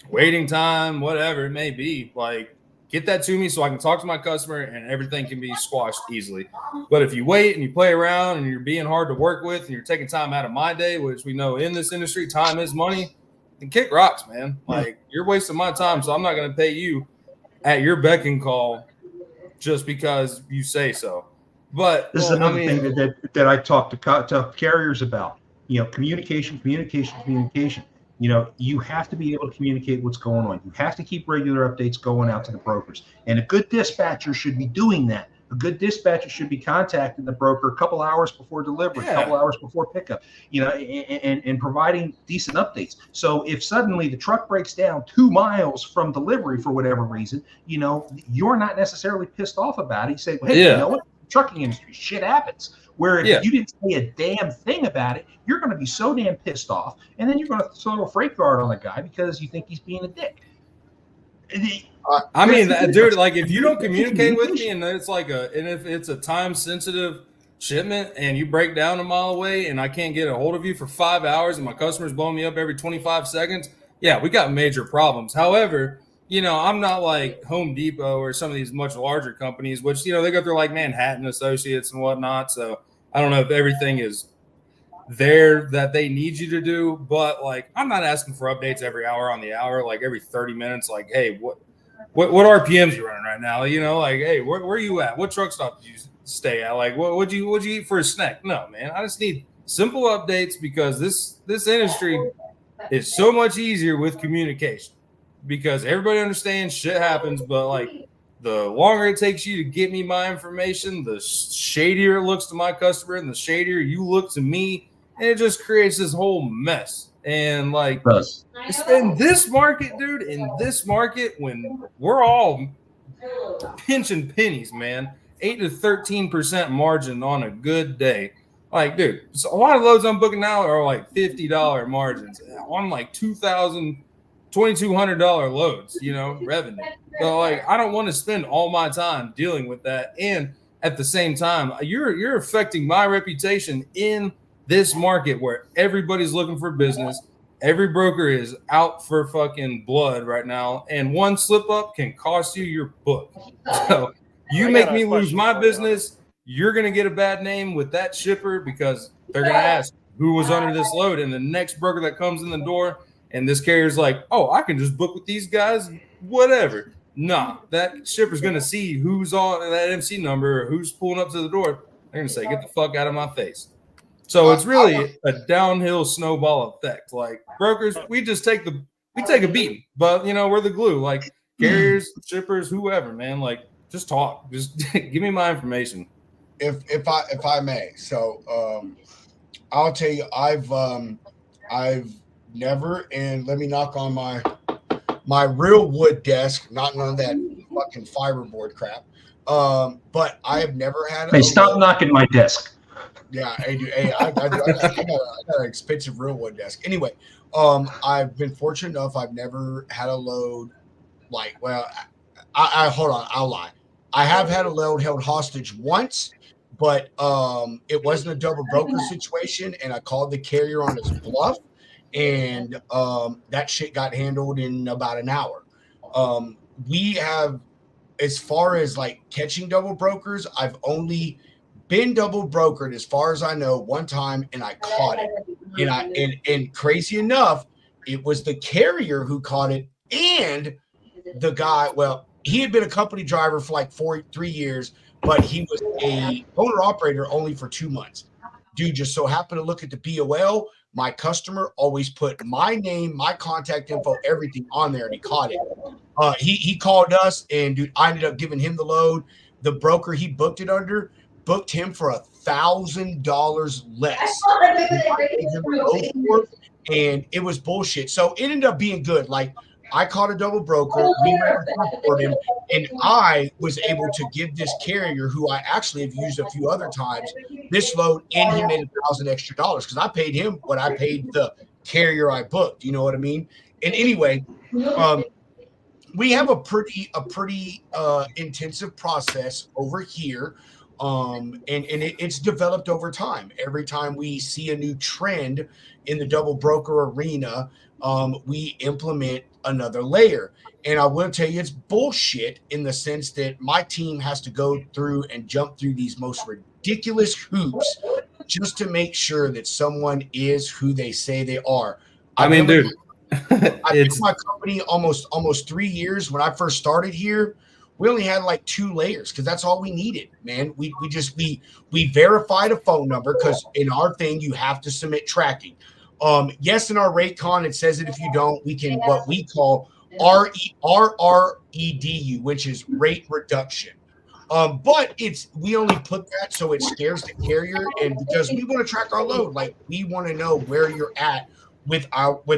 waiting time, whatever it may be, like get that to me so I can talk to my customer and everything can be squashed easily. But if you wait and you play around and you're being hard to work with and you're taking time out of my day, which we know in this industry, time is money, then kick rocks, man. Like you're wasting my time, so I'm not going to pay you at your beck and call just because you say so. But this is another thing that I talk to carriers about. You know, communication. You know, you have to be able to communicate what's going on. You have to keep regular updates going out to the brokers. And a good dispatcher should be doing that. A good dispatcher should be contacting the broker a couple hours before delivery, a couple hours before pickup, you know, and providing decent updates. So if suddenly the truck breaks down 2 miles from delivery for whatever reason, you know, you're not necessarily pissed off about it. You say, well, hey, you know what? Trucking industry, shit happens. Where if you didn't say a damn thing about it, you're going to be so damn pissed off, and then you're going to throw a freight guard on the guy because you think he's being a dick. I mean, dude, like if you don't communicate with me, and it's like if it's a time-sensitive shipment, and you break down a mile away, and I can't get a hold of you for 5 hours, and my customer's blowing me up every 25 seconds, yeah, we got major problems. However, you know, I'm not like Home Depot or some of these much larger companies, which, you know, they go through like Manhattan Associates and whatnot. So I don't know if everything is there that they need you to do, but like, I'm not asking for updates every hour on the hour, like every 30 minutes, like, hey, what RPMs you running right now? You know, like, hey, where you at? What truck stop did you stay at? Like, what'd you eat for a snack? No, man, I just need simple updates because this industry is so much easier with communication. Because everybody understands shit happens, but like the longer it takes you to get me my information, the shadier it looks to my customer and the shadier you look to me. And it just creates this whole mess. And like in this market, dude, in this market, when we're all pinching pennies, man, 8 to 13% margin on a good day. Like, dude, so a lot of loads I'm booking now are like $50 margins on like $2,200 loads, you know, revenue. So like, I don't want to spend all my time dealing with that. And at the same time, you're affecting my reputation in this market where everybody's looking for business. Every broker is out for fucking blood right now. And one slip up can cost you your book. So you make me lose my business. You're going to get a bad name with that shipper because they're going to ask who was under this load. And the next broker that comes in the door, and this carrier's like, oh, I can just book with these guys, whatever. Nah, that shipper's going to see who's on that MC number or who's pulling up to the door. They're going to say, get the fuck out of my face. So it's really a downhill snowball effect. Like brokers, we take a beating, but you know, we're the glue. Like carriers, shippers, whoever, man, like just talk. Just give me my information. If I may. So I'll tell you, I've never, and let me knock on my real wood desk, not none of that fucking fiberboard crap. But I have never had. Hey, stop knocking my desk. Yeah, I got an expensive real wood desk. Anyway, I've been fortunate enough. I've never had a load like. Well, I hold on. I'll lie. I have had a load held hostage once, but it wasn't a double broker situation, and I called the carrier on his bluff. And that shit got handled in about an hour. We have, as far as like catching double brokers, I've only been double brokered as far as I know one time, and I caught it. And crazy enough, it was the carrier who caught it, and the guy, well, he had been a company driver for like 3 years, but he was a owner operator only for 2 months. Dude just so happened to look at the BOL. My customer always put my name, my contact info, everything on there, and he caught it. He called us, and dude, I ended up giving him the load. The broker he booked it under booked him for $1,000 less. And it was bullshit. So it ended up being good. Like, I caught a double broker, we ran for him, and I was able to give this carrier, who I actually have used a few other times, this load, and he made $1,000 extra because I paid him what I paid the carrier I booked. You know what I mean? And anyway, we have a pretty intensive process over here. And it's developed over time. Every time we see a new trend in the double broker arena, we implement another layer. And I will tell you, it's bullshit in the sense that my team has to go through and jump through these most ridiculous hoops just to make sure that someone is who they say they are. I mean, dude, I've been in my company almost 3 years. When I first started here, we only had like 2 layers because that's all we needed, man. We verified a phone number because in our thing you have to submit tracking. Yes, in our rate con it says that if you don't, we can what we call RREDU, which is rate reduction. But we only put that so it scares the carrier, and because we want to track our load, like we want to know where you're at with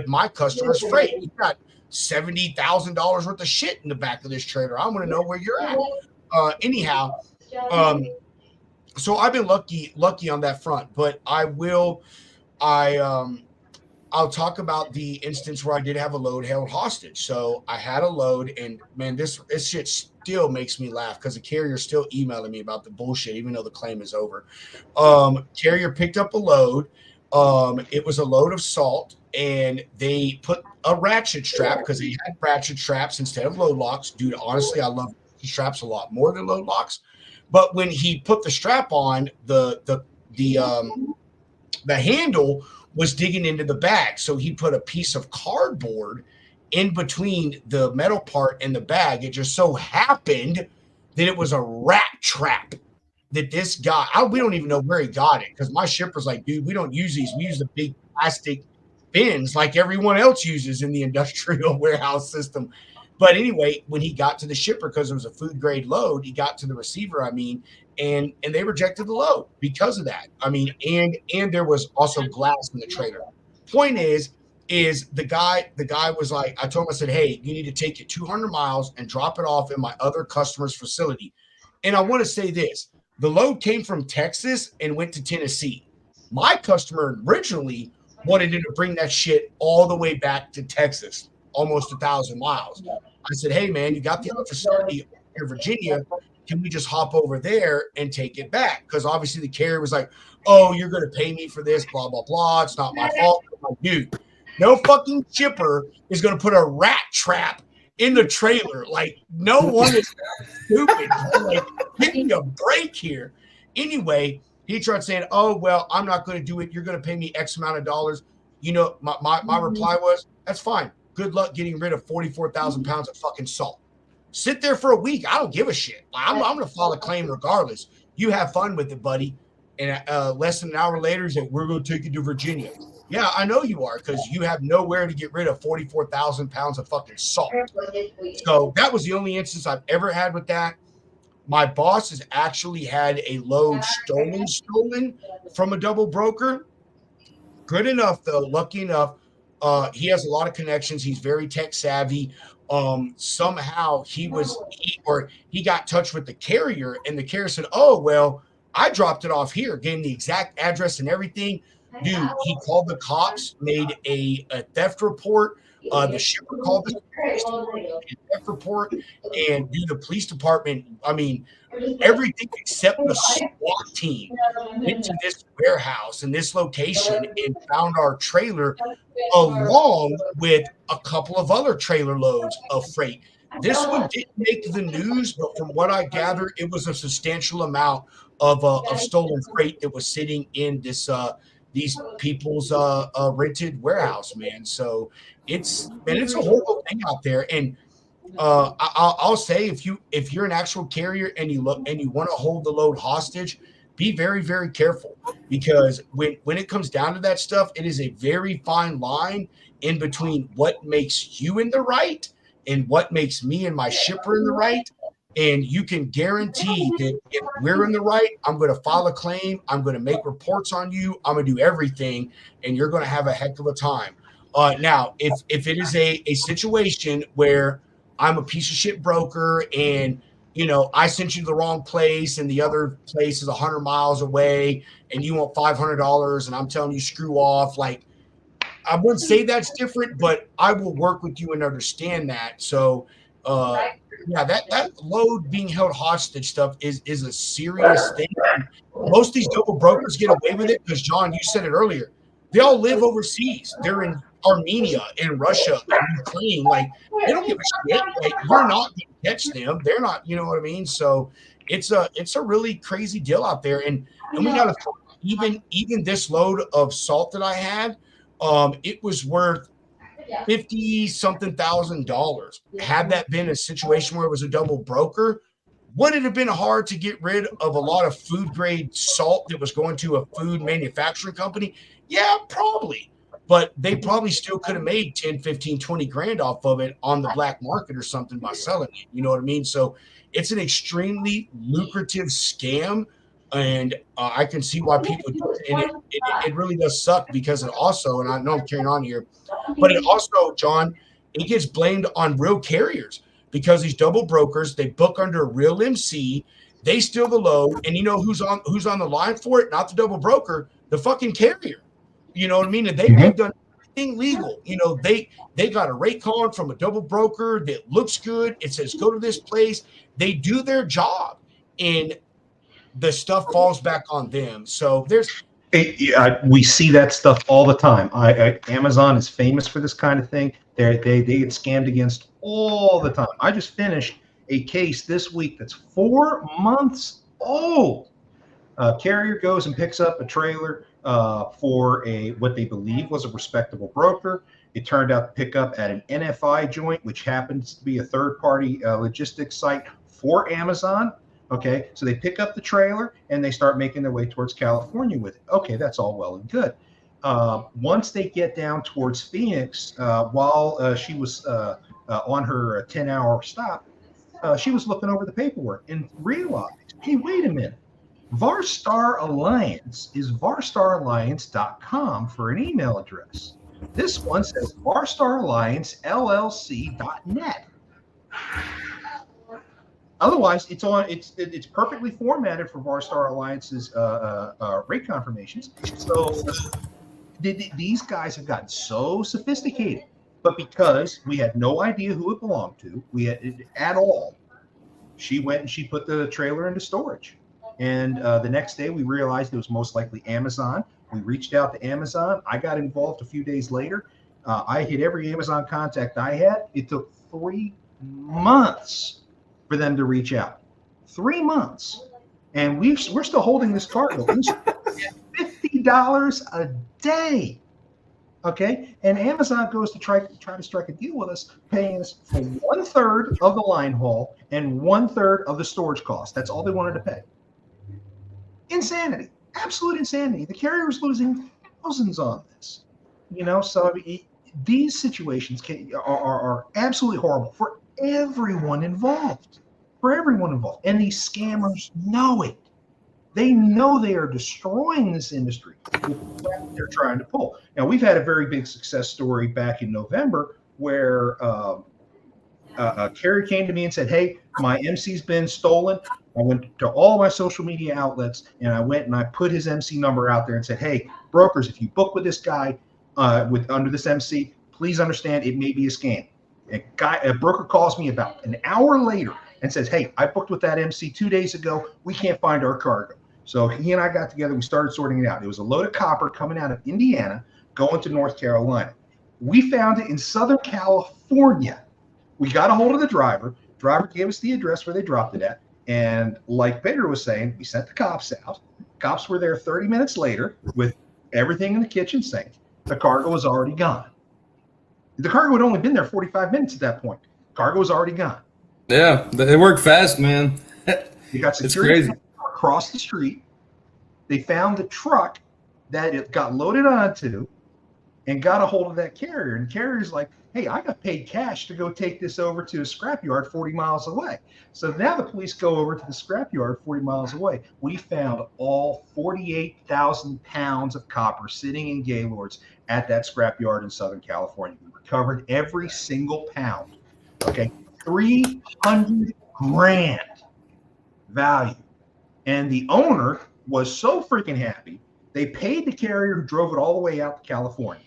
my customers' freight. You got $70,000 worth of shit in the back of this trailer. I want to know where you're at. Anyhow, so I've been lucky on that front, but I'll talk about the instance where I did have a load held hostage. So I had a load, and man, this shit still makes me laugh because the carrier's still emailing me about the bullshit, even though the claim is over. Carrier picked up a load. It was a load of salt, and they put a ratchet strap because they had ratchet straps instead of load locks. Dude, honestly, I love straps a lot more than load locks. But when he put the strap on, the handle was digging into the bag. So he put a piece of cardboard in between the metal part and the bag. It just so happened that it was a rat trap that this guy, we don't even know where he got it, because my shipper's like, dude, we don't use these. We use the big plastic bins like everyone else uses in the industrial warehouse system. But anyway, when he got to the shipper, because it was a food grade load, he got to the receiver, and they rejected the load because of that. And there was also glass in the trailer. Point is the guy was like, I told him, I said, hey, you need to take it 200 miles and drop it off in my other customer's facility. And I want to say this, the load came from Texas and went to Tennessee. My customer originally wanted to bring that shit all the way back to Texas, almost 1,000 miles. I said, hey man, you got the other facility in Virginia. Can we just hop over there and take it back? Because obviously the carrier was like, oh, you're going to pay me for this, blah, blah, blah. It's not my fault. I'm like, dude, no fucking shipper is going to put a rat trap in the trailer. Like, no one is stupid. Like, give me a break here. Anyway, he tried saying, oh, well, I'm not going to do it. You're going to pay me X amount of dollars. You know, my reply was, that's fine. Good luck getting rid of 44,000 pounds of fucking salt. Sit there for a week. I don't give a shit. I'm going to file a claim regardless. You have fun with it, buddy. And less than an hour later, he said, we're going to take you to Virginia. Yeah, I know you are, because you have nowhere to get rid of 44,000 pounds of fucking salt. So that was the only instance I've ever had with that. My boss has actually had a load stolen from a double broker. Good enough, though, lucky enough. He has a lot of connections. He's very tech savvy. Somehow he got in touch with the carrier, and the carrier said, oh, well, I dropped it off here, gave him the exact address and everything. Dude, he called the cops, made a theft report. The shipper called the police department, theft report, and the police department, everything except the SWAT team went to this warehouse in this location and found our trailer along with a couple of other trailer loads of freight. This one didn't make the news, but from what I gather, it was a substantial amount of stolen freight that was sitting in this these people's rented warehouse, man. So it's a horrible thing out there. And I'll say if you're an actual carrier and you want to hold the load hostage, be very, very careful, because when it comes down to that stuff, it is a very fine line in between what makes you in the right and what makes me and my shipper in the right. And you can guarantee that if we're in the right, I'm going to file a claim. I'm going to make reports on you. I'm going to do everything, and you're going to have a heck of a time. Now, if it is a situation where I'm a piece of shit broker and, you know, I sent you to the wrong place and the other place is 100 miles away and you want $500 and I'm telling you screw off, like, I wouldn't say that's different, but I will work with you and understand that. So, yeah, that load being held hostage stuff is a serious thing. Most of these double brokers get away with it because, John, you said it earlier, they all live overseas. They're in Armenia, in Russia, in Ukraine. Like, they don't give a shit. Like, you're not going to catch them. They're not, you know what I mean? So it's a really crazy deal out there. And we got to even this load of salt that I had, it was worth $50-something thousand. Had that been a situation where it was a double broker, would it have been hard to get rid of a lot of food grade salt that was going to a food manufacturing company? Yeah, probably. But they probably still could have made 10, 15, 20 grand off of it on the black market or something by selling it. You know what I mean? So it's an extremely lucrative scam. And I can see why people do it. And it really does suck because it also, and I know I'm carrying on here, but it also, John, it gets blamed on real carriers because these double brokers, they book under a real MC, they steal the load, and you know who's on the line for it? Not the double broker, the fucking carrier. You know what I mean? And they've done everything legal. You know, they got a rate card from a double broker that looks good. It says go to this place. They do their job, and the stuff falls back on them. So we see that stuff all the time. Amazon is famous for this kind of thing. They get scammed against all the time. I just finished a case this week that's 4 months old. Carrier goes and picks up a trailer for what they believe was a respectable broker. It turned out to pick up at an NFI joint, which happens to be a third-party logistics site for Amazon. Okay, so they pick up the trailer and they start making their way towards California with it. Okay, that's all well and good. Once they get down towards Phoenix, while she was on her 10-hour stop, she was looking over the paperwork and realized, hey, wait a minute. Varstar Alliance is varstaralliance.com for an email address. This one says varstaralliancellc.net. Otherwise, it's perfectly formatted for Varstar Alliance's rate confirmations. So these guys have gotten so sophisticated, but because we had no idea who it belonged to, at all, she went and she put the trailer into storage. And the next day, we realized it was most likely Amazon. We reached out to Amazon. I got involved a few days later. I hit every Amazon contact I had. It took 3 months for them to reach out. 3 months. And we're still holding this cargo. $50 a day. Okay. And Amazon goes to try to strike a deal with us, paying us for 1/3 of the line haul and 1/3 of the storage cost. That's all they wanted to pay. Insanity. Absolute insanity. The carrier is losing thousands on this. You know, so these situations are absolutely horrible for everyone involved. And these scammers know it. They know they are destroying this industry with what they're trying to pull. Now, we've had a very big success story back in November where a carrier came to me and said, hey, my MC's been stolen. I went to all my social media outlets and I went and I put his MC number out there and said, hey, brokers, if you book with this guy under this MC, please understand it may be a scam. A broker calls me about an hour later and says, hey, I booked with that MC 2 days ago. We can't find our cargo. So he and I got together. We started sorting it out. It was a load of copper coming out of Indiana, going to North Carolina. We found it in Southern California. We got a hold of the driver. Driver gave us the address where they dropped it at. And like Pedro was saying, we sent the cops out. Cops were there 30 minutes later with everything in the kitchen sink. The cargo was already gone. The cargo had only been there 45 minutes at that point. Cargo was already gone. Yeah, it worked fast, man. You got It's security crazy. across the street. They found the truck that it got loaded onto and got a hold of that carrier. And the carrier's like, hey, I got paid cash to go take this over to a scrapyard 40 miles away. So now the police go over to the scrapyard 40 miles away. We found all 48,000 pounds of copper sitting in Gaylords at that scrapyard in Southern California. We recovered every single pound. Okay, 300 grand value. And the owner was so freaking happy. They paid the carrier who drove it all the way out to California.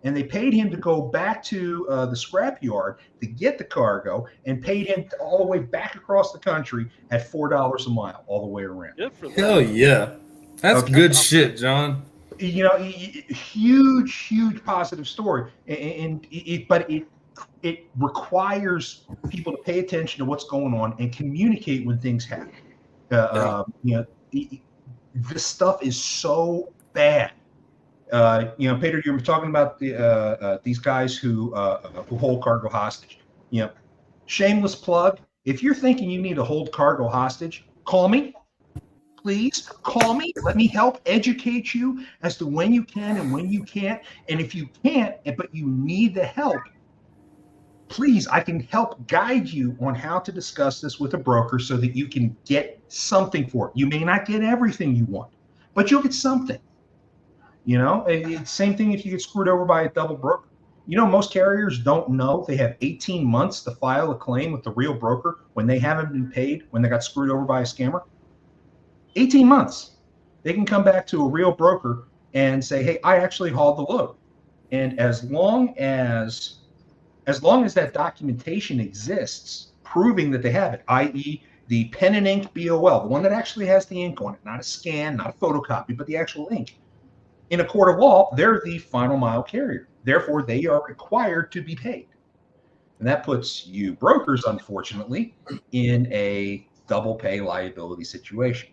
And they paid him to go back to the scrapyard to get the cargo, and paid him all the way back across the country at $4 a mile all the way around. Good for them. Hell yeah. That's Okay. good shit, John. You know, huge positive story, but it requires people to pay attention to what's going on and communicate when things happen. You know, this stuff is so bad. You know, Peter, you were talking about these guys who hold cargo hostage. You know, shameless plug. If you're thinking you need to hold cargo hostage, call me. Please call me. Let me help educate you as to when you can and when you can't. And if you can't, but you need the help, please, I can help guide you on how to discuss this with a broker so that you can get something for it. You may not get everything you want, but you'll get something. You know, it's same thing if you get screwed over by a double broker. You know, most carriers don't know they have 18 months to file a claim with the real broker when they haven't been paid, when they got screwed over by a scammer. 18 months. They can come back to a real broker and say, hey, I actually hauled the load. And as long as that documentation exists, proving that they have it, i.e. the pen and ink BOL, the one that actually has the ink on it, not a scan, not a photocopy, but the actual ink. In a court of law, they're the final mile carrier. Therefore, they are required to be paid. And that puts you brokers, unfortunately, in a double pay liability situation.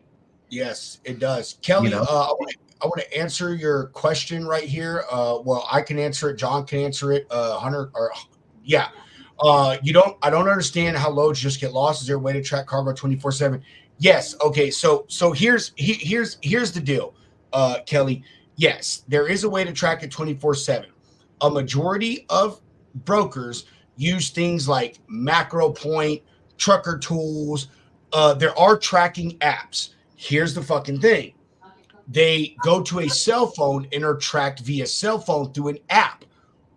Yes, it does. Kelly, You know? I want to answer your question right here. Well, I can answer it. John can answer it. Hunter, or yeah. I don't understand how loads just get lost. Is there a way to track cargo 24/7? Yes. Okay. So here's the deal, Kelly. Yes, there is a way to track it 24/7. A majority of brokers use things like Macro Point, Trucker Tools. There are tracking apps. Here's the fucking thing. They go to a cell phone and are tracked via cell phone through an app.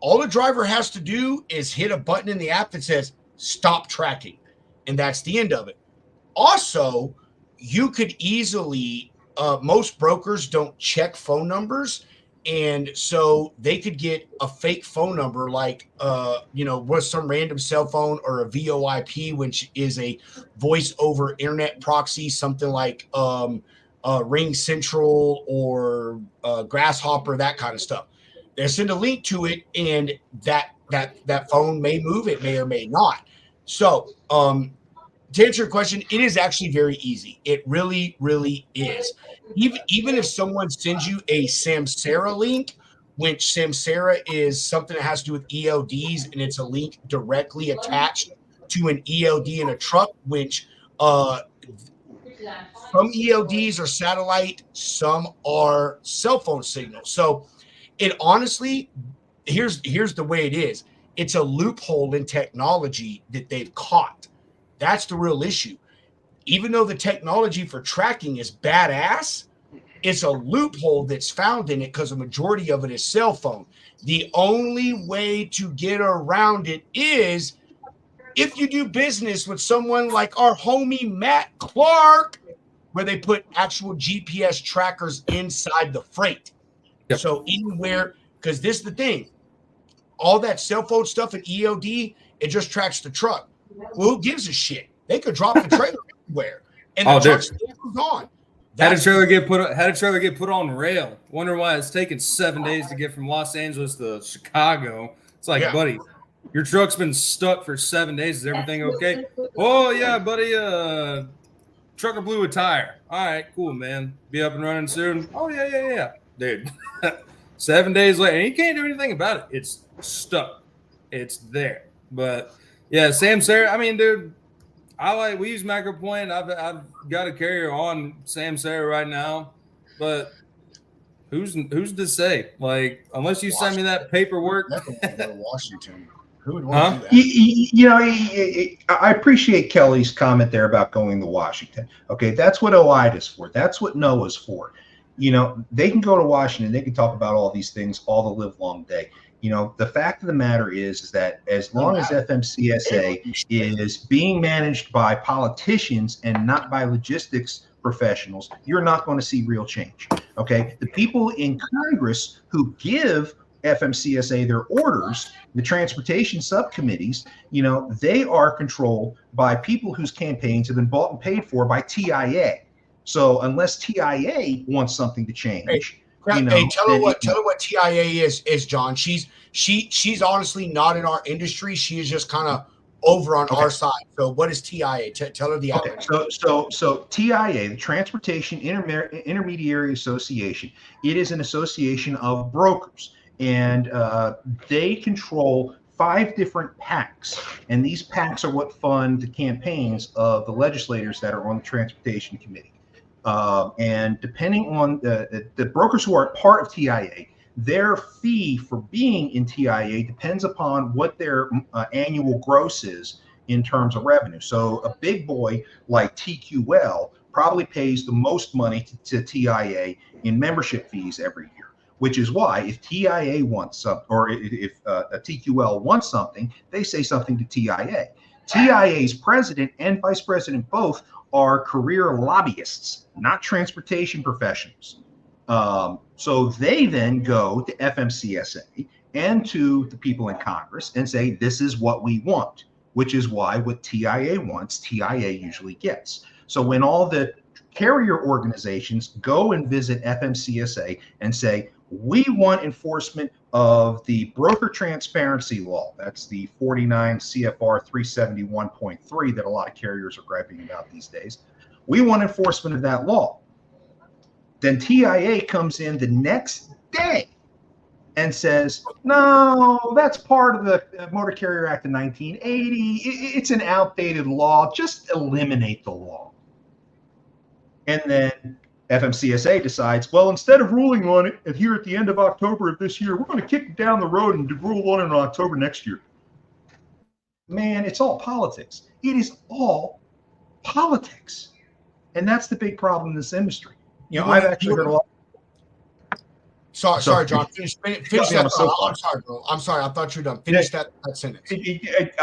All the driver has to do is hit a button in the app that says stop tracking. And that's the end of it. Also, you could easily, most brokers don't check phone numbers. And so they could get a fake phone number like, with some random cell phone or a VoIP, which is a voice over internet proxy, something like Ring Central or Grasshopper, that kind of stuff. They send a link to it, and that phone may move, it may or may not. So to answer your question, it is actually very easy. It really, really is. Even if someone sends you a Samsara link, which Samsara is something that has to do with ELDs, and it's a link directly attached to an ELD in a truck, which some ELDs are satellite, some are cell phone signals. So it honestly, here's the way it is. It's a loophole in technology that they've caught. That's the real issue. Even though the technology for tracking is badass, it's a loophole that's found in it because a majority of it is cell phone. The only way to get around it is if you do business with someone like our homie Matt Clark, where they put actual GPS trackers inside the freight. Yep. So anywhere, because this is the thing, all that cell phone stuff and ELD, it just tracks the truck. Well, who gives a shit? They could drop the trailer everywhere, and the truck's gone. Had a trailer get put on rail. Wonder why it's taken 7 days to get from Los Angeles to Chicago. It's like, buddy, your truck's been stuck for 7 days. Is everything okay? Oh yeah, buddy. Trucker blew a tire. All right, cool, man. Be up and running soon. Oh yeah. dude. 7 days later, and he can't do anything about it. It's stuck. It's there. But yeah, Samsara. I mean, dude, we use MacroPoint. I've got a carrier on Samsara right now, but who's to say? Like, unless you send me that paperwork. Washington. Who would want to do that? You know, I appreciate Kelly's comment there about going to Washington. Okay, that's what OIDA is for. That's what NOAA's for. You know, they can go to Washington. They can talk about all these things all the live long day. You know, the fact of the matter is that as long as FMCSA is being managed by politicians and not by logistics professionals, you're not going to see real change. Okay, the people in Congress who give FMCSA their orders, the transportation subcommittees, you know, they are controlled by people whose campaigns have been bought and paid for by TIA. So unless TIA wants something to change, tell her what TIA is, John. She's honestly not in our industry. She is just kind of over on our side. So what is TIA? Tell her the acronym. So TIA, the Transportation Intermediary Association, it is an association of brokers, and they control 5 different PACs, and these PACs are what fund the campaigns of the legislators that are on the Transportation Committee. And depending on the brokers who are part of TIA, their fee for being in TIA depends upon what their annual gross is in terms of revenue. So a big boy like TQL probably pays the most money to TIA in membership fees every year, which is why if TIA wants something, or if a TQL wants something, they say something to TIA. TIA's president and vice president both are career lobbyists, not transportation professionals. So they then go to FMCSA and to the people in Congress and say, this is what we want, which is why what TIA wants, TIA usually gets. So when all the carrier organizations go and visit FMCSA and say, we want enforcement of the broker transparency law. That's the 49 CFR 371.3 that a lot of carriers are griping about these days. We want enforcement of that law. Then TIA comes in the next day and says, no, that's part of the Motor Carrier Act of 1980. It's an outdated law. Just eliminate the law. And then FMCSA decides, well, instead of ruling on it here at the end of October of this year, we're going to kick it down the road and rule on it in October next year. Man, it's all politics. It is all politics. And that's the big problem in this industry. You know, I've actually heard a lot. Sorry, John. Finish that. I'm sorry, bro. I'm sorry. I thought you were done. Finish that sentence.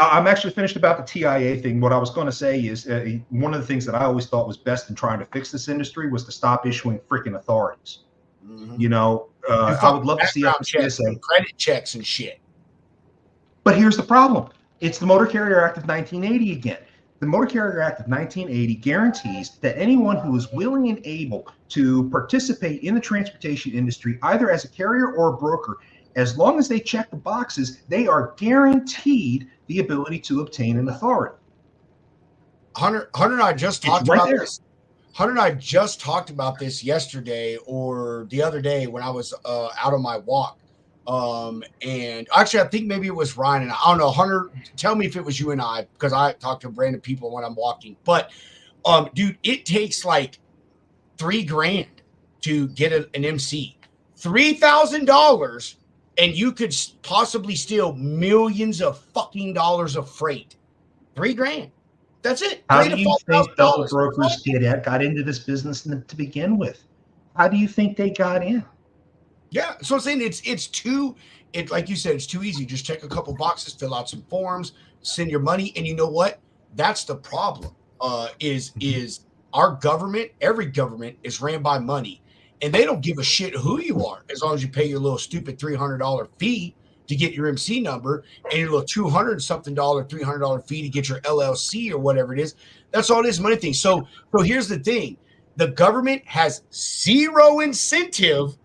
I'm actually finished about the TIA thing. What I was going to say is one of the things that I always thought was best in trying to fix this industry was to stop issuing freaking authorities. Mm-hmm. You know, I would love to see FMCSA credit checks and shit. But here's the problem. It's the Motor Carrier Act of 1980 again. The Motor Carrier Act of 1980 guarantees that anyone who is willing and able to participate in the transportation industry, either as a carrier or a broker, as long as they check the boxes, they are guaranteed the ability to obtain an authority. Hunter and I just talked about this. Hunter and I just talked about this yesterday or the other day when I was out on my walk. And actually, I think maybe it was Ryan and I don't know. Hunter, tell me if it was you and I, because I talk to random people when I'm walking. But, dude, it takes like $3,000 to get an MC. $3,000, and you could possibly steal millions of fucking dollars of freight. $3,000. That's it. How do you think double brokers got into this business to begin with? How do you think they got in? Yeah, so I'm saying it's like you said, it's too easy. Just check a couple boxes, fill out some forms, send your money, and you know what? That's the problem. Is our government? Every government is ran by money, and they don't give a shit who you are as long as you pay your little stupid $300 fee to get your MC number and your little $300 fee to get your LLC or whatever it is. That's all it is, money thing. So here's the thing: the government has zero incentive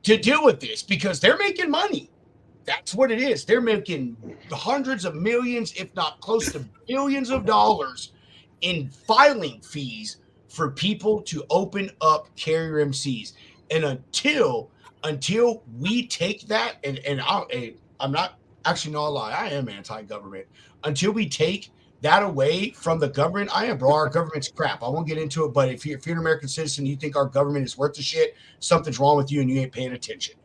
to deal with this because they're making money. That's what it is. They're making hundreds of millions, if not close to billions of dollars in filing fees for people to open up carrier MCs. And until until we take that, and I'm not actually not a lie, I am anti-government. Until we take that away from the government, our government's crap. I won't get into it, but if you're an American citizen, you think our government is worth the shit, something's wrong with you and you ain't paying attention.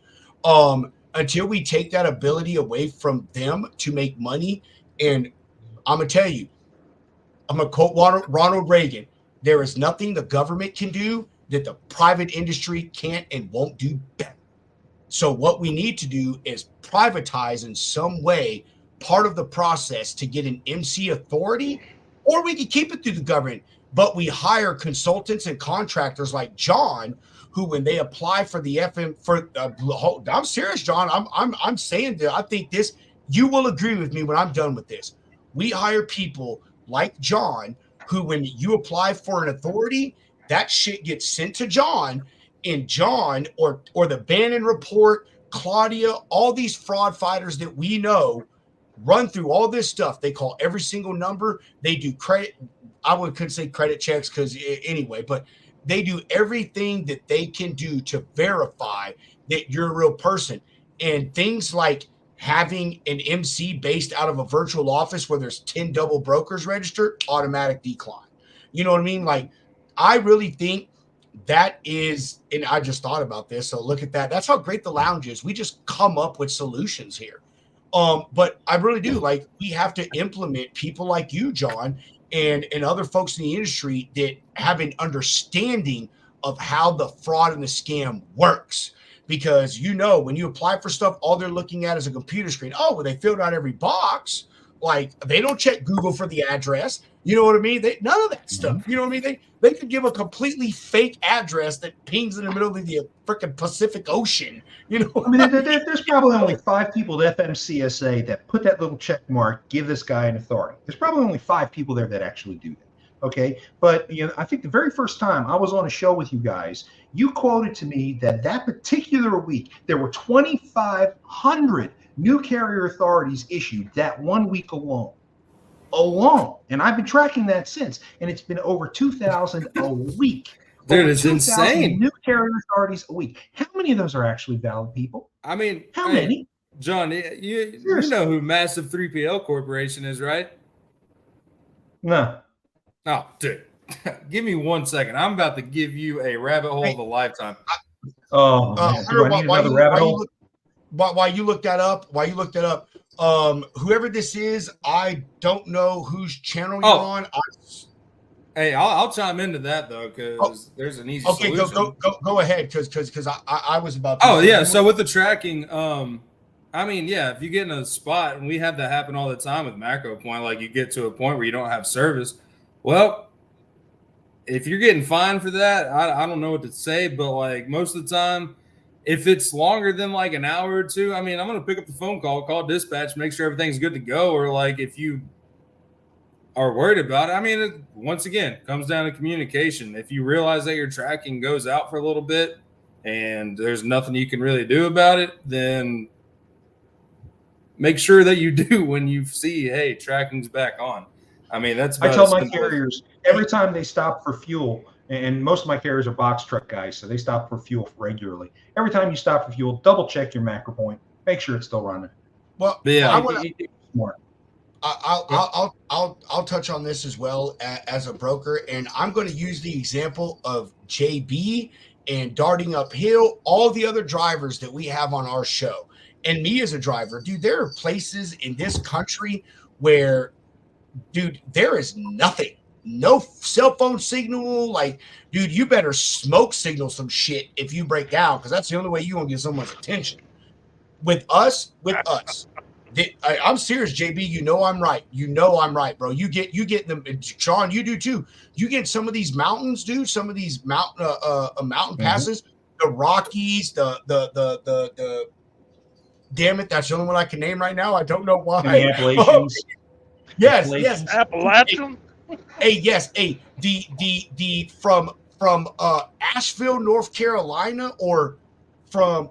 Until we take that ability away from them to make money, and I'm gonna tell you, I'm gonna quote Ronald Reagan: there is nothing the government can do that the private industry can't and won't do better. So what we need to do is privatize in some way part of the process to get an MC authority, or we can keep it through the government, but we hire consultants and contractors like John, who when they apply for the I'm serious, John. I'm saying that I think this, you will agree with me when I'm done with this. We hire people like John, who when you apply for an authority, that shit gets sent to John, and John or the Bannon report, Claudia, all these fraud fighters that we know run through all this stuff. They call every single number. They do credit. Couldn't say credit checks because anyway, but they do everything that they can do to verify that you're a real person. And things like having an MC based out of a virtual office where there's 10 double brokers registered, automatic decline. You know what I mean? Like, I really think that is, and I just thought about this. So look at that. That's how great the lounge is. We just come up with solutions here. But I really do, like, we have to implement people like you, John, and other folks in the industry that have an understanding of how the fraud and the scam works. Because, you know, when you apply for stuff, all they're looking at is a computer screen. Oh, well, they filled out every box. Like, they don't check Google for the address. You know what I mean? None of that stuff. You know what I mean? They could give a completely fake address that pings in the middle of the freaking Pacific Ocean. You know, I mean, there's probably only 5 people at FMCSA that put that little check mark, give this guy an authority. There's probably only 5 people there that actually do that. Okay, but you know, I think the very first time I was on a show with you guys, you quoted to me that particular week there were 2,500 new carrier authorities issued that 1 week alone. And I've been tracking that since, and it's been over 2,000 a week. Dude, it's insane. New carrier authorities a week. How many of those are actually valid people? I mean, how many? John, you know who Massive 3PL Corporation is, right? No. Oh, dude, give me 1 second. I'm about to give you a rabbit hole of a lifetime. Do I need another rabbit hole? While you look that up, whoever this is, I don't know whose channel you're on. Hey, I'll chime into that though, because there's an easy solution. Go ahead, because I was about to. Oh yeah, so with the tracking, I mean, yeah, if you get in a spot, and we have that happen all the time with Macro Point, like you get to a point where you don't have service. Well, if you're getting fined for that, I don't know what to say, but like most of the time, if it's longer than like an hour or two, I mean, I'm going to pick up the phone call dispatch, make sure everything's good to go. Or like if you are worried about it, I mean, it, once again, comes down to communication. If you realize that your tracking goes out for a little bit and there's nothing you can really do about it, then make sure that you do when you see, hey, tracking's back on. I mean, that's. I tell my carriers every time they stop for fuel, and most of my carriers are box truck guys, so they stop for fuel regularly. Every time you stop for fuel, double check your macro point, make sure it's still running. Well, yeah, I'll touch on this as well as a broker, and I'm going to use the example of JB and Darting Uphill, all the other drivers that we have on our show, and me as a driver. Dude, there are places in this country where, dude, there is nothing. No cell phone signal. Like, dude, you better smoke signal some shit if you break down, because that's the only way you're going to get someone's attention. With us, I'm serious, JB. You know I'm right. You know I'm right, bro. You get them. Sean, you do too. You get some of these mountains, dude. Some of these mountain passes, the Rockies, the damn it, that's the only one I can name right now. I don't know why. The Appalachians. Yes. Appalachian. Hey, yes. Hey, the from Asheville, North Carolina, or from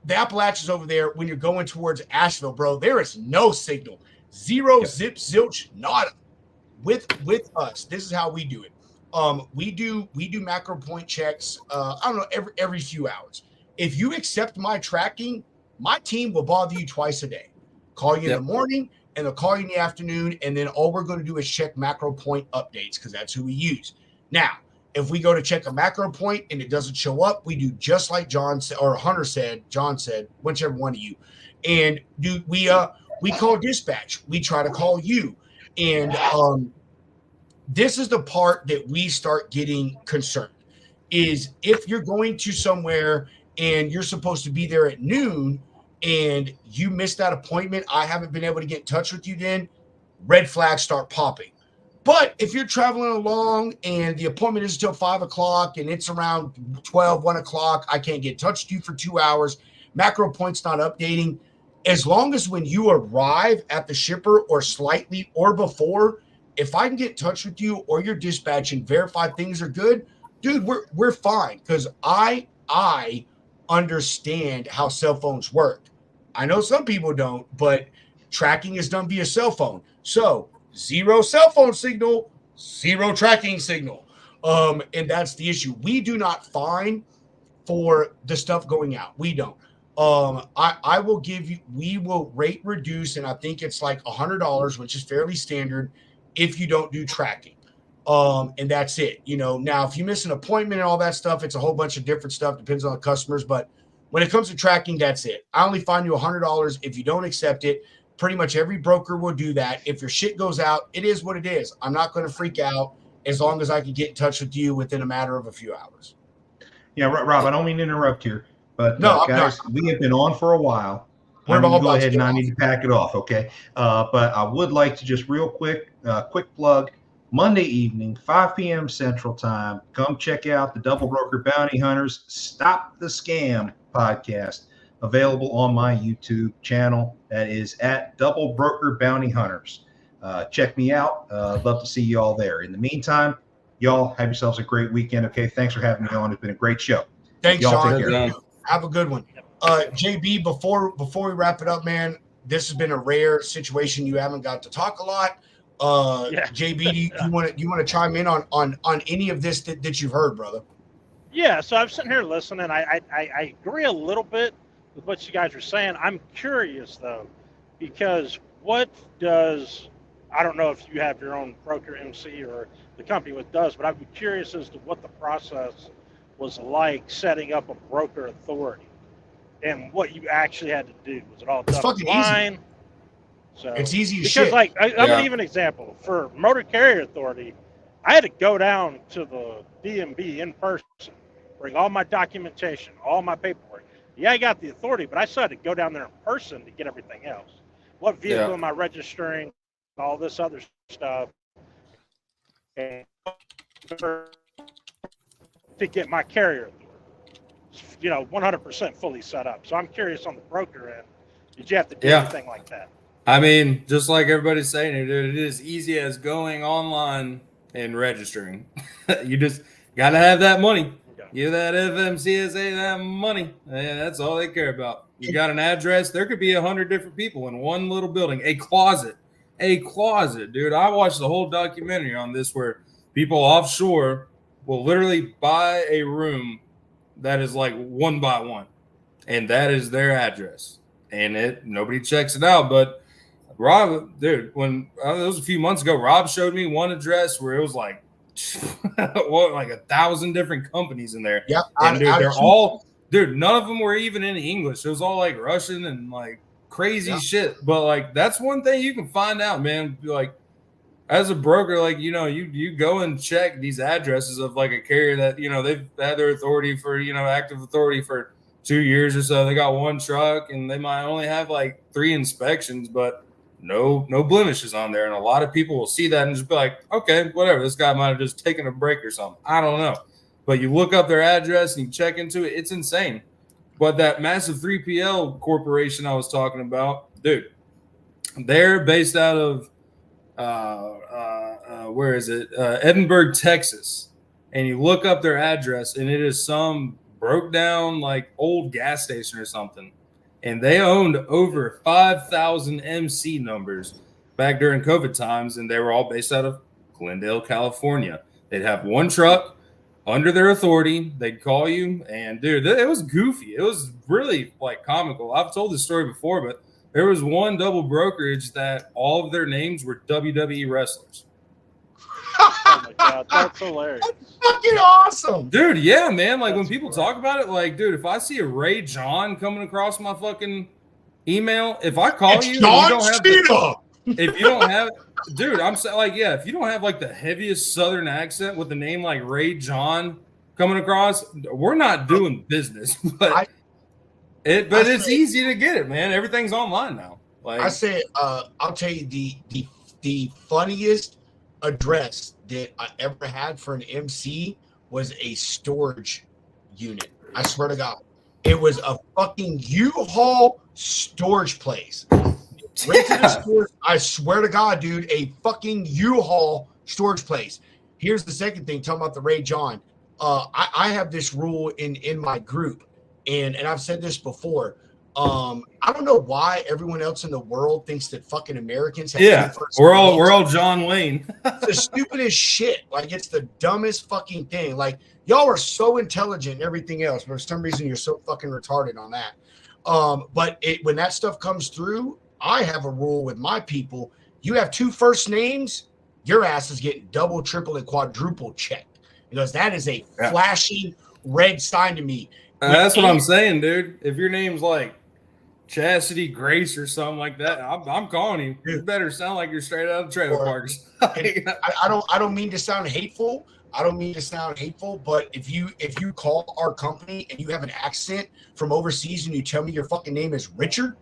the Appalachians over there. When you're going towards Asheville, bro, there is no signal, zero, zip, zilch, nada. With us, this is how we do it. We do macro point checks. I don't know, every few hours. If you accept my tracking, my team will bother you twice a day. Call you in the morning and they'll call you in the afternoon. And then all we're going to do is check macro point updates because that's who we use. Now, if we go to check a macro point and it doesn't show up, we do just like John said, or Hunter said, John said, whichever one of you. And we call dispatch. We try to call you. And this is the part that we start getting concerned is if you're going to somewhere and you're supposed to be there at noon and you missed that appointment, I haven't been able to get in touch with you, then red flags start popping. But if you're traveling along and the appointment is until 5 o'clock and it's around 12, 1 o'clock, I can't get in touch with you for 2 hours, macro point's not updating. As long as when you arrive at the shipper or slightly or before, if I can get in touch with you or your dispatch and verify things are good, dude, we're fine. Because I understand how cell phones work. I know some people don't, but tracking is done via cell phone. So 0 cell phone signal, 0 tracking signal. And that's the issue. We do not fine for the stuff going out. We don't. I will give you, we will rate reduce, and I think it's like $100, which is fairly standard if you don't do tracking. And that's it. You know, now if you miss an appointment and all that stuff, it's a whole bunch of different stuff, depends on the customers. But when it comes to tracking, that's it. I only fine you $100 if you don't accept it. Pretty much every broker will do that. If your shit goes out, it is what it is. I'm not going to freak out as long as I can get in touch with you within a matter of a few hours. Yeah, Rob, I don't mean to interrupt here, but no, guys, we have been on for a while. I'm going to go ahead and I need to pack it off, okay? But I would like to just real quick plug, Monday evening, 5 p.m. Central Time, come check out the Double Broker Bounty Hunters Stop the Scam podcast, available on my YouTube channel. That is at Double Broker Bounty Hunters. Check me out. Love to see you all there. In the meantime, y'all have yourselves a great weekend. Okay. Thanks for having me on. It's been a great show. Thanks, y'all. Sean. Take care. Have a good one. JB, before we wrap it up, man, this has been a rare situation. You haven't got to talk a lot. JB, you want to chime in on any of this that you've heard, brother? Yeah. So I'm sitting here listening. I agree a little bit with what you guys are saying. I'm curious though, because what does, I don't know if you have your own broker MC or the company what does, but I'd be curious as to what the process was like setting up a broker authority and what you actually had to do. Was it all done online? Easy. So it's easy as because shit. Like I'm gonna give an example. For Motor Carrier Authority, I had to go down to the DMV in person, bring all my documentation, all my paperwork. Yeah, I got the authority, but I still had to go down there in person to get everything else. What vehicle am I registering? All this other stuff. And to get my carrier authority, 100% fully set up. So I'm curious on the broker end, did you have to do anything like that? I mean, just like everybody's saying, it is easy as going online and registering. You just got to have that money. Give that FMCSA that money. Yeah, that's all they care about. You got an address. There could be 100 different people in one little building. A closet, dude. I watched the whole documentary on this where people offshore will literally buy a room that is like 1 by 1, and that is their address. And nobody checks it out. But Rob, dude, when it was a few months ago, Rob showed me one address where it was like, like 1,000 different companies in there. Yeah, and dude, they're all, dude, none of them were even in English. It was all like Russian and like crazy shit. But like that's one thing you can find out, man. Like as a broker, like you go and check these addresses of like a carrier that they've had their authority for active authority for 2 years or so. They got one truck and they might only have like 3 inspections, but no blemishes on there. And a lot of people will see that and just be like, okay, whatever. This guy might have just taken a break or something. I don't know. But you look up their address and you check into it. It's insane. But that massive 3PL corporation I was talking about, dude, they're based out of, where is it? Edinburgh, Texas. And you look up their address and it is some broke down like old gas station or something. And they owned over 5,000 MC numbers back during COVID times, and they were all based out of Glendale, California. They'd have one truck, under their authority. They'd call you, and dude, it was goofy. It was really like comical. I've told this story before, but there was one double brokerage that all of their names were WWE wrestlers. Oh my God, that's hilarious. That's fucking awesome. Dude, yeah, man. Like, That's when people great. talk about it, like, dude, if I see a Ray John coming across my fucking email, if I call It's you, John and you don't have Cena. if you don't have, dude, I'm saying, like, yeah, if you don't have like the heaviest Southern accent with a name like Ray John coming across, we're not doing business. But it's easy to get it, man. Everything's online now. Like, I said, I'll tell you the funniest address that I ever had for an MC was a storage unit. I swear to God, it was a fucking U-Haul storage place. I swear to God, dude, a fucking U-Haul storage place. Here's the second thing, talking about the Ray John. I have this rule in my group, and I've said this before. I don't know why everyone else in the world thinks that fucking Americans have we're all John Wayne. It's the stupidest shit. Like, it's the dumbest fucking thing. Like, y'all are so intelligent and everything else, but for some reason you're so fucking retarded on that. But when that stuff comes through, I have a rule with my people. You have 2 first names, your ass is getting double, triple, and quadruple checked, because that is a flashing red sign to me. That's what I'm saying, dude. If your name's like Chastity Grace or something like that, I'm calling you. You better sound like you're straight out of trailer parks. I don't mean to sound hateful. But if you call our company and you have an accent from overseas and you tell me your fucking name is Richard,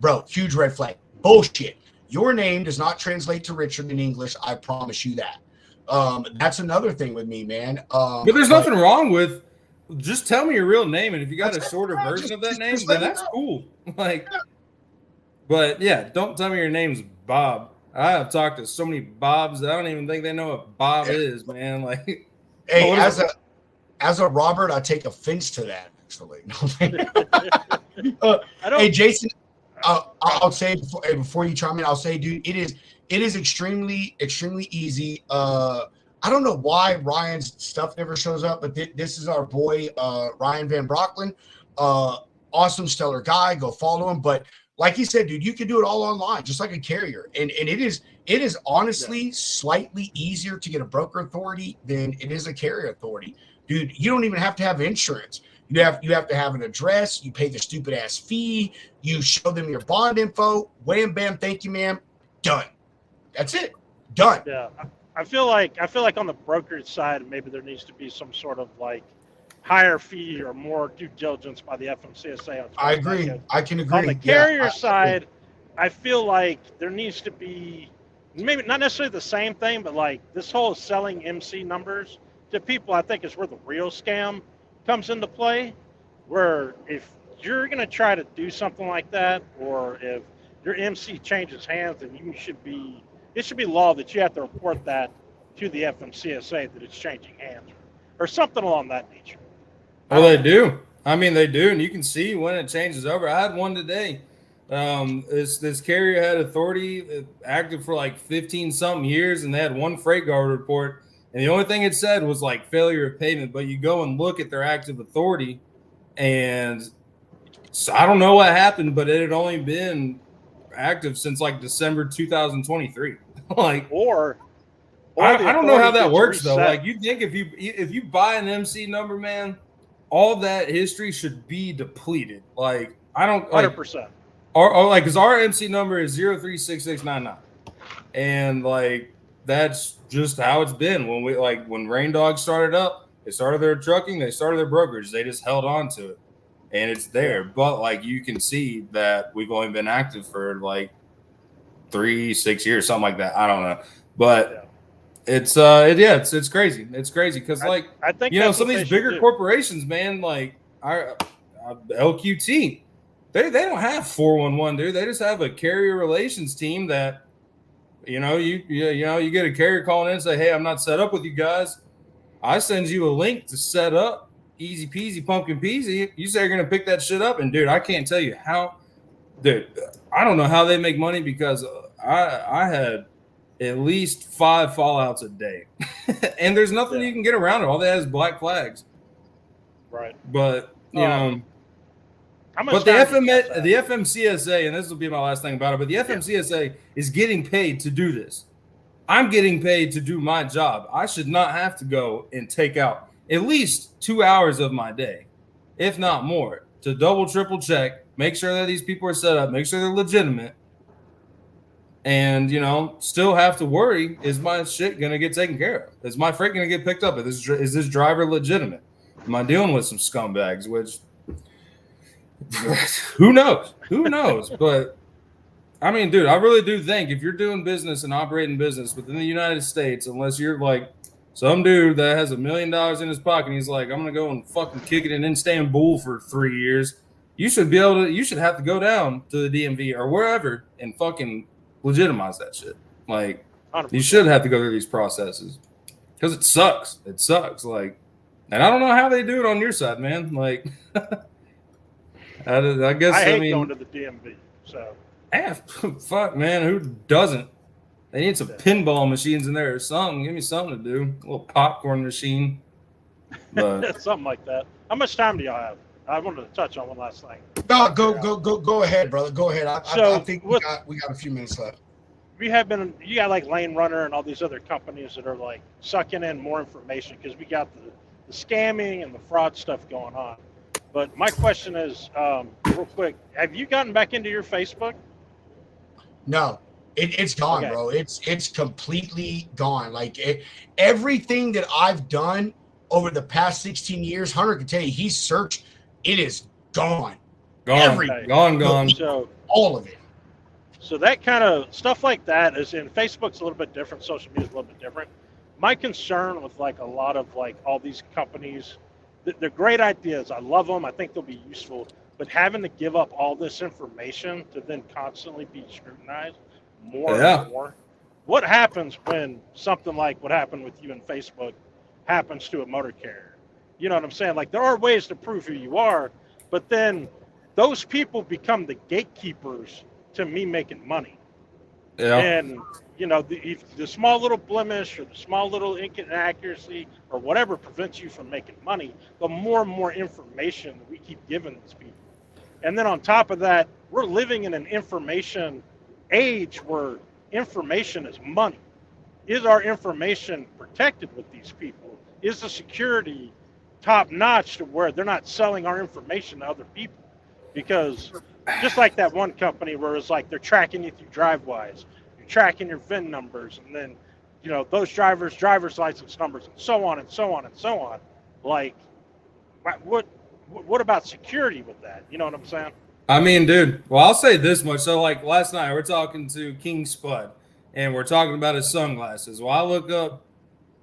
bro, huge red flag. Bullshit. Your name does not translate to Richard in English. I promise you that. That's another thing with me, man. But there's nothing wrong with just tell me your real name, and if you got a shorter version of that name, then that's cool. Like, but yeah, don't tell me your name's Bob. I have talked to so many Bobs that I don't even think they know what Bob is, man. Like, hey, as a Robert, I take offense to that. Actually, hey, Jason, I'll say before you chime in, I'll say, dude, it is extremely easy. I don't know why Ryan's stuff never shows up, but this is our boy, Ryan Van Brocklin. Awesome, stellar guy. Go follow him. But like he said, dude, you can do it all online, just like a carrier. And it is honestly slightly easier to get a broker authority than it is a carrier authority. Dude, you don't even have to have insurance. You have to have an address. You pay the stupid ass fee. You show them your bond info. Wham, bam, thank you, ma'am. Done. That's it. Done. Yeah. I feel like on the brokerage side, maybe there needs to be some sort of like higher fee or more due diligence by the FMCSA. I agree. I can agree. On the carrier side, I feel like there needs to be maybe not necessarily the same thing, but like this whole selling MC numbers to people, I think is where the real scam comes into play. Where if you're going to try to do something like that, or if your MC changes hands, then it should be law that you have to report that to the FMCSA that it's changing hands or something along that nature. Well, they do. I mean, they do, and you can see when it changes over. I had one today. This carrier had authority active for like 15-something years, and they had one freight guard report, and the only thing it said was like failure of payment. But you go and look at their active authority, and so I don't know what happened, but it had only been active since like December 2023. Like, or I don't know how that works though. Like, you think if you buy an MC number, man, all that history should be depleted. Like, I don't 100%. Or like, because our MC number is 036699, and like that's just how it's been. When Rain Dog started up, they started their trucking, they started their brokerage, they just held on to it. And it's there, but like you can see that we've only been active for like 3-6 years, something like that. I don't know, but it's crazy. It's crazy because like I think some of these bigger corporations, man, like our LQT, they don't have 411, dude. They just have a carrier relations team that you get a carrier calling in and say, hey, I'm not set up with you guys. I send you a link to set up. Easy peasy, pumpkin peasy. You say you're going to pick that shit up. And, dude, I can't tell you how – dude, I don't know how they make money because I had at least 5 fallouts a day. And there's nothing you can get around it. All they have is black flags. Right. But, you know, but the FMCSA, and this will be my last thing about it, but the FMCSA is getting paid to do this. I'm getting paid to do my job. I should not have to go and take out at least 2 hours of my day, if not more, to double, triple check, make sure that these people are set up, make sure they're legitimate, and, you know, still have to worry, is my shit going to get taken care of? Is my freight going to get picked up? Is this driver legitimate? Am I dealing with some scumbags, which who knows? Who knows? But I mean, dude, I really do think if you're doing business and operating business within the United States, unless you're like some dude that has $1 million in his pocket, and he's like, I'm gonna go and fucking kick it in Istanbul for 3 years, you should have to go down to the DMV or wherever and fucking legitimize that shit. Like, 100%. You should have to go through these processes because it sucks. It sucks. Like, and I don't know how they do it on your side, man. Like, I guess I mean, going to the DMV. So, fuck, man, who doesn't? They need some pinball machines in there or something. Give me something to do. A little popcorn machine. But something like that. How much time do y'all have? I wanted to touch on one last thing. No, go ahead, brother. Go ahead. I think we got a few minutes left. You got like Lane Runner and all these other companies that are like sucking in more information because we got the scamming and the fraud stuff going on. But my question is, real quick, have you gotten back into your Facebook? No, it's gone, bro. It's completely gone. Like everything that I've done over the past 16 years, Hunter can tell you, he's searched. It is gone. Gone. So all of it. So that kind of stuff like that is in Facebook's a little bit different. Social media is a little bit different. My concern with like a lot of like all these companies, they're great ideas. I love them. I think they'll be useful. But having to give up all this information to then constantly be scrutinized more and more. What happens when something like what happened with you in Facebook happens to a motor carrier? You know what I'm saying? Like there are ways to prove who you are, but then those people become the gatekeepers to me making money. Yeah. And you know, the small little blemish or the small little inaccuracy or whatever prevents you from making money, the more and more information that we keep giving these people. And then on top of that, we're living in an information age where information is money. Is our information protected with these people? Is the security top notch to where they're not selling our information to other people? Because just like that one company where it's like they're tracking you through drive-wise, you're tracking your VIN numbers, and then, you know, those driver's license numbers, and so on and so on and so on. Like, what about security with that? You know what I'm saying? I mean, dude, well, I'll say this much. So, like, last night we're talking to King Spud, and we're talking about his sunglasses. Well, I look up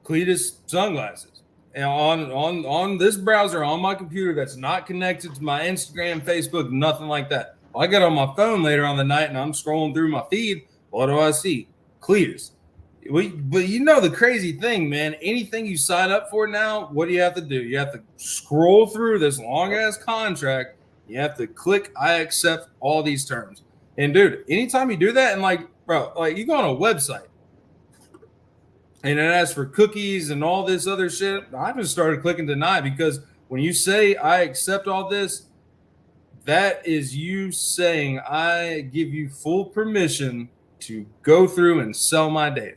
Cletus sunglasses, and on this browser on my computer that's not connected to my Instagram, Facebook, nothing like that. Well, I get on my phone later on the night, and I'm scrolling through my feed. What do I see? Cletus. But you know the crazy thing, man, anything you sign up for now, what do you have to do? You have to scroll through this long-ass contract. You have to click, I accept all these terms. And, dude, anytime you do that, and, like, bro, like, you go on a website, and it asks for cookies and all this other shit, I just started clicking deny because when you say I accept all this, that is you saying I give you full permission to go through and sell my data.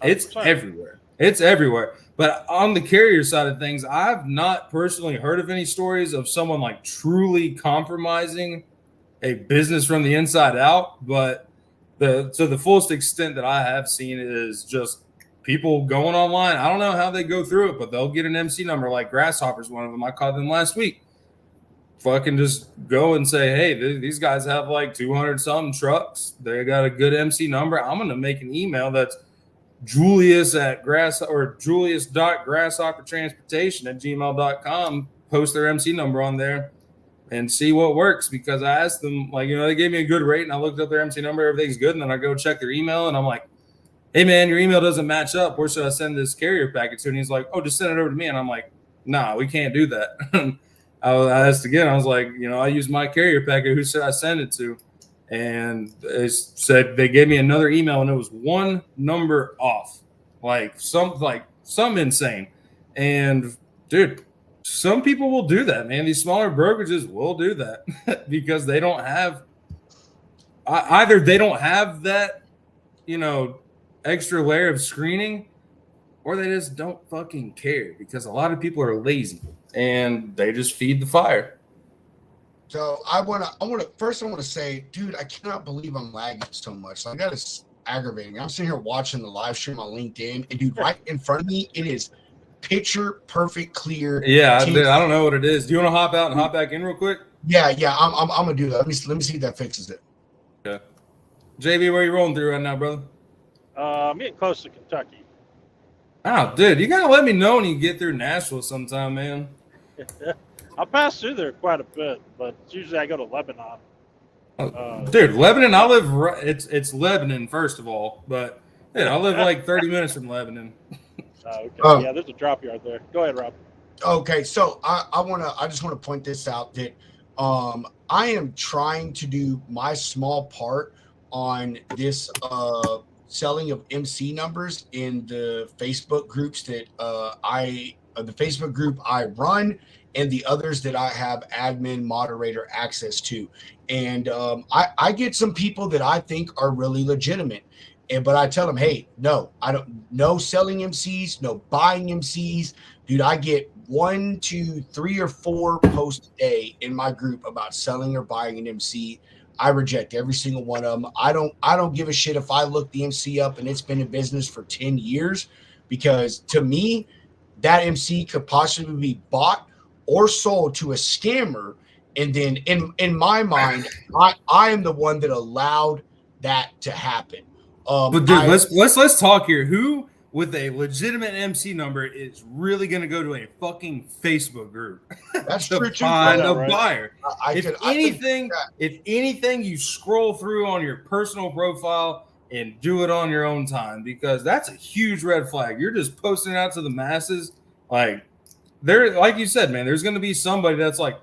It's everywhere. It's everywhere. But on the carrier side of things, I've not personally heard of any stories of someone like truly compromising a business from the inside out. But the fullest extent that I have seen is just people going online. I don't know how they go through it, but they'll get an MC number like Grasshopper's one of them. I called them last week. Fucking just go and say, hey, these guys have like 200 something trucks. They got a good MC number. I'm going to make an email that's Julius.grasshoppertransportation@gmail.com, post their MC number on there and see what works. Because I asked them, like, you know, they gave me a good rate and I looked up their MC number, everything's good. And then I go check their email and I'm like, hey man, your email doesn't match up. Where should I send this carrier packet to? And he's like, oh, just send it over to me. And I'm like, nah, we can't do that. I asked again, I was like, you know, I use my carrier packet. Who should I send it to? and they said they gave me another email, and it was one number off, like some insane. And dude, some people will do that, man. These smaller brokerages will do that because they don't have either they don't have that, extra layer of screening, or they just don't fucking care because a lot of people are lazy and they just feed the fire. So I want to say, dude, I cannot believe I'm lagging so much. Like, that is aggravating. I'm sitting here watching the live stream on LinkedIn, and dude, right in front of me, it is picture perfect, clear. Yeah, I don't know what it is. Do you want to hop out and hop back in real quick? Yeah, I'm gonna do that. Let me see if that fixes it. Okay. JB, where are you rolling through right now, brother? I'm getting close to Kentucky. Oh, dude, you gotta let me know when you get through Nashville sometime, man. I pass through there quite a bit, but usually I go to Lebanon. Dude, Lebanon, I live right, it's Lebanon, first of all, but yeah, I live like 30 minutes from Lebanon. Okay. Yeah, there's a drop yard there. Go ahead, Rob. Okay, so I just want to point this out that I am trying to do my small part on this selling of MC numbers in the Facebook groups that the Facebook group I run, and the others that I have admin moderator access to. And I get some people that I think are really legitimate. But I tell them, hey, no, no selling MCs, no buying MCs. Dude, I get 1, 2, 3, or 4 posts a day in my group about selling or buying an MC. I reject every single one of them. I don't give a shit if I look the MC up and it's been in business for 10 years, because to me, that MC could possibly be bought or sold to a scammer. And then in my mind, I am the one that allowed that to happen. But dude, let's talk here. Who with a legitimate MC number is really going to go to a fucking Facebook group That's to true too, find a right? buyer? If anything, you scroll through on your personal profile and do it on your own time, because that's a huge red flag. You're just posting it out to the masses. Like you said, man, there's going to be somebody that's like,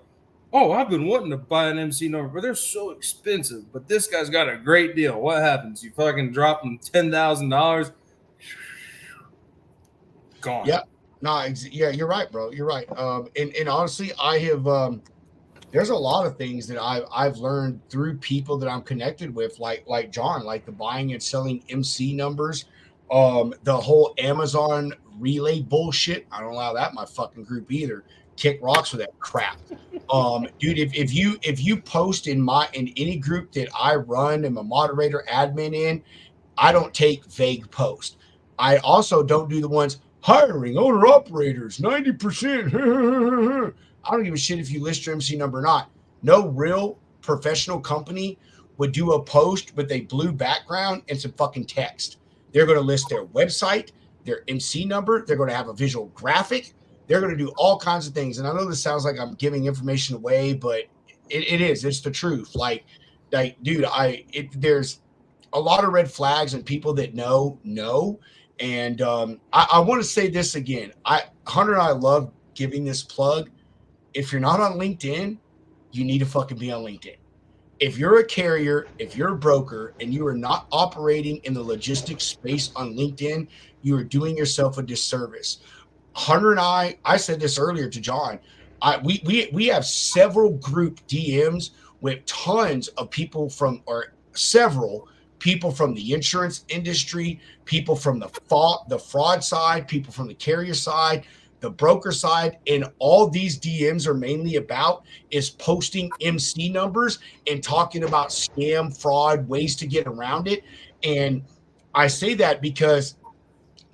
oh, I've been wanting to buy an MC number, but they're so expensive. But this guy's got a great deal. What happens? You fucking drop them $10,000. Gone. Yeah. No, yeah, you're right, bro. You're right. And honestly, I have there's a lot of things that I've learned through people that I'm connected with, like John, like the buying and selling MC numbers, the whole Amazon relay bullshit. I don't allow that in my fucking group either. Kick rocks with that crap. Dude, if you post in any group that I run and I'm a moderator admin in, I don't take vague posts. I also don't do the ones hiring owner operators 90%. I don't give a shit if you list your MC number or not. No real professional company would do a post with a blue background and some fucking text. They're going to list their website, their MC number. They're going to have a visual graphic. They're going to do all kinds of things. And I know this sounds like I'm giving information away, but it is. It's the truth. Like, dude, there's a lot of red flags, and people that know. And I want to say this again. Hunter and I love giving this plug. If you're not on LinkedIn, you need to fucking be on LinkedIn. If you're a carrier, if you're a broker, and you are not operating in the logistics space on LinkedIn, you are doing yourself a disservice. Hunter and I said this earlier to John, we have several group DMs with tons of people several people from the insurance industry, people from the fraud side, people from the carrier side, the broker side, and all these DMs are mainly about is posting MC numbers and talking about scam, fraud, ways to get around it. And I say that because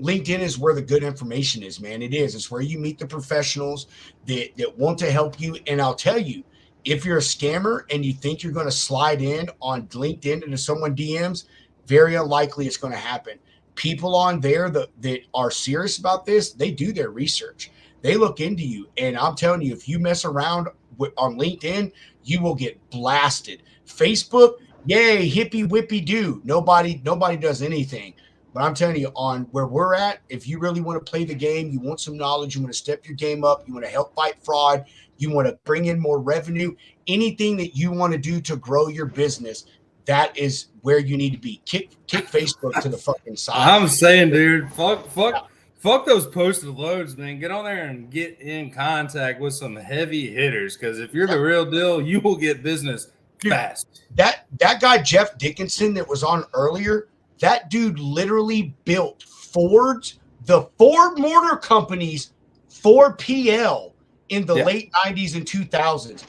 LinkedIn is where the good information is, man. It is. It's where you meet the professionals that want to help you. And I'll tell you, if you're a scammer and you think you're going to slide in on LinkedIn into someone DMs, very unlikely it's going to happen. People on there that are serious about this, they do their research. They look into you. And I'm telling you, if you mess around on LinkedIn, you will get blasted. Facebook, yay, hippie whippy do. Nobody does anything. But I'm telling you, on where we're at, if you really want to play the game, you want some knowledge, you want to step your game up, you want to help fight fraud, you want to bring in more revenue, anything that you want to do to grow your business, that is where you need to be. Kick Facebook to the fucking side. I'm saying, dude, fuck those posted loads, man. Get on there and get in contact with some heavy hitters, because if you're the real deal, you will get business fast. That guy Jeff Dickinson that was on earlier, that dude literally built the Ford Motor Company's 4PL in the late 90s and 2000s.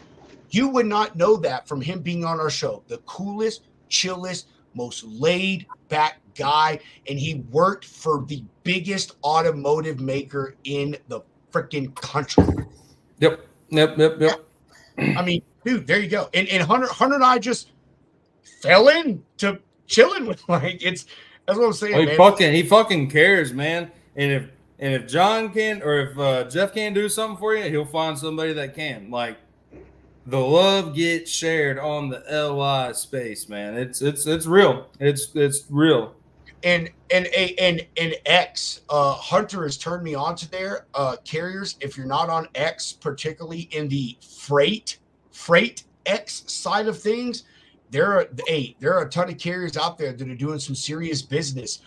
You would not know that from him being on our show. The coolest, chillest, most laid back guy, and he worked for the biggest automotive maker in the freaking country. Yep. I mean, dude, there you go. And Hunter and I just fell into chilling with, like, that's what I'm saying. Well, he fucking cares, man. And if John can, or if Jeff can do something for you, he'll find somebody that can. Like, the love gets shared on the LI space, man. It's real. It's real. And X, Hunter has turned me on to their carriers. If you're not on X, particularly in the freight X side of things, there are a ton of carriers out there that are doing some serious business.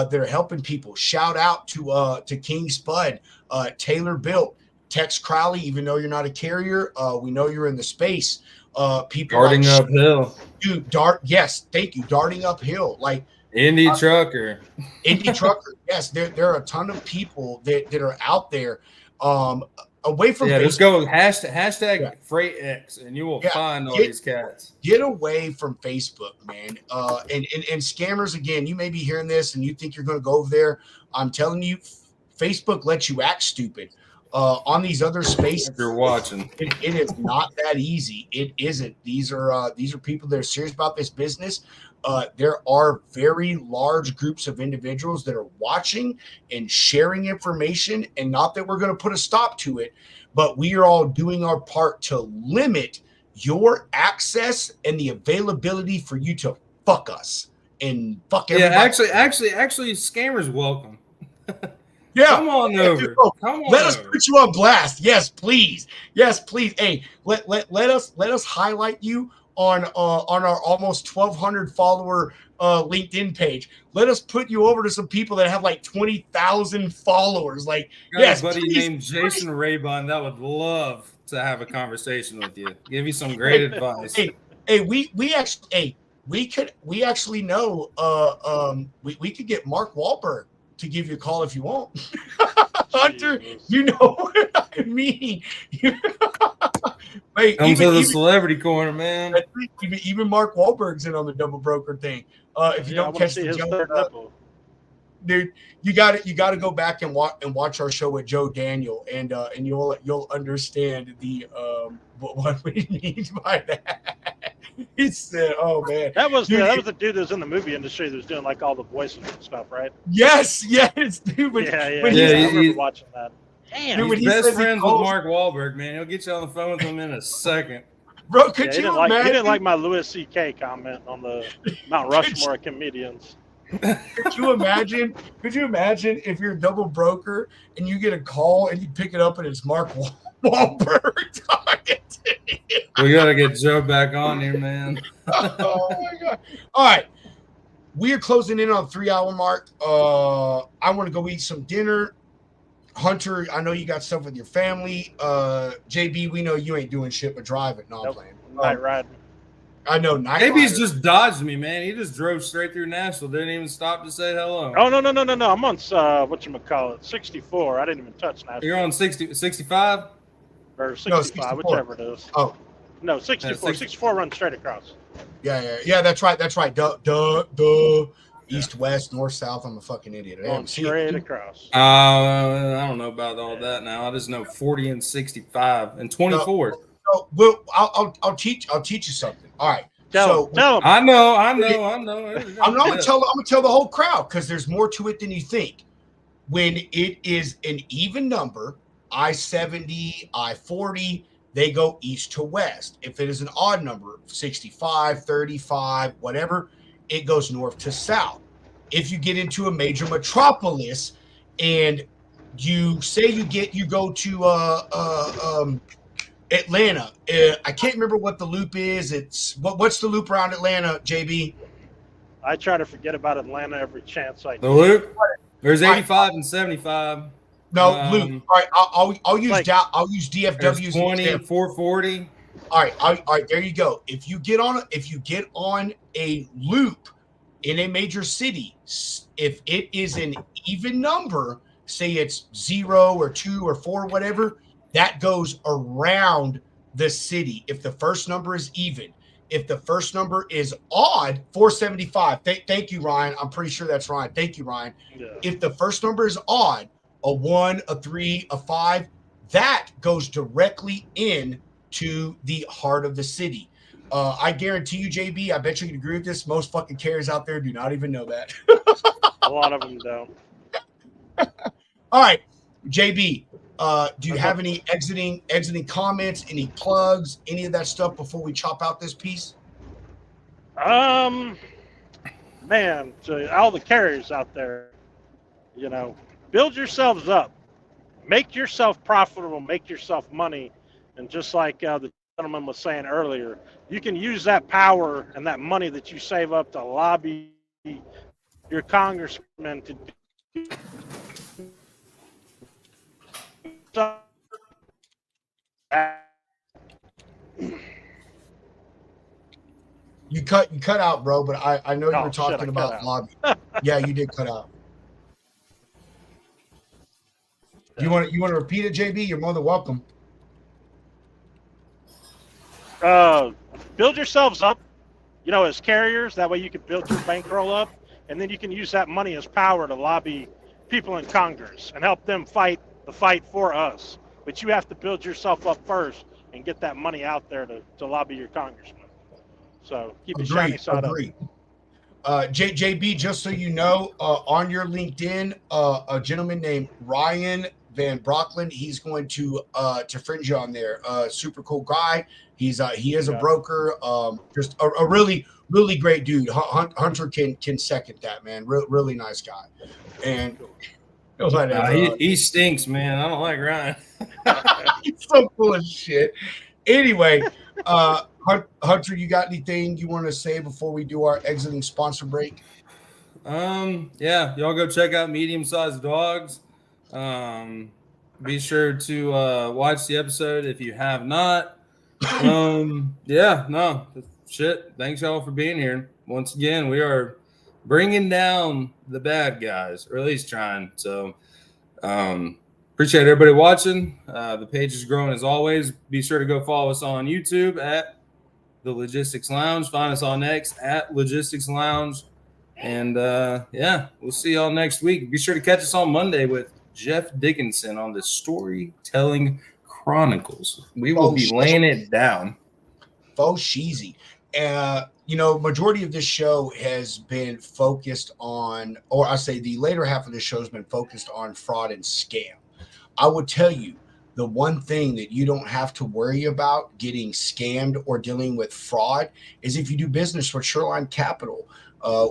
They're helping people. Shout out to King Spud, Taylor Built, Tex Crowley. Even though you're not a carrier, we know you're in the space. People darting uphill, dude. Yes, thank you. Darting uphill, like Indy Trucker. Yes, there are a ton of people that are out there. Away from just go hashtag Freight X, and you will find all these cats. Get away from Facebook, man. And scammers, again, you may be hearing this and you think you're going to go over there. I'm telling you, Facebook lets you act stupid. On these other spaces, if you're watching, it is not that easy. It isn't. These are people that are serious about this business. There are very large groups of individuals that are watching and sharing information, and not that we're going to put a stop to it, but we are all doing our part to limit your access and the availability for you to fuck us and fuck everybody. Yeah, actually, scammers welcome. Yeah, come on over. Come on. Let us put you on blast. Yes, please. Hey, let us highlight you on our almost 1,200 follower LinkedIn page. Let us put you over to some people that have like 20,000 followers. Like, yes, a buddy please, named Jason Raybon that would love to have a conversation with you. Give you some great advice. Hey, we actually know we could get Mark Wahlberg to give you a call if you want. Hunter, you know what I mean. Wait, come to the celebrity corner, man. Even Mark Wahlberg's in on the double broker thing. If you don't catch the joke, dude, you got to go back and watch our show with Joe Daniel, and you'll understand the what we mean by that. He said, "Oh man, that was the dude that was in the movie industry that was doing like all the voices and stuff, right?" Yes, dude. I remember watching that. Damn, he's best friends with Mark Wahlberg, man. He'll get you on the phone with him in a second. Bro, could you imagine? He didn't like my Louis C.K. comment on the Mount Rushmore of comedians. Could you imagine if you're a double broker and you get a call and you pick it up and it's Mark Wahlberg talking to you? We gotta get Joe back on here, man. Oh my god! All right, we are closing in on the 3-hour mark. I want to go eat some dinner. Hunter, I know you got stuff with your family. JB, we know you ain't doing shit but driving. No, I'm playing. Night riding. I know. JB's just dodged me, man. He just drove straight through Nashville. Didn't even stop to say hello. Oh, no. I'm on, whatchamacallit, 64. I didn't even touch Nashville. You're on 65? Or 65, whichever it is. Oh. No, 64. Yeah, 64 runs straight across. Yeah, that's right. Duh. East, west, north, south. I'm a fucking idiot. Straight across. I don't know about all that now. I just know 40 and 65 and 24. Well, I'll teach you something. All right. Tell them. I know. I'm gonna tell the whole crowd, because there's more to it than you think. When it is an even number, I-70, I-40, they go east to west. If it is an odd number, 65, 35, whatever, it goes north to south. If you get into a major metropolis and you say you go to Atlanta. I can't remember what the loop is. It's what's the loop around Atlanta, JB? I try to forget about Atlanta every chance I The get. loop. There's 85 and 75. No, loop. All right, I'll use like- I'll use DFW's There's 20, example. 440. All right, there you go. If you get on a loop in a major city, if it is an even number, say it's 0 or 2 or 4, whatever, that goes around the city. If the first number is even, if the first number is odd, 475. Thank you, Ryan. I'm pretty sure that's Ryan. Thank you, Ryan. Yeah. If the first number is odd, a 1, a 3, a 5, that goes directly in to the heart of the city. I guarantee you, JB, I bet you can agree with this. Most fucking carriers out there do not even know that. A lot of them don't. All right, JB, do you have any exiting comments, any plugs, any of that stuff before we chop out this piece? Man, to all the carriers out there, build yourselves up, make yourself profitable, make yourself money, and just like the gentleman was saying earlier, you can use that power and that money that you save up to lobby your congressman to do. You cut out, bro, but I know you were shit, I talking cut about out. lobby. Yeah, you did cut out. You want to repeat it, JB? You're more than welcome. Build yourselves up, as carriers. That way you can build your bankroll up, and then you can use that money as power to lobby people in Congress and help them fight the fight for us. But you have to build yourself up first and get that money out there to lobby your congressman. So keep the shiny side up. JB, just so you know, on your LinkedIn, a gentleman named Ryan Van Brockland, he's going to friend you on there. Super cool guy. He is a broker. Just a really, really great dude. Hunter can second that, man. Really nice guy. And he stinks, man. I don't like Ryan. he's so full of shit. Anyway, Hunter, you got anything you want to say before we do our exiting sponsor break? Yeah, y'all go check out Medium Sized Dogs. Be sure to watch the episode if you have not. Shit. Thanks y'all for being here. Once again, we are bringing down the bad guys, or at least trying. So, appreciate everybody watching. The page is growing as always. Be sure to go follow us on YouTube at The Logistics Lounge. Find us on X at Logistics Lounge. And we'll see y'all next week. Be sure to catch us on Monday with Jeff Dickinson on the Storytelling Chronicles. We will be laying it down. Faux cheesy. Majority of this show has been focused on, or I say the later half of the show has been focused on fraud and scam. I would tell you the one thing that you don't have to worry about getting scammed or dealing with fraud is if you do business with Shoreline Capital.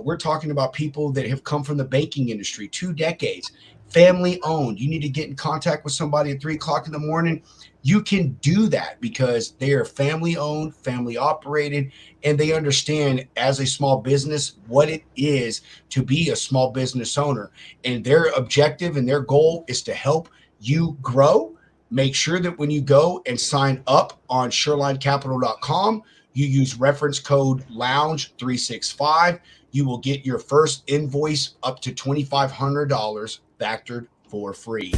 We're talking about people that have come from the banking industry, 2 decades, family owned. You need to get in contact with somebody at 3 o'clock in the morning. You can do that because they are family owned, family operated, and they understand as a small business what it is to be a small business owner. And their objective and their goal is to help you grow. Make sure that when you go and sign up on ShorelineCapital.com, you use reference code LOUNGE365. You will get your first invoice up to $2,500 factored for free.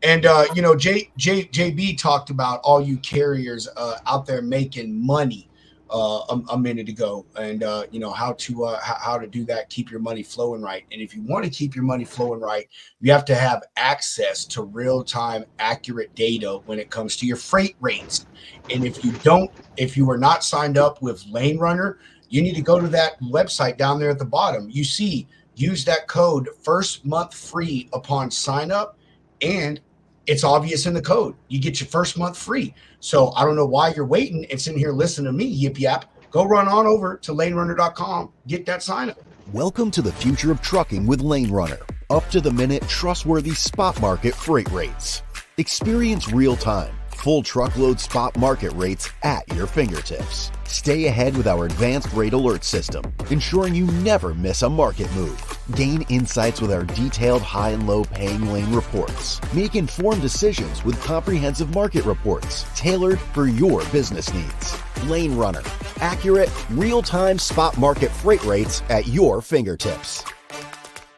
And JB talked about all you carriers out there making money a minute ago, and how to do that, keep your money flowing right. And if you want to keep your money flowing right, you have to have access to real-time accurate data when it comes to your freight rates. And if you are not signed up with Lane Runner, you need to go to that website down there at the bottom. You see use that code first month free upon sign up, and it's obvious in the code. You get your first month free. So I don't know why you're waiting and sitting here listening to me yip yap. Go run on over to lanerunner.com, get that sign up. Welcome to the future of trucking with Lane Runner. Up to the minute, trustworthy spot market freight rates. Experience real time, full truckload spot market rates at your fingertips. Stay ahead with our advanced rate alert system, ensuring you never miss a market move. Gain insights with our detailed high and low paying lane reports. Make informed decisions with comprehensive market reports tailored for your business needs. Lane Runner, accurate, real-time spot market freight rates at your fingertips.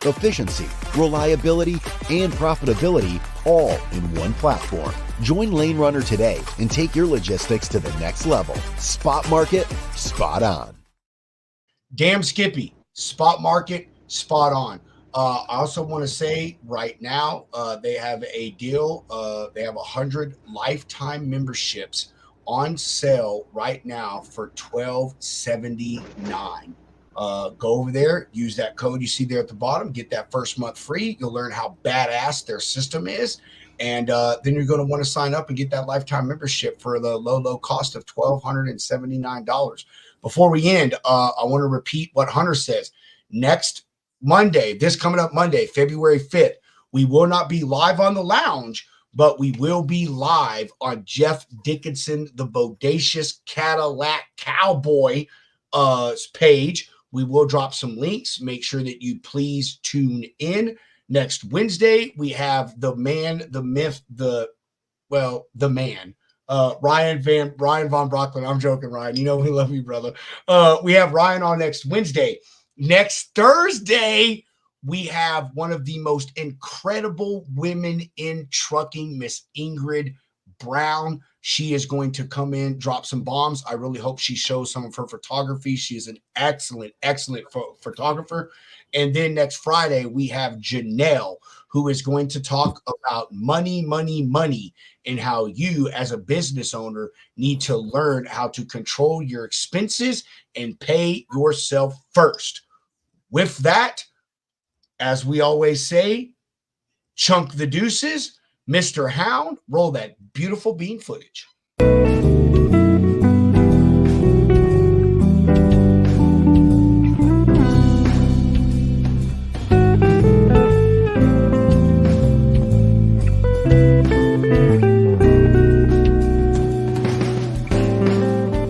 Efficiency, reliability, and profitability all in one platform. Join Lane Runner today and take your logistics to the next level. Spot market, spot on. Damn Skippy, spot market, spot on. I also want to say right now, they have a deal. They have 100 lifetime memberships on sale right now for $12.79. Go over there, use that code you see there at the bottom, get that first month free. You'll learn how badass their system is. And then you're going to want to sign up and get that lifetime membership for the low cost of $1,279. Before we end, I want to repeat what Hunter says. Next Monday, this coming up Monday, February 5th, we will not be live on the lounge, but we will be live on Jeff Dickinson, the Bodacious Cadillac Cowboy page. We will drop some links. Make sure that you please tune in. Next Wednesday, we have the man, the myth, the man. Ryan Von Brocklin. I'm joking, Ryan. You know we love you, brother. We have Ryan on next Wednesday. Next Thursday, we have one of the most incredible women in trucking, Miss Ingrid Brown. She is going to come in, drop some bombs. I really hope she shows some of her photography. She is an excellent photographer. And then next Friday, we have Janelle, who is going to talk about money, and how you as a business owner need to learn how to control your expenses and pay yourself first. With that, as we always say, chunk the deuces. Mr. Hound, roll that beautiful bean footage.